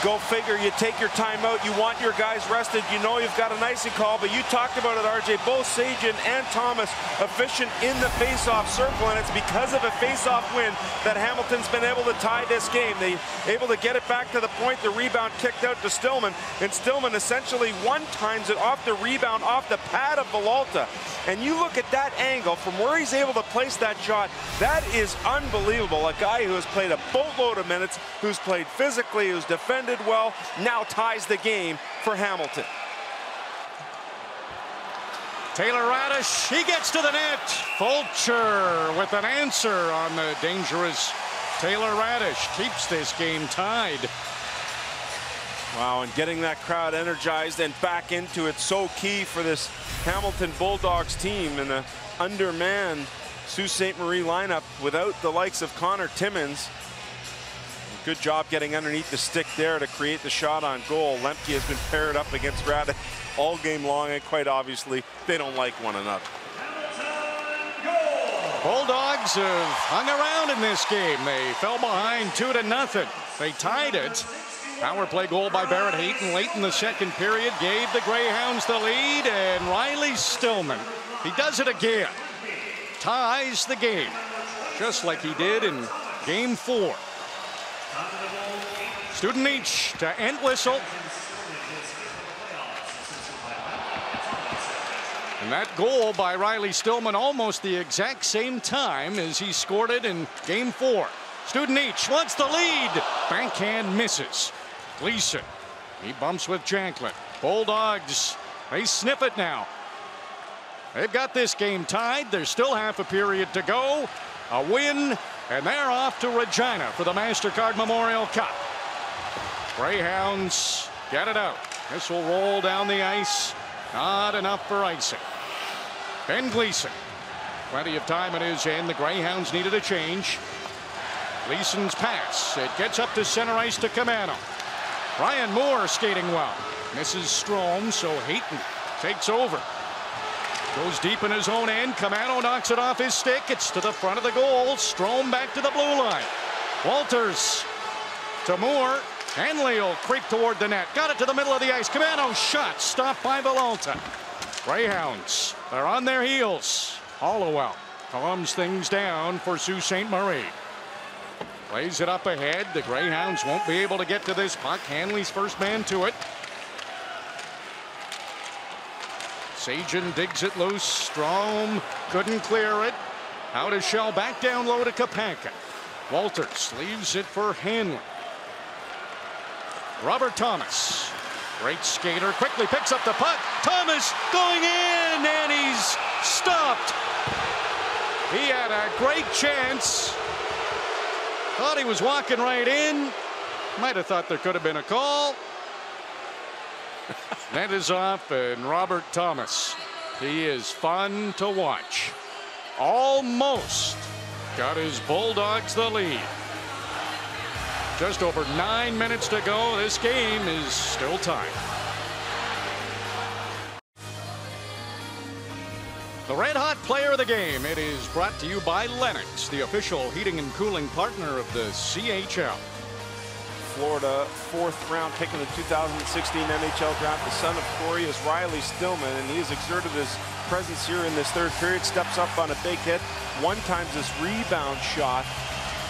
Go figure, you take your time out, you want your guys rested, you know you've got an icing call, but you talked about it, RJ, both Seguin and Thomas efficient in the face-off circle, and it's because of a face-off win that Hamilton's been able to tie this game. They able to get it back to the point, the rebound kicked out to Stillman, and Stillman essentially one-times it off the rebound, off the pad of Volonta. And you look at that angle from where he's able to place that shot, that is unbelievable. A guy who has played a boatload of minutes, who's played physically, who's defended well, now ties the game for Hamilton. Taylor Radish, he gets to the net. Fulcher with an answer on the dangerous Taylor Radish. Keeps this game tied. Wow, and getting that crowd energized and back into it, so key for this Hamilton Bulldogs team, and the undermanned Sault Ste. Marie lineup without the likes of Connor Timmins. Good job getting underneath the stick there to create the shot on goal. Lemke has been paired up against Radish all game long, and quite obviously they don't like one another. Bulldogs have hung around in this game. They fell behind 2-0. They tied it. Power play goal by Barrett Hayton late in the second period gave the Greyhounds the lead, and Riley Stillman, he does it again. Ties the game, just like he did in Game 4. Student each to Entwistle. And that goal by Riley Stillman almost the exact same time as he scored it in Game 4. Student each wants the lead. Backhand misses. Gleason, he bumps with Janklin. Bulldogs, they sniff it now. They've got this game tied. There's still half a period to go. A win, and they're off to Regina for the MasterCard Memorial Cup. Greyhounds get it out. This will roll down the ice. Not enough for icing. Ben Gleason, plenty of time at his end. The Greyhounds needed a change. Gleason's pass. It gets up to center ice to Camano. Ryan Moore skating well. Misses Strome, so Hayton takes over. Goes deep in his own end. Camano knocks it off his stick. It's to the front of the goal. Strome back to the blue line. Walters to Moore. Henley will creep toward the net. Got it to the middle of the ice. Camano shot. Stopped by Volonta. Greyhounds, they're on their heels. Halliwell calms things down for Sault Ste. Marie. Plays it up ahead. The Greyhounds won't be able to get to this puck. Hanley's first man to it. Seguin digs it loose. Strome couldn't clear it. Out of shell, back down low to Kapanka. Walters leaves it for Hanley. Robert Thomas, great skater, quickly picks up the puck. Thomas going in, and he's stopped. He had a great chance. Thought he was walking right in. Might have thought there could have been a call. Net is off, and Robert Thomas, he is fun to watch. Almost got his Bulldogs the lead. Just over 9 minutes to go. This game is still tied. The Red Hot Player of the Game. It is brought to you by Lennox, the official heating and cooling partner of the CHL. Florida 4th round pick in the 2016 NHL draft. The son of Corey is Riley Stillman, and he has exerted his presence here in this third period. Steps up on a big hit. One times this rebound shot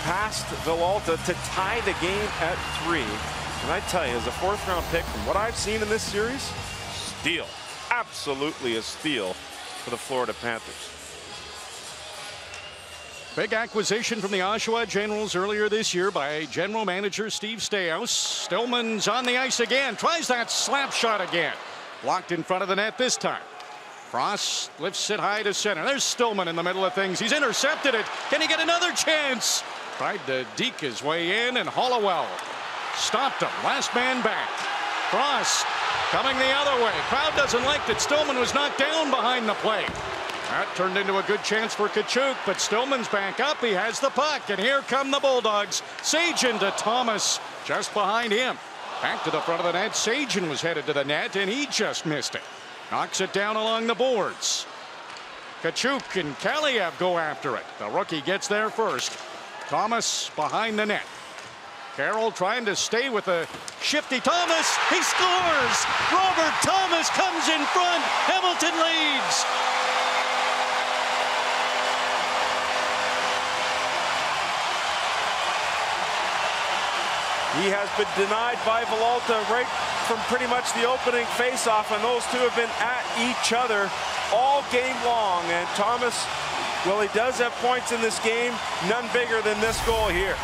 past Villalta to tie the game at 3. And I tell you, as a 4th round pick, from what I've seen in this series, steal. Absolutely a steal for the Florida Panthers. Big acquisition from the Oshawa Generals earlier this year by general manager Steve Staios. Stillman's on the ice again, tries that slap shot again. Blocked in front of the net this time. Frost lifts it high to center. There's Stillman in the middle of things. He's intercepted it. Can he get another chance? Tried to deke his way in, and Halliwell stopped him. Last man back. Frost coming the other way. Crowd doesn't like that Stillman was knocked down behind the plate. That turned into a good chance for Tkachuk, but Stillman's back up. He has the puck, and here come the Bulldogs. Seguin to Thomas, just behind him. Back to the front of the net. Seguin was headed to the net, and he just missed it. Knocks it down along the boards. Tkachuk and Kaliev go after it. The rookie gets there first. Thomas behind the net. Carroll trying to stay with a shifty Thomas. He scores! Robert Thomas comes in front. Hamilton leads. He has been denied by Villalta right from pretty much the opening faceoff, and those two have been at each other all game long. And Thomas, well, he does have points in this game, none bigger than this goal here.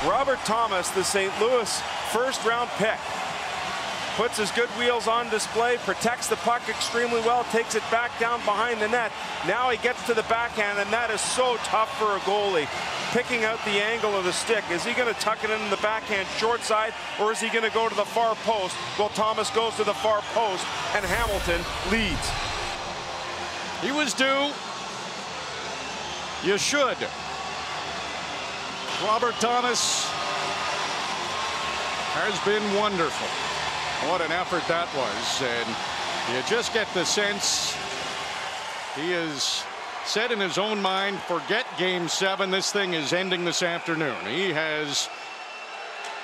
Robert Thomas, the St. Louis 1st round pick, puts his good wheels on display, protects the puck extremely well, takes it back down behind the net. Now he gets to the backhand, and that is so tough for a goalie. Picking out the angle of the stick. Is he going to tuck it in the backhand short side, or is he going to go to the far post? Well, Thomas goes to the far post, and Hamilton leads. He was due. You should. Robert Thomas has been wonderful. What an effort that was, and you just get the sense he is said in his own mind, forget game 7. This thing is ending this afternoon. He has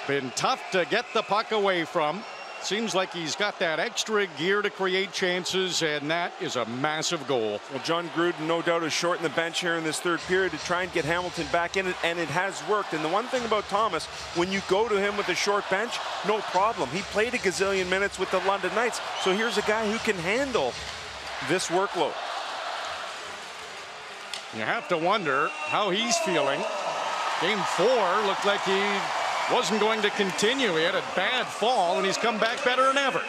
been tough to get the puck away from. Seems like he's got that extra gear to create chances, and that is a massive goal. Well, John Gruden no doubt has shortened the bench here in this third period to try and get Hamilton back in it, and it has worked. And the one thing about Thomas, when you go to him with a short bench, no problem. He played a gazillion minutes with the London Knights, so here's a guy who can handle this workload. You have to wonder how he's feeling. Game 4 looked like he wasn't going to continue. He had a bad fall, and he's come back better than ever.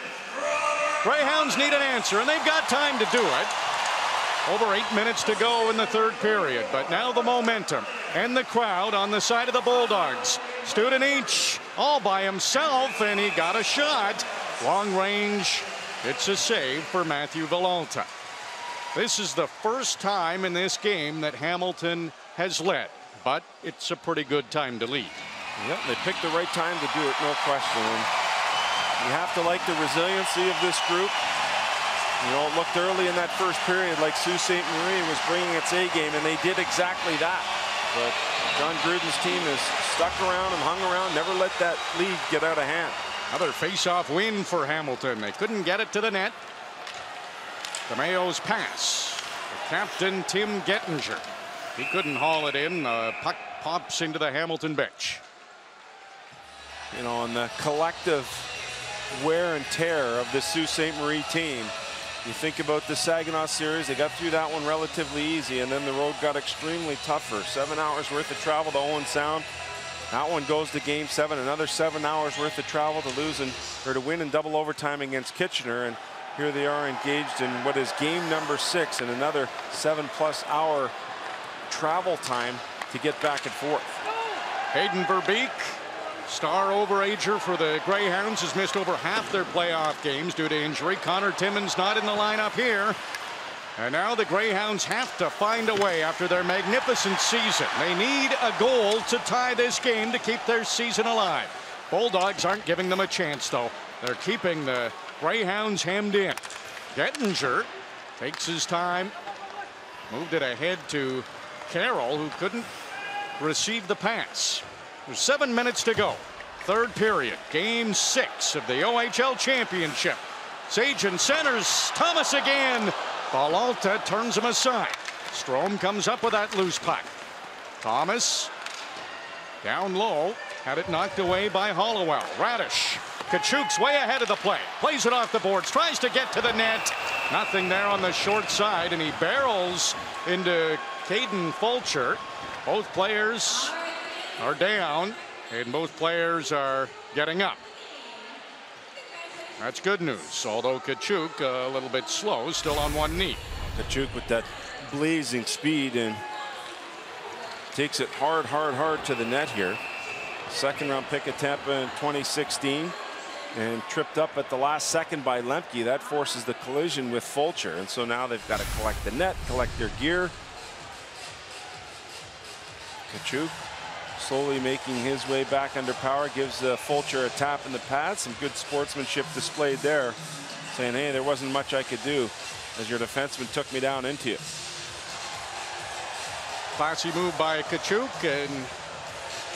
Greyhounds need an answer, and they've got time to do it. Over 8 minutes to go in the third period, but now the momentum and the crowd on the side of the Bulldogs. Studenic all by himself, and he got a shot. Long range. It's a save for Matthew Villalta. This is the first time in this game that Hamilton has led, but it's a pretty good time to lead. Yep, they picked the right time to do it, no question. And you have to like the resiliency of this group. You know, it looked early in that first period like Sault Ste. Marie was bringing its A game, and they did exactly that. But John Gruden's team has stuck around and hung around, never let that lead get out of hand. Another face-off win for Hamilton. They couldn't get it to the net. The Mayo's pass. The captain, Tim Gettinger. He couldn't haul it in. The puck pops into the Hamilton bench. You know, on the collective wear and tear of the Sault Ste. Marie team, you think about the Saginaw series, they got through that one relatively easy, and then the road got extremely tougher. 7 hours worth of travel to Owen Sound. That one goes to game 7. Another 7 hours worth of travel to lose or to win in double overtime against Kitchener. And here they are engaged in what is game number 6 and another 7+ hour travel time to get back and forth. Hayden Verbeek, star overager for the Greyhounds, has missed over half their playoff games due to injury. Connor Timmins not in the lineup here. And now the Greyhounds have to find a way after their magnificent season. They need a goal to tie this game to keep their season alive. Bulldogs aren't giving them a chance, though. They're keeping the Greyhounds hemmed in. Gettinger takes his time, Moved it ahead to Carroll, who couldn't receive the pass. There's 7 minutes to go. Third period. Game 6 of the OHL Championship. Seguin centers. Thomas again. Villalta turns him aside. Strome comes up with that loose puck. Thomas down low. Had it knocked away by Halliwell. Radish. Tkachuk's way ahead of the play. Plays it off the boards. Tries to get to the net. Nothing there on the short side. And he barrels into Kaden Fulcher. Both players are down. And both players are getting up. That's good news. Although Tkachuk a little bit slow. Still on one knee. Tkachuk with that blazing speed and takes it hard to the net here. Second round pick of Tampa in 2016 and tripped up at the last second by Lemke. That forces the collision with Fulcher, and so now they've got to collect the net, collect their gear. Tkachuk slowly making his way back under power, gives Fulcher a tap in the pad. Some good sportsmanship displayed there, saying, hey, there wasn't much I could do as your defenseman took me down into you. Classy move by Tkachuk, and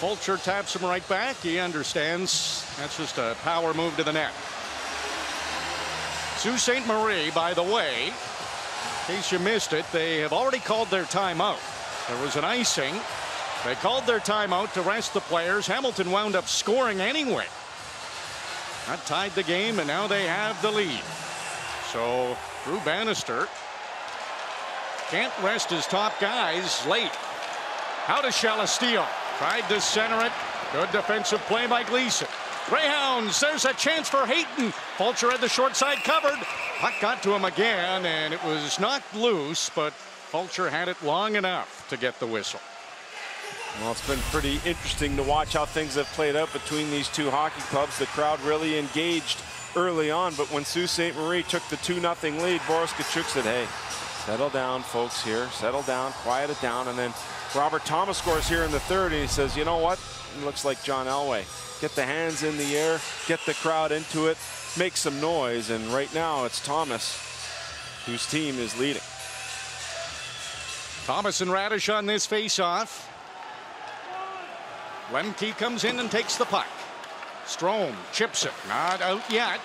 Fulcher taps him right back. He understands that's just a power move to the net. Sault Ste. Marie, by the way, in case you missed it, they have already called their timeout. There was an icing. They called their timeout to rest the players. Hamilton wound up scoring anyway. That tied the game, and now they have the lead. So Drew Bannister can't rest his top guys late. How does Shalastio? Tried to center it. Good defensive play by Gleason. Greyhounds, there's a chance for Hayton. Fulcher had the short side covered. Puck got to him again, and it was knocked loose, but Fulcher had it long enough to get the whistle. Well, it's been pretty interesting to watch how things have played out between these two hockey clubs. The crowd really engaged early on, but when Sault Ste. Marie took the 2-0 lead, Boris Tkachuk said, hey, settle down, folks, here. Settle down, quiet it down. And then Robert Thomas scores here in the third, and he says, you know what? It looks like John Elway. Get the hands in the air, get the crowd into it, make some noise. And right now it's Thomas whose team is leading. Thomas and Radish on this face-off. Lemke comes in and takes the puck. Strome chips it. Not out yet.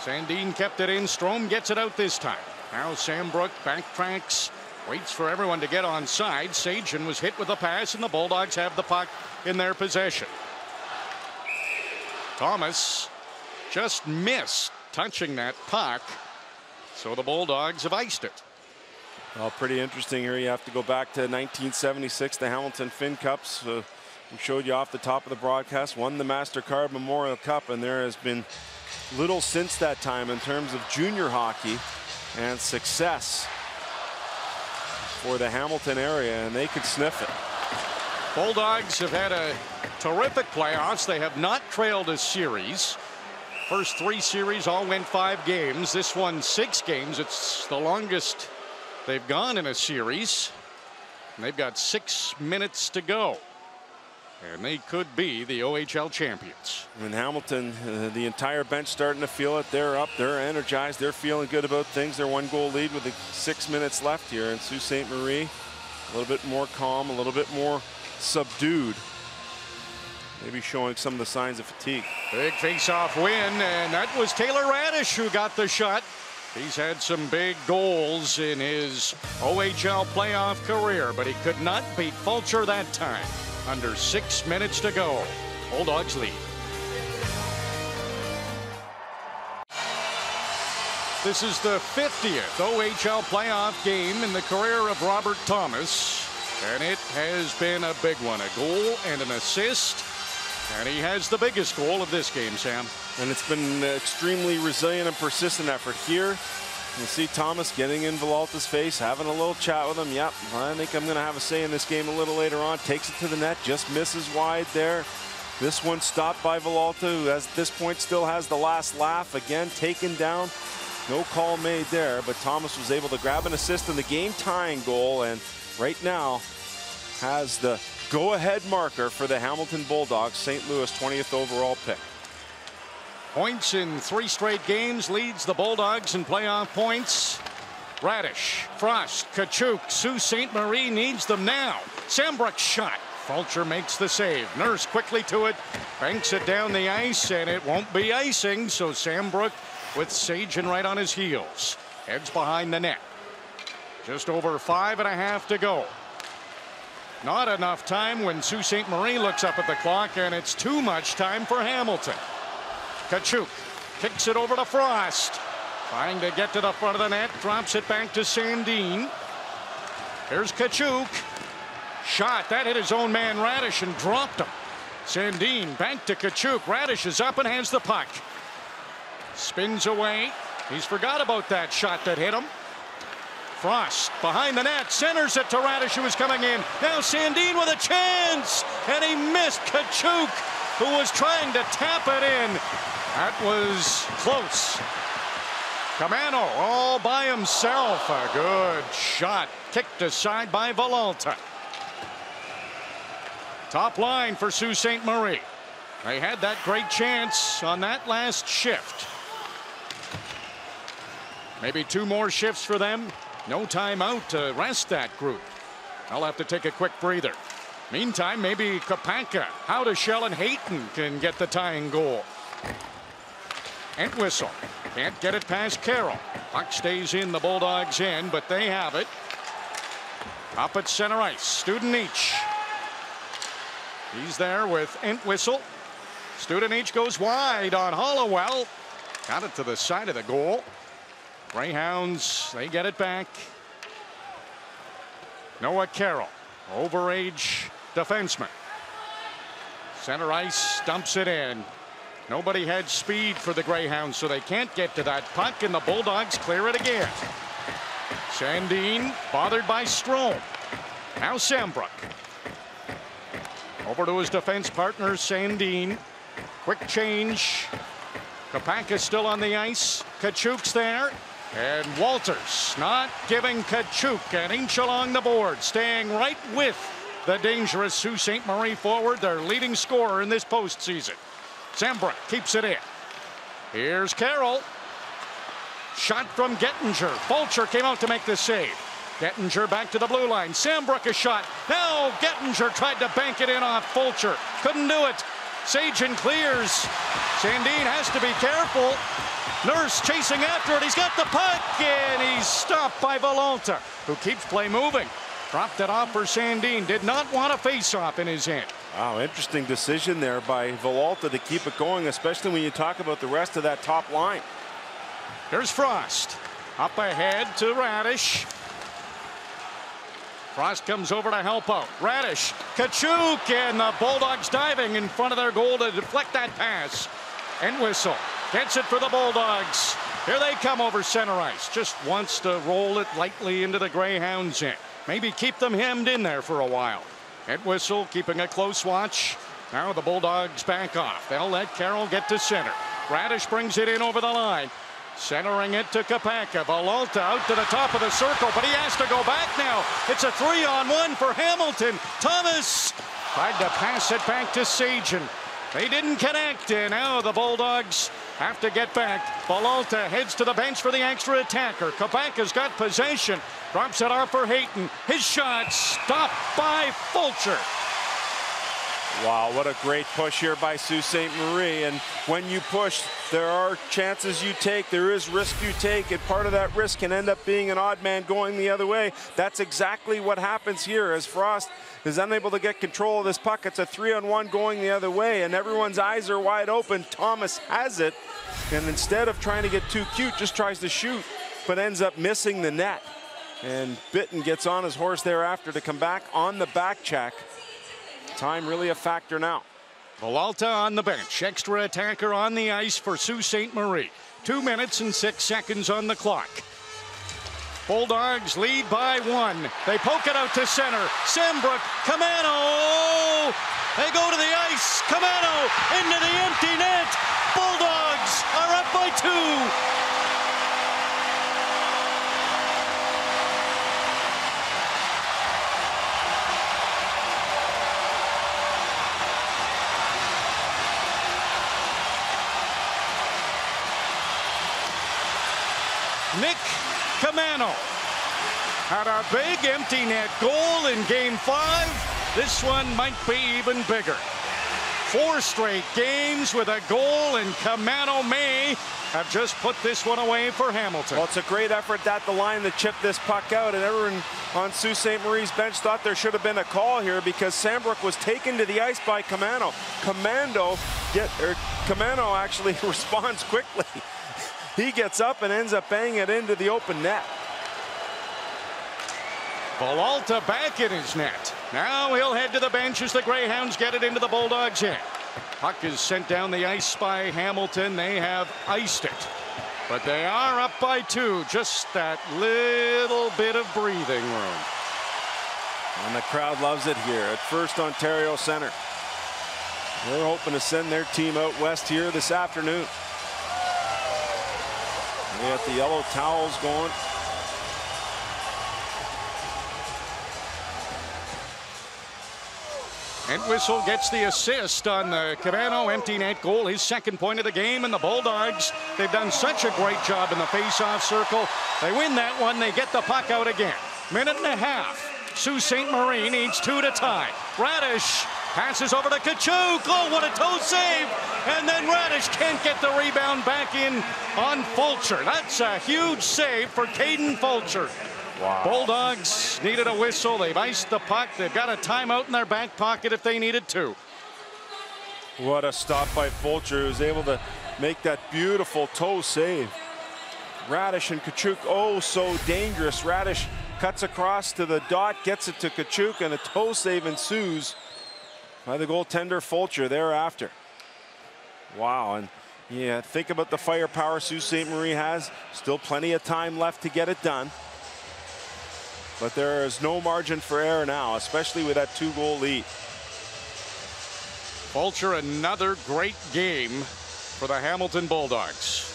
Sandin kept it in. Strome gets it out this time. Now Sam Brook backtracks. Waits for everyone to get on side. Seguin was hit with a pass, and the Bulldogs have the puck in their possession. Thomas just missed touching that puck, so the Bulldogs have iced it. Well, pretty interesting here. You have to go back to 1976, the Hamilton Finn Cups. We showed you off the top of the broadcast, won the MasterCard Memorial Cup, and there has been little since that time in terms of junior hockey and success for the Hamilton area, and they could sniff it. Bulldogs have had a terrific playoffs. They have not trailed a series. First 3 series all went 5 games. This one 6 games. It's the longest they've gone in a series. And they've got 6 minutes to go. And they could be the OHL champions. In Hamilton, the entire bench starting to feel it. They're up, they're energized, they're feeling good about things. Their 1-goal lead with 6 minutes left here. And Sault Ste. Marie, a little bit more calm, a little bit more subdued. Maybe showing some of the signs of fatigue. Big face-off win, and that was Taylor Radish who got the shot. He's had some big goals in his OHL playoff career, but he could not beat Fulcher that time. Under 6 minutes to go. Bulldogs lead. This is the 50th OHL playoff game in the career of Robert Thomas, and it has been a big one. A goal and an assist, and he has the biggest goal of this game, Sam. And it's been an extremely resilient and persistent effort here. You see Thomas getting in Villalta's face, having a little chat with him. Yep, I think I'm going to have a say in this game a little later on. Takes it to the net, just misses wide there. This one stopped by Villalta, who at this point still has the last laugh. Again, taken down. No call made there, but Thomas was able to grab an assist in the game-tying goal, and right now has the go-ahead marker for the Hamilton Bulldogs, St. Louis 20th overall pick. Points in 3 straight games, leads the Bulldogs in playoff points. Radish, Frost, Tkachuk, Sault Ste. Marie needs them now. Sambrook's shot. Fulcher makes the save. Nurse quickly to it, banks it down the ice, and it won't be icing, so Sambrook with Seguin right on his heels. Heads behind the net. Just over 5.5 to go. Not enough time when Sault Ste. Marie looks up at the clock, and it's too much time for Hamilton. Tkachuk kicks it over to Frost. Trying to get to the front of the net, drops it back to Sandin. Here's Tkachuk. Shot, that hit his own man Radish and dropped him. Sandin back to Tkachuk. Radish is up and has the puck. Spins away. He's forgot about that shot that hit him. Frost behind the net, centers it to Radish, who is coming in. Now Sandin with a chance, and he missed Tkachuk, who was trying to tap it in. That was close. Camano all by himself. A good shot, kicked aside by Villalta. Top line for Sault Ste. Marie. They had that great chance on that last shift. Maybe 2 more shifts for them. No timeout to rest that group. They'll have to take a quick breather. Meantime, maybe Kapanka, Howdeshell, and Hayton can get the tying goal. Entwistle can't get it past Carroll. Puck stays in the Bulldogs' end, but they have it. Up at center ice, Studenich. He's there with Entwistle. Studenich goes wide on Halliwell. Got it to the side of the goal. Greyhounds, they get it back. Noah Carroll, overage defenseman. Center ice, dumps it in. Nobody had speed for the Greyhounds, so they can't get to that puck, and the Bulldogs clear it again. Sandin bothered by Strome. Now Sambrook. Over to his defense partner, Sandin. Quick change. Kapanka still on the ice. Tkachuk's there. And Walters not giving Tkachuk an inch along the board. Staying right with the dangerous Sault Ste. Marie forward, their leading scorer in this postseason. Sambrook keeps it in. Here's Carroll. Shot from Gettinger. Fulcher came out to make the save. Gettinger back to the blue line. Sambrook a shot. Now Gettinger tried to bank it in off Fulcher. Couldn't do it. Seguin clears. Sandin has to be careful. Nurse chasing after it. He's got the puck, and he's stopped by Villalta, who keeps play moving. Dropped it off for Sandin. Did not want a face-off in his hand. Wow, interesting decision there by Villalta to keep it going, especially when you talk about the rest of that top line. There's Frost. Up ahead to Radish. Frost comes over to help out. Radish, Tkachuk, and the Bulldogs diving in front of their goal to deflect that pass. Entwistle gets it for the Bulldogs. Here they come over center ice. Just wants to roll it lightly into the Greyhounds' end. Maybe keep them hemmed in there for a while. Entwistle keeping a close watch. Now the Bulldogs back off. They'll let Carroll get to center. Radish brings it in over the line. Centering it to Kapanka. Villalta out to the top of the circle, but he has to go back now. It's a 3-on-1 for Hamilton. Thomas tried to pass it back to Seguin. They didn't connect, and now the Bulldogs have to get back. Villalta heads to the bench for the extra attacker. Kapanka's got possession. Drops it off for Hayton. His shot stopped by Fulcher. Wow, what a great push here by Sault Ste. Marie. And when you push, there are chances you take. There is risk you take, and part of that risk can end up being an odd man going the other way. That's exactly what happens here as Frost is unable to get control of this puck. It's a 3-on-1 going the other way, and everyone's eyes are wide open. Thomas has it, and instead of trying to get too cute, just tries to shoot, but ends up missing the net. And Bitten gets on his horse thereafter to come back on the back check. Time really a factor now. Villalta on the bench. Extra attacker on the ice for Sault Ste. Marie. 2 minutes and 6 seconds on the clock. Bulldogs lead by 1. They poke it out to center. Sambrook, Camano. They go to the ice. Camano into the empty net. Bulldogs are up by 2. Nick Camano had a big empty net goal in Game 5. This one might be even bigger. 4 straight games with a goal, and Camano may have just put this one away for Hamilton. Well, it's a great effort at the line to chip this puck out, and everyone on Sault Ste. Marie's bench thought there should have been a call here because Sambrook was taken to the ice by Camano. Camano actually responds quickly. He gets up and ends up banging it into the open net. Villalta back in his net. Now he'll head to the bench as the Greyhounds get it into the Bulldogs' end. Puck is sent down the ice by Hamilton. They have iced it. But they are up by 2. Just that little bit of breathing room. And the crowd loves it here at FirstOntario Centre. They're hoping to send their team out west here this afternoon. They got the yellow towels going. Entwistle gets the assist on the Camano empty net goal, his second point of the game, and the Bulldogs, they've done such a great job in the face-off circle. They win that one, they get the puck out again. Minute and a half. Sault Ste. Marie needs 2 to tie. Radish passes over to Tkachuk. Oh, what a toe save! And then Radish can't get the rebound back in on Fulcher. That's a huge save for Kaden Fulcher. Wow. Bulldogs needed a whistle. They've iced the puck. They've got a timeout in their back pocket if they needed to. What a stop by Fulcher, who was able to make that beautiful toe save. Radish and Tkachuk, oh so dangerous. Radish cuts across to the dot, gets it to Tkachuk, and a toe save ensues by the goaltender Fulcher thereafter. Wow, and yeah, think about the firepower Sault Ste. Marie has. Still plenty of time left to get it done. But there is no margin for error now, especially with that 2-goal lead. Fulcher, another great game for the Hamilton Bulldogs.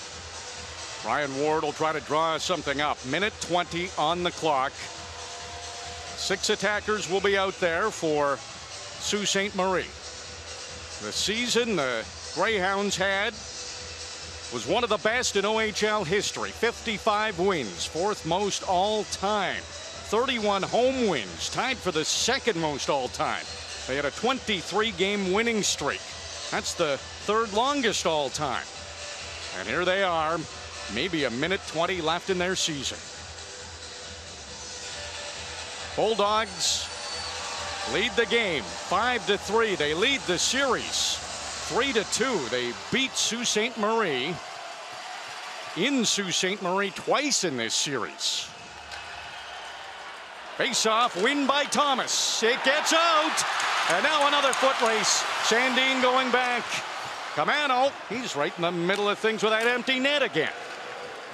Ryan Ward will try to draw something up. Minute 20 on the clock. 6 attackers will be out there for Sault Ste. Marie. The season the Greyhounds had was one of the best in OHL history. 55 wins, 4th most all time. 31 home wins, tied for the 2nd most all time. They had a 23-game winning streak. That's the 3rd longest all time. And here they are, maybe a minute 20 left in their season. Bulldogs lead the game 5-3. They lead the series 3-2. They beat Sault Ste. Marie in Sault Ste. Marie twice in this series. Face-off, win by Thomas. It gets out. And now another foot race. Sandin going back. Camano, he's right in the middle of things with that empty net again.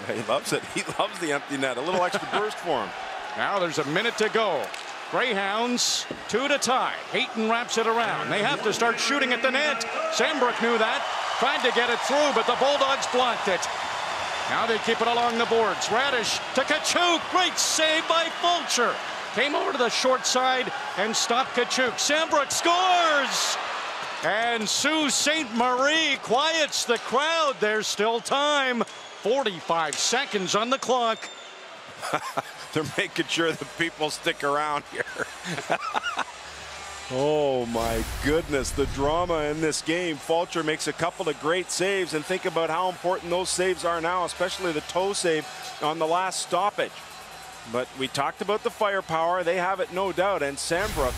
Yeah, he loves it. He loves the empty net. A little extra burst for him. Now there's a minute to go. Greyhounds 2 to tie. Hayton wraps it around. They have to start shooting at the net. Sambrook knew that. Tried to get it through, but the Bulldogs blocked it. Now they keep it along the boards. Radish to Tkachuk. Great save by Fulcher. Came over to the short side and stopped Tkachuk. Sambrook scores! And Sault Ste. Marie quiets the crowd. There's still time. 45 seconds on the clock. They're making sure the people stick around here. Oh my goodness, the drama in this game. Fulcher makes a couple of great saves, and think about how important those saves are now, especially the toe save on the last stoppage. But we talked about the firepower. They have it, no doubt, and Sambrook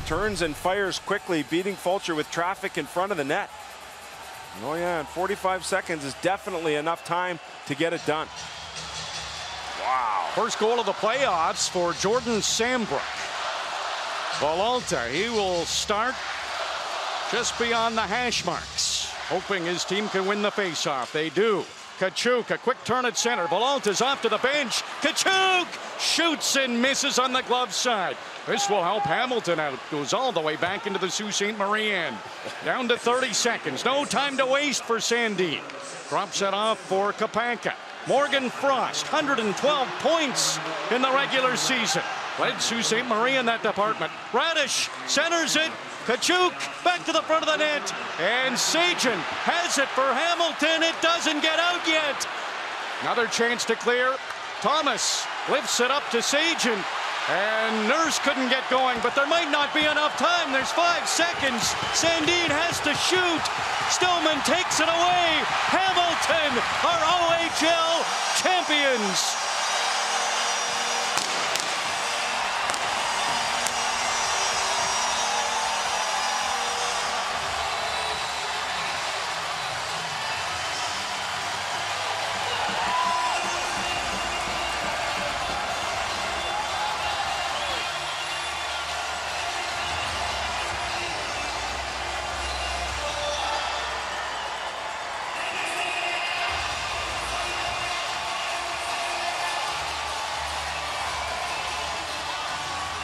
turns and fires quickly, beating Fulcher with traffic in front of the net. Oh yeah, and 45 seconds is definitely enough time to get it done. Wow. First goal of the playoffs for Jordan Sambrook. Villalta, he will start just beyond the hash marks, hoping his team can win the faceoff. They do. Tkachuk, a quick turn at center. Villalta's off to the bench. Tkachuk shoots and misses on the glove side. This will help Hamilton out. Goes all the way back into the Sault Ste. Marie end. Down to 30 seconds. No time to waste for Sandin. Drops it off for Kapanka. Morgan Frost, 112 points in the regular season. Led Sault Ste. Marie in that department. Radish centers it. Tkachuk back to the front of the net. And Seguin has it for Hamilton. It doesn't get out yet. Another chance to clear. Thomas lifts it up to Seguin, and Nurse couldn't get going, but there might not be enough time. There's 5 seconds. Sandin has to shoot. Stillman takes it away. Hamilton are OHL champions.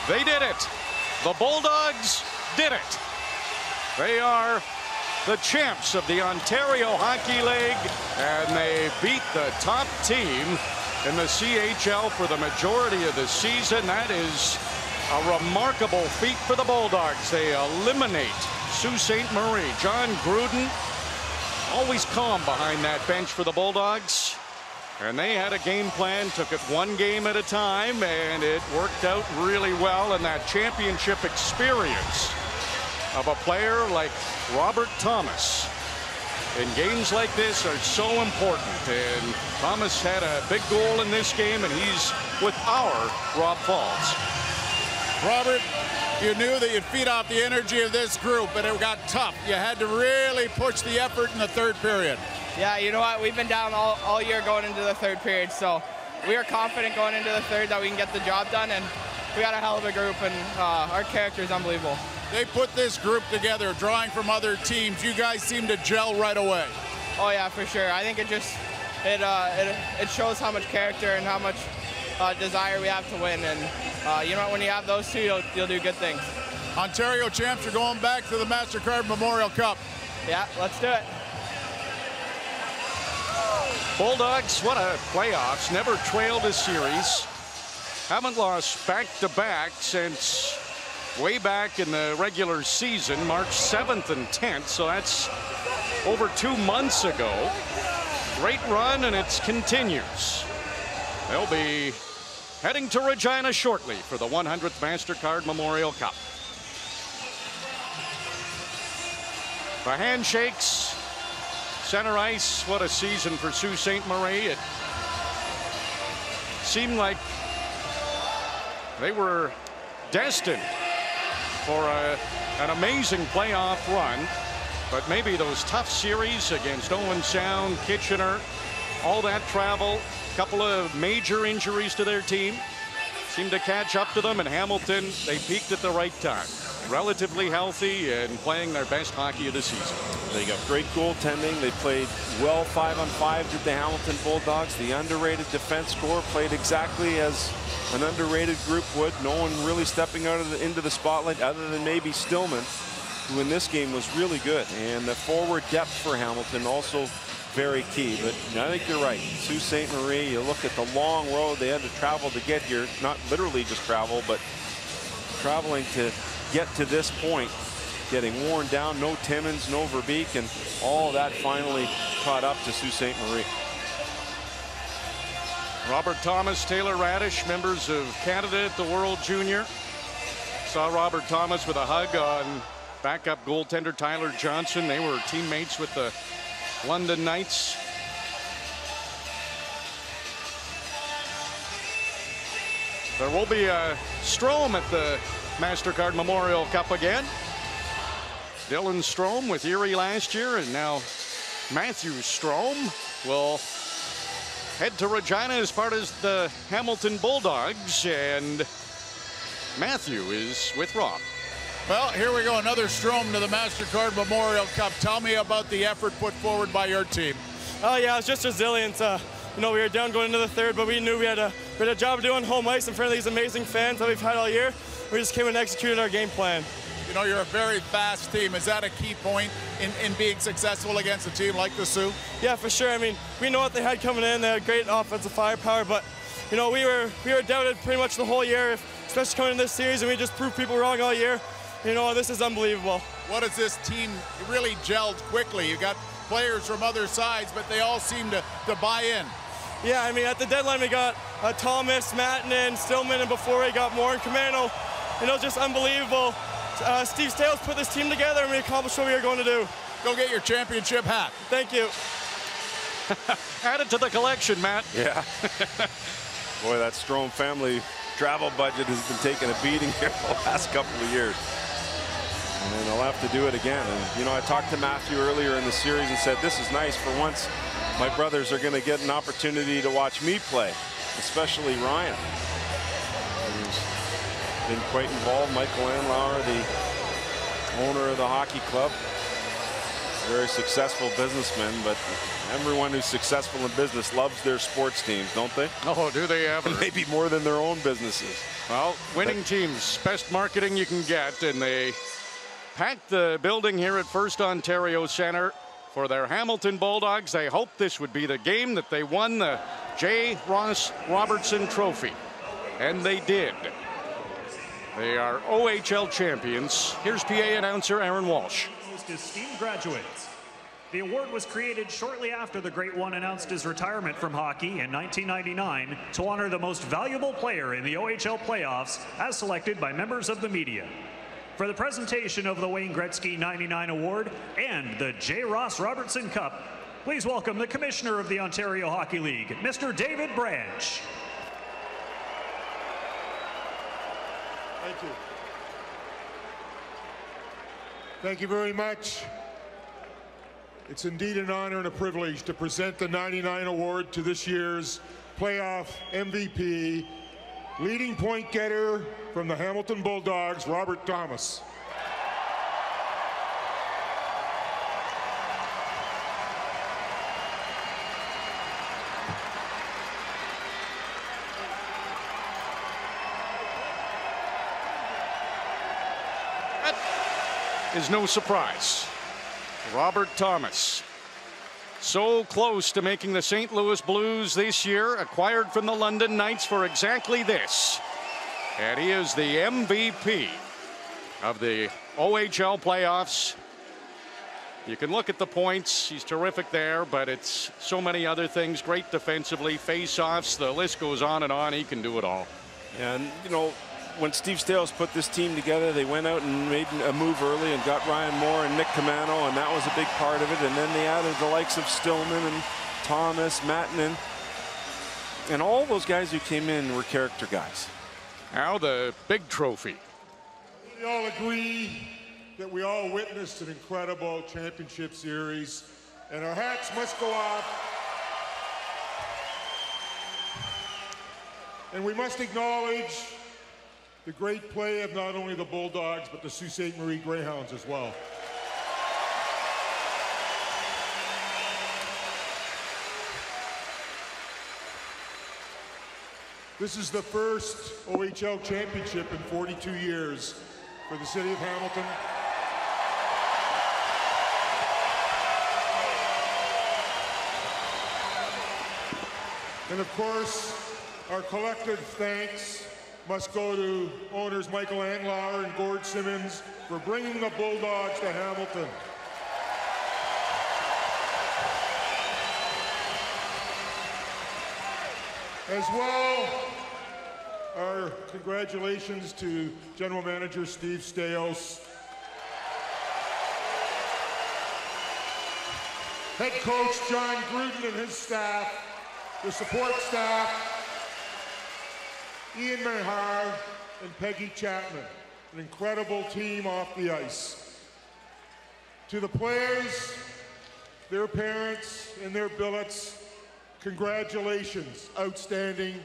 They did it. The Bulldogs did it. They are the champs of the Ontario Hockey League, and they beat the top team in the CHL for the majority of the season. That is a remarkable feat for the Bulldogs. They eliminate Sault Ste. Marie. John Gruden, always calm behind that bench for the Bulldogs. And they had a game plan, took it one game at a time, and it worked out really well. And that championship experience of a player like Robert Thomas in games like this are so important. And Thomas had a big goal in this game, and he's with our Rob Faulds. Robert, you knew that you'd feed off the energy of this group, but it got tough. You had to really push the effort in the third period. Yeah, you know what? We've been down all year going into the third period, so we are confident going into the third that we can get the job done, and we got a hell of a group, and our character is unbelievable. They put this group together, drawing from other teams. You guys seem to gel right away. Oh yeah, for sure. I think it shows how much character and how much desire we have to win, and you know what? When you have those two, you'll do good things. Ontario champs are going back to the MasterCard Memorial Cup. Yeah, let's do it. Bulldogs, what a playoffs. Never trailed a series. Haven't lost back-to-back since way back in the regular season, March 7th and 10th. So that's over 2 months ago. Great run, and it continues. They'll be heading to Regina shortly for the 100th MasterCard Memorial Cup. The handshakes. Center ice, what a season for Sault Ste. Marie. It seemed like they were destined for an amazing playoff run, but maybe those tough series against Owen Sound, Kitchener, all that travel, a couple of major injuries to their team, seemed to catch up to them. In Hamilton, they peaked at the right time. Relatively healthy and playing their best hockey of the season. They got great goaltending. They played well 5-on-5, did the Hamilton Bulldogs. The underrated defense core played exactly as an underrated group would. No one really stepping out of into the spotlight other than maybe Stillman, who in this game was really good. And the forward depth for Hamilton also very key. But I think you're right. Sault Ste. Marie, you look at the long road they had to travel to get here. Not literally just travel, but traveling to get to this point, getting worn down. No Timmins, no Verbeek, and all that finally caught up to Sault Ste. Marie. Robert Thomas, Taylor Radish, members of Canada at the World Junior. Saw Robert Thomas with a hug on backup goaltender Tyler Johnson. They were teammates with the London Knights. There will be a Strome at the MasterCard Memorial Cup again. Dylan Strome with Erie last year, and now Matthew Strome will head to Regina as part of the Hamilton Bulldogs, and Matthew is with Rob. Well, here we go, another Strome to the MasterCard Memorial Cup. Tell me about the effort put forward by your team. Oh yeah, it's just resilience. You know, we were down going into the third, but we knew we had a job doing home ice in front of these amazing fans that we've had all year. We just came and executed our game plan. You know, you're a very fast team. Is that a key point in being successful against a team like the Sioux? Yeah, for sure. I mean, we know what they had coming in. They had great offensive firepower, but you know, we were doubted pretty much the whole year, especially coming in this series, and we just proved people wrong all year. You know, this is unbelievable. What is this team really gelled quickly? You got players from other sides, but they all seem to buy in. Yeah, I mean, at the deadline we got Thomas, Mattinen, Stillman, and before we got Moore and Camano. You know, just unbelievable. Steve Stales put this team together and we accomplished what we were going to do. Go get your championship hat. Thank you. Add it to the collection, Matt. Yeah. Boy, that Strome family travel budget has been taking a beating here the last couple of years. And they'll have to do it again. And, you know, I talked to Matthew earlier in the series and said, this is nice for once. My brothers are going to get an opportunity to watch me play, especially Ryan. He's been quite involved. Michael Anlauer, the owner of the hockey club, very successful businessman, but everyone who's successful in business loves their sports teams, don't they? Oh, do they ever? Maybe more than their own businesses. Well, winning teams, best marketing you can get, and they packed the building here at FirstOntario Centre for their Hamilton Bulldogs. They hoped this would be the game that they won the J. Ross Robertson Trophy, and they did. They are OHL champions. Here's PA announcer Aaron Walsh. Most esteemed graduates, the award was created shortly after the Great One announced his retirement from hockey in 1999 to honor the most valuable player in the OHL playoffs as selected by members of the media. For the presentation of the Wayne Gretzky 99 Award and the J. Ross Robertson Cup, please welcome the Commissioner of the Ontario Hockey League, Mr. David Branch. Thank you. Thank you very much. It's indeed an honor and a privilege to present the 99 Award to this year's playoff MVP, leading point getter from the Hamilton Bulldogs, Robert Thomas. That is no surprise. Robert Thomas, so close to making the St. Louis Blues this year, acquired from the London Knights for exactly this. And he is the MVP of the OHL playoffs. You can look at the points. He's terrific there, but it's so many other things. Great defensively, face-offs, the list goes on and on. He can do it all. And, you know, when Steve Stales put this team together, they went out and made a move early and got Ryan Moore and Nick Camano, and that was a big part of it. And then they added the likes of Stillman and Thomas, Mattinen. And all those guys who came in were character guys. Now the big trophy. We all agree that we all witnessed an incredible championship series, and our hats must go off. And we must acknowledge the great play of not only the Bulldogs, but the Sault Ste. Marie Greyhounds as well. This is the first OHL championship in 42 years for the city of Hamilton. And of course, our collective thanks must go to owners Michael Anlauer and Gord Simmons for bringing the Bulldogs to Hamilton. As well, our congratulations to General Manager Steve Stales, Head Coach John Gruden and his staff, the support staff, Ian Mehar and Peggy Chapman, an incredible team off the ice. To the players, their parents, and their billets, congratulations, outstanding.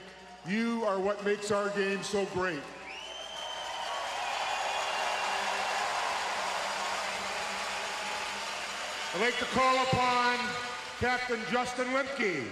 You are what makes our game so great. I'd like to call upon Captain Justin Lemke.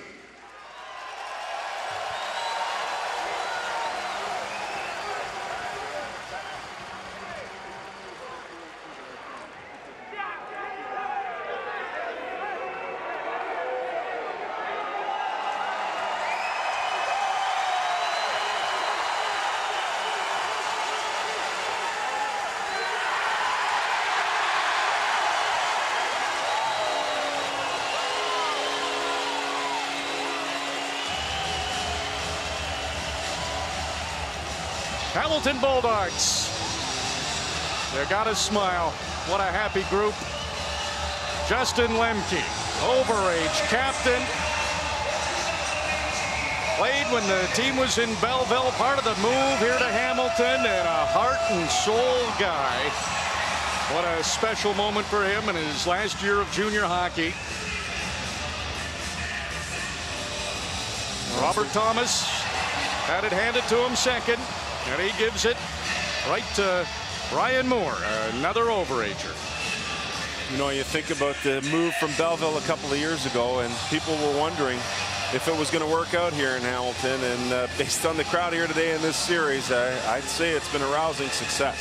Hamilton Bulldogs. They got a smile. What a happy group. Justin Lemke, overage captain. Played when the team was in Belleville, part of the move here to Hamilton, and a heart and soul guy. What a special moment for him in his last year of junior hockey. Robert Thomas had it handed to him second, and he gives it right to Ryan Moore, another overager. You know, you think about the move from Belleville a couple of years ago, and people were wondering if it was going to work out here in Hamilton. And based on the crowd here today in this series, I'd say it's been a rousing success.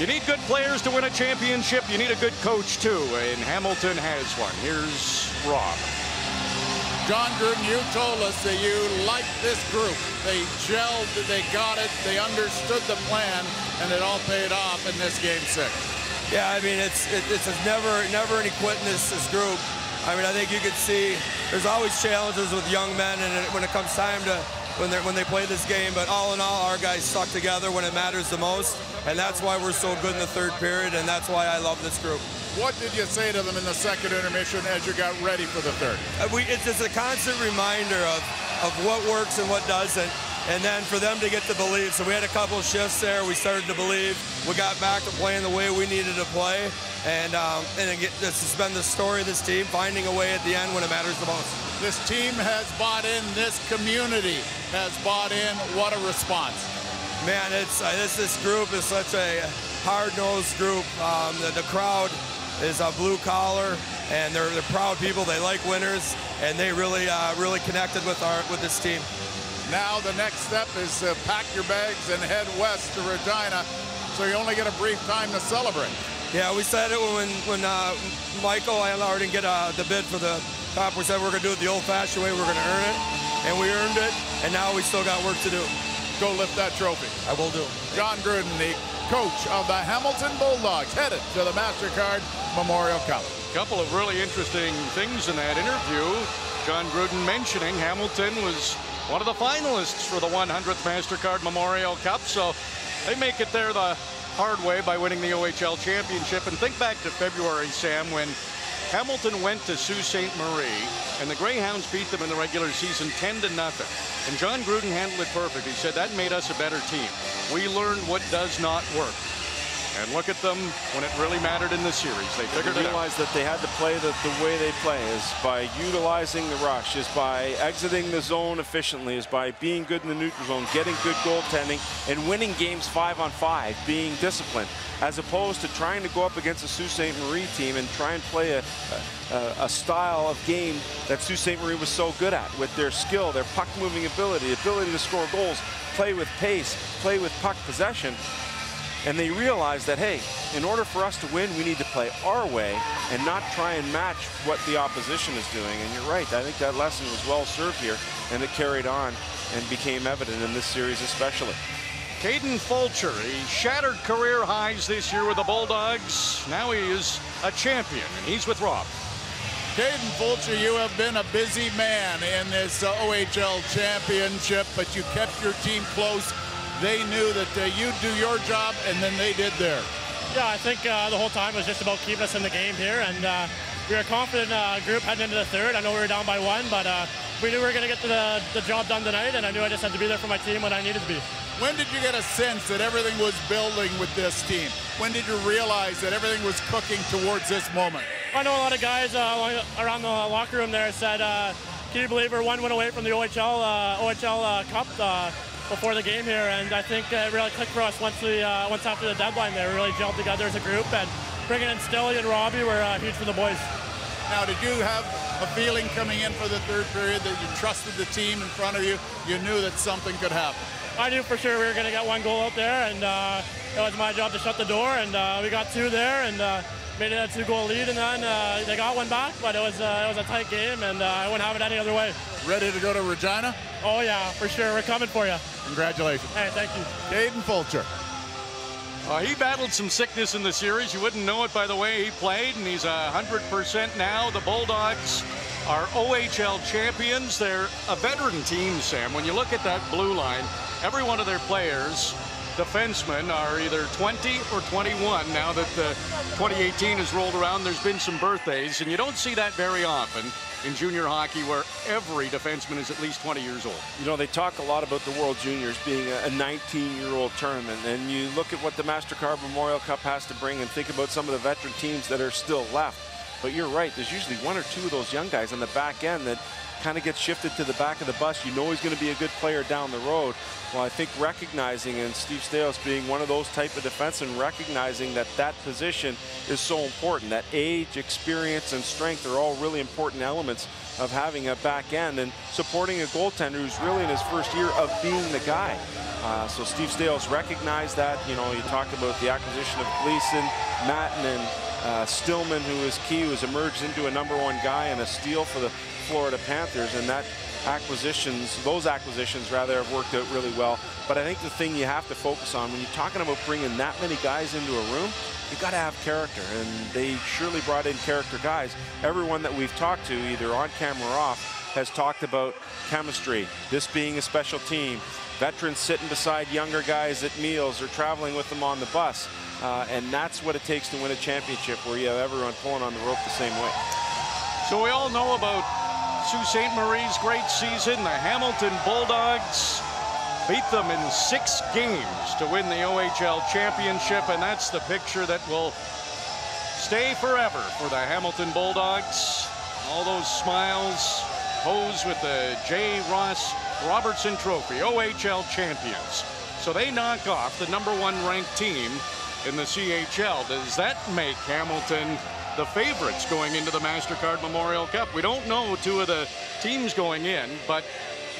You need good players to win a championship. You need a good coach, too, and Hamilton has one. Here's Rob. John Gruden, you told us that you liked this group. They gelled, they got it, they understood the plan, and it all paid off in this Game 6. Yeah, I mean, it's never any quit in this group. I mean, I think you could see there's always challenges with young men, and when it comes time to when they play this game. But all in all, our guys stuck together when it matters the most, and that's why we're so good in the third period, and that's why I love this group. What did you say to them in the second intermission as you got ready for the third? It's just a constant reminder of what works and what doesn't, and then for them to get to believe. So we had a couple of shifts there. We started to believe. We got back to playing the way we needed to play, and again, this has been the story of this team, finding a way at the end when it matters the most. This team has bought in. This community has bought in. What a response. Man, this group is such a hard-nosed group. The crowd is a blue collar, and they're proud people. They like winners, and they really connected with this team. Now the next step is pack your bags and head west to Regina, so you only get a brief time to celebrate. Yeah, we said it when Michael Landauer didn't get the bid for the cup. We said we're going to do it the old-fashioned way. We're going to earn it, and we earned it, and now we still got work to do. Go lift that trophy. I will do. John Gruden, the coach of the Hamilton Bulldogs, headed to the MasterCard Memorial Cup. A couple of really interesting things in that interview. John Gruden mentioning Hamilton was one of the finalists for the 100th MasterCard Memorial Cup, so they make it there the hard way by winning the OHL Championship. And think back to February, Sam, when Hamilton went to Sault Ste. Marie, and the Greyhounds beat them in the regular season 10-0. And John Gruden handled it perfect. He said that made us a better team. We learned what does not work. And look at them when it really mattered in the series. They figured it out. They realized that they had to play the way they play, is by utilizing the rush, is by exiting the zone efficiently, is by being good in the neutral zone, getting good goaltending, and winning games 5-on-5, being disciplined, as opposed to trying to go up against a Sault Ste. Marie team and try and play a style of game that Sault Ste. Marie was so good at, with their skill, their puck-moving ability to score goals, play with pace, play with puck possession. And they realized that, hey, in order for us to win, we need to play our way and not try and match what the opposition is doing. And you're right, I think that lesson was well served here, and it carried on and became evident in this series especially. Kaden Fulcher, he shattered career highs this year with the Bulldogs. Now he is a champion, and he's with Rob. Kaden Fulcher, you have been a busy man in this OHL Championship, but you kept your team close. They knew that you'd do your job, and then they did theirs. Yeah, I think the whole time was just about keeping us in the game here, and we were a confident group heading into the third. I know we were down by one, but we knew we were going to get the job done tonight, and I knew I just had to be there for my team when I needed to be. When did you get a sense that everything was building with this team? When did you realize that everything was cooking towards this moment? I know a lot of guys around the locker room there said, can you believe we're one win away from the OHL Cup before the game here, and I think it really clicked for us once after the deadline there. We really gelled together as a group, and bringing in Stilly and Robbie were huge for the boys. Now, did you have a feeling coming in for the third period that you trusted the team in front of you? You knew that something could happen? I knew for sure we were going to get one goal out there, and it was my job to shut the door, and we got two there, and made it a 2-goal lead, and then they got one back, but it was a tight game, and I wouldn't have it any other way. Ready to go to Regina? Oh yeah, for sure. We're coming for you. Congratulations. Hey, thank you. Kaden Fulcher. He battled some sickness in the series. You wouldn't know it by the way he played, and he's 100% now. The Bulldogs are OHL champions. They're a veteran team, Sam. When you look at that blue line, every one of their players defensemen are either 20 or 21 now that 2018 has rolled around. There's been some birthdays, and you don't see that very often in junior hockey where every defenseman is at least 20 years old. You know, they talk a lot about the World Juniors being a 19-year-old tournament, and you look at what the MasterCard Memorial Cup has to bring and think about some of the veteran teams that are still left. But you're right, there's usually one or two of those young guys on the back end that kind of gets shifted to the back of the bus. You know he's going to be a good player down the road. Well, I think recognizing, and Steve Staios being one of those type of defensemen, recognizing that that position is so important, that age, experience, and strength are all really important elements of having a back end and supporting a goaltender who's really in his first year of being the guy. So Steve Staios recognized that. You know, you talked about the acquisition of Gleason, Matten, and Stillman, who is key, who has emerged into a #1 guy and a steal for the Florida Panthers, and those acquisitions rather have worked out really well. But I think the thing you have to focus on when you're talking about bringing that many guys into a room, you got to have character, and they surely brought in character guys. Everyone that we've talked to, either on camera or off, has talked about chemistry, this being a special team, veterans sitting beside younger guys at meals or traveling with them on the bus, and that's what it takes to win a championship, where you have everyone pulling on the rope the same way. So we all know about Sault Ste. Marie's great season. The Hamilton Bulldogs beat them in 6 games to win the OHL Championship, and that's the picture that will stay forever for the Hamilton Bulldogs. All those smiles, pose with the J. Ross Robertson Trophy, OHL champions. So they knock off the #1 ranked team in the CHL. Does that make Hamilton the favorites going into the MasterCard Memorial Cup? We don't know 2 of the teams going in, but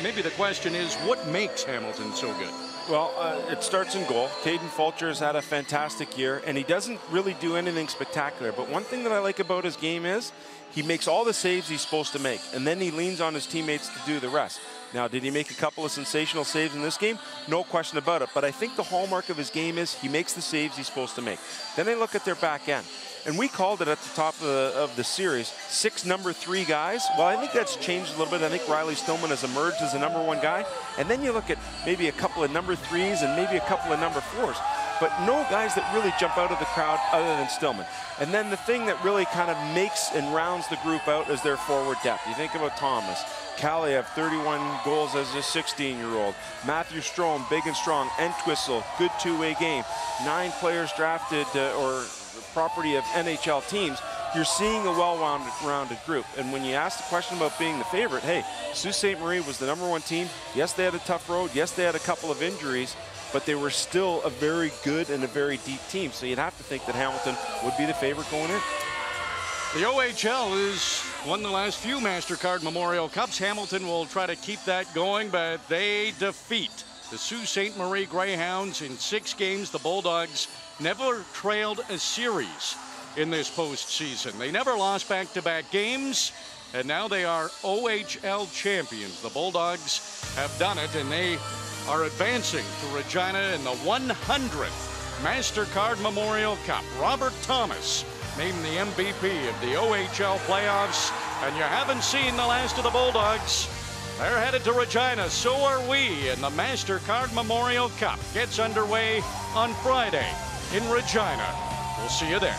maybe the question is, what makes Hamilton so good? Well, it starts in goal. Kaden Fulcher has had a fantastic year, and he doesn't really do anything spectacular. But one thing that I like about his game is he makes all the saves he's supposed to make, and then he leans on his teammates to do the rest. Now, did he make a couple of sensational saves in this game? No question about it. But I think the hallmark of his game is he makes the saves he's supposed to make. Then they look at their back end. And we called it at the top of the series, 6 #3 guys. Well, I think that's changed a little bit. I think Riley Stillman has emerged as a #1 guy. And then you look at maybe a couple of #3s and maybe a couple of #4s. But no guys that really jump out of the crowd other than Stillman. And then the thing that really kind of makes and rounds the group out is their forward depth. You think about Thomas. Kaliev, 31 goals as a 16-year-old. Matthew Strome, big and strong. Entwistle, good two-way game. 9 players drafted or property of NHL teams. You're seeing a well-rounded group. And when you ask the question about being the favorite, hey, Sault Ste. Marie was the #1 team. Yes, they had a tough road. Yes, they had a couple of injuries, but they were still a very good and a very deep team. So you'd have to think that Hamilton would be the favorite going in. The OHL has won the last few MasterCard Memorial Cups. Hamilton will try to keep that going, but they defeat the Sault Ste. Marie Greyhounds in 6 games. The Bulldogs never trailed a series in this postseason. They never lost back-to-back games, and now they are OHL champions. The Bulldogs have done it, and they are advancing to Regina in the 100th MasterCard Memorial Cup. Robert Thomas named the MVP of the OHL playoffs, and you haven't seen the last of the Bulldogs. They're headed to Regina, so are we, and the MasterCard Memorial Cup gets underway on Friday in Regina. We'll see you there.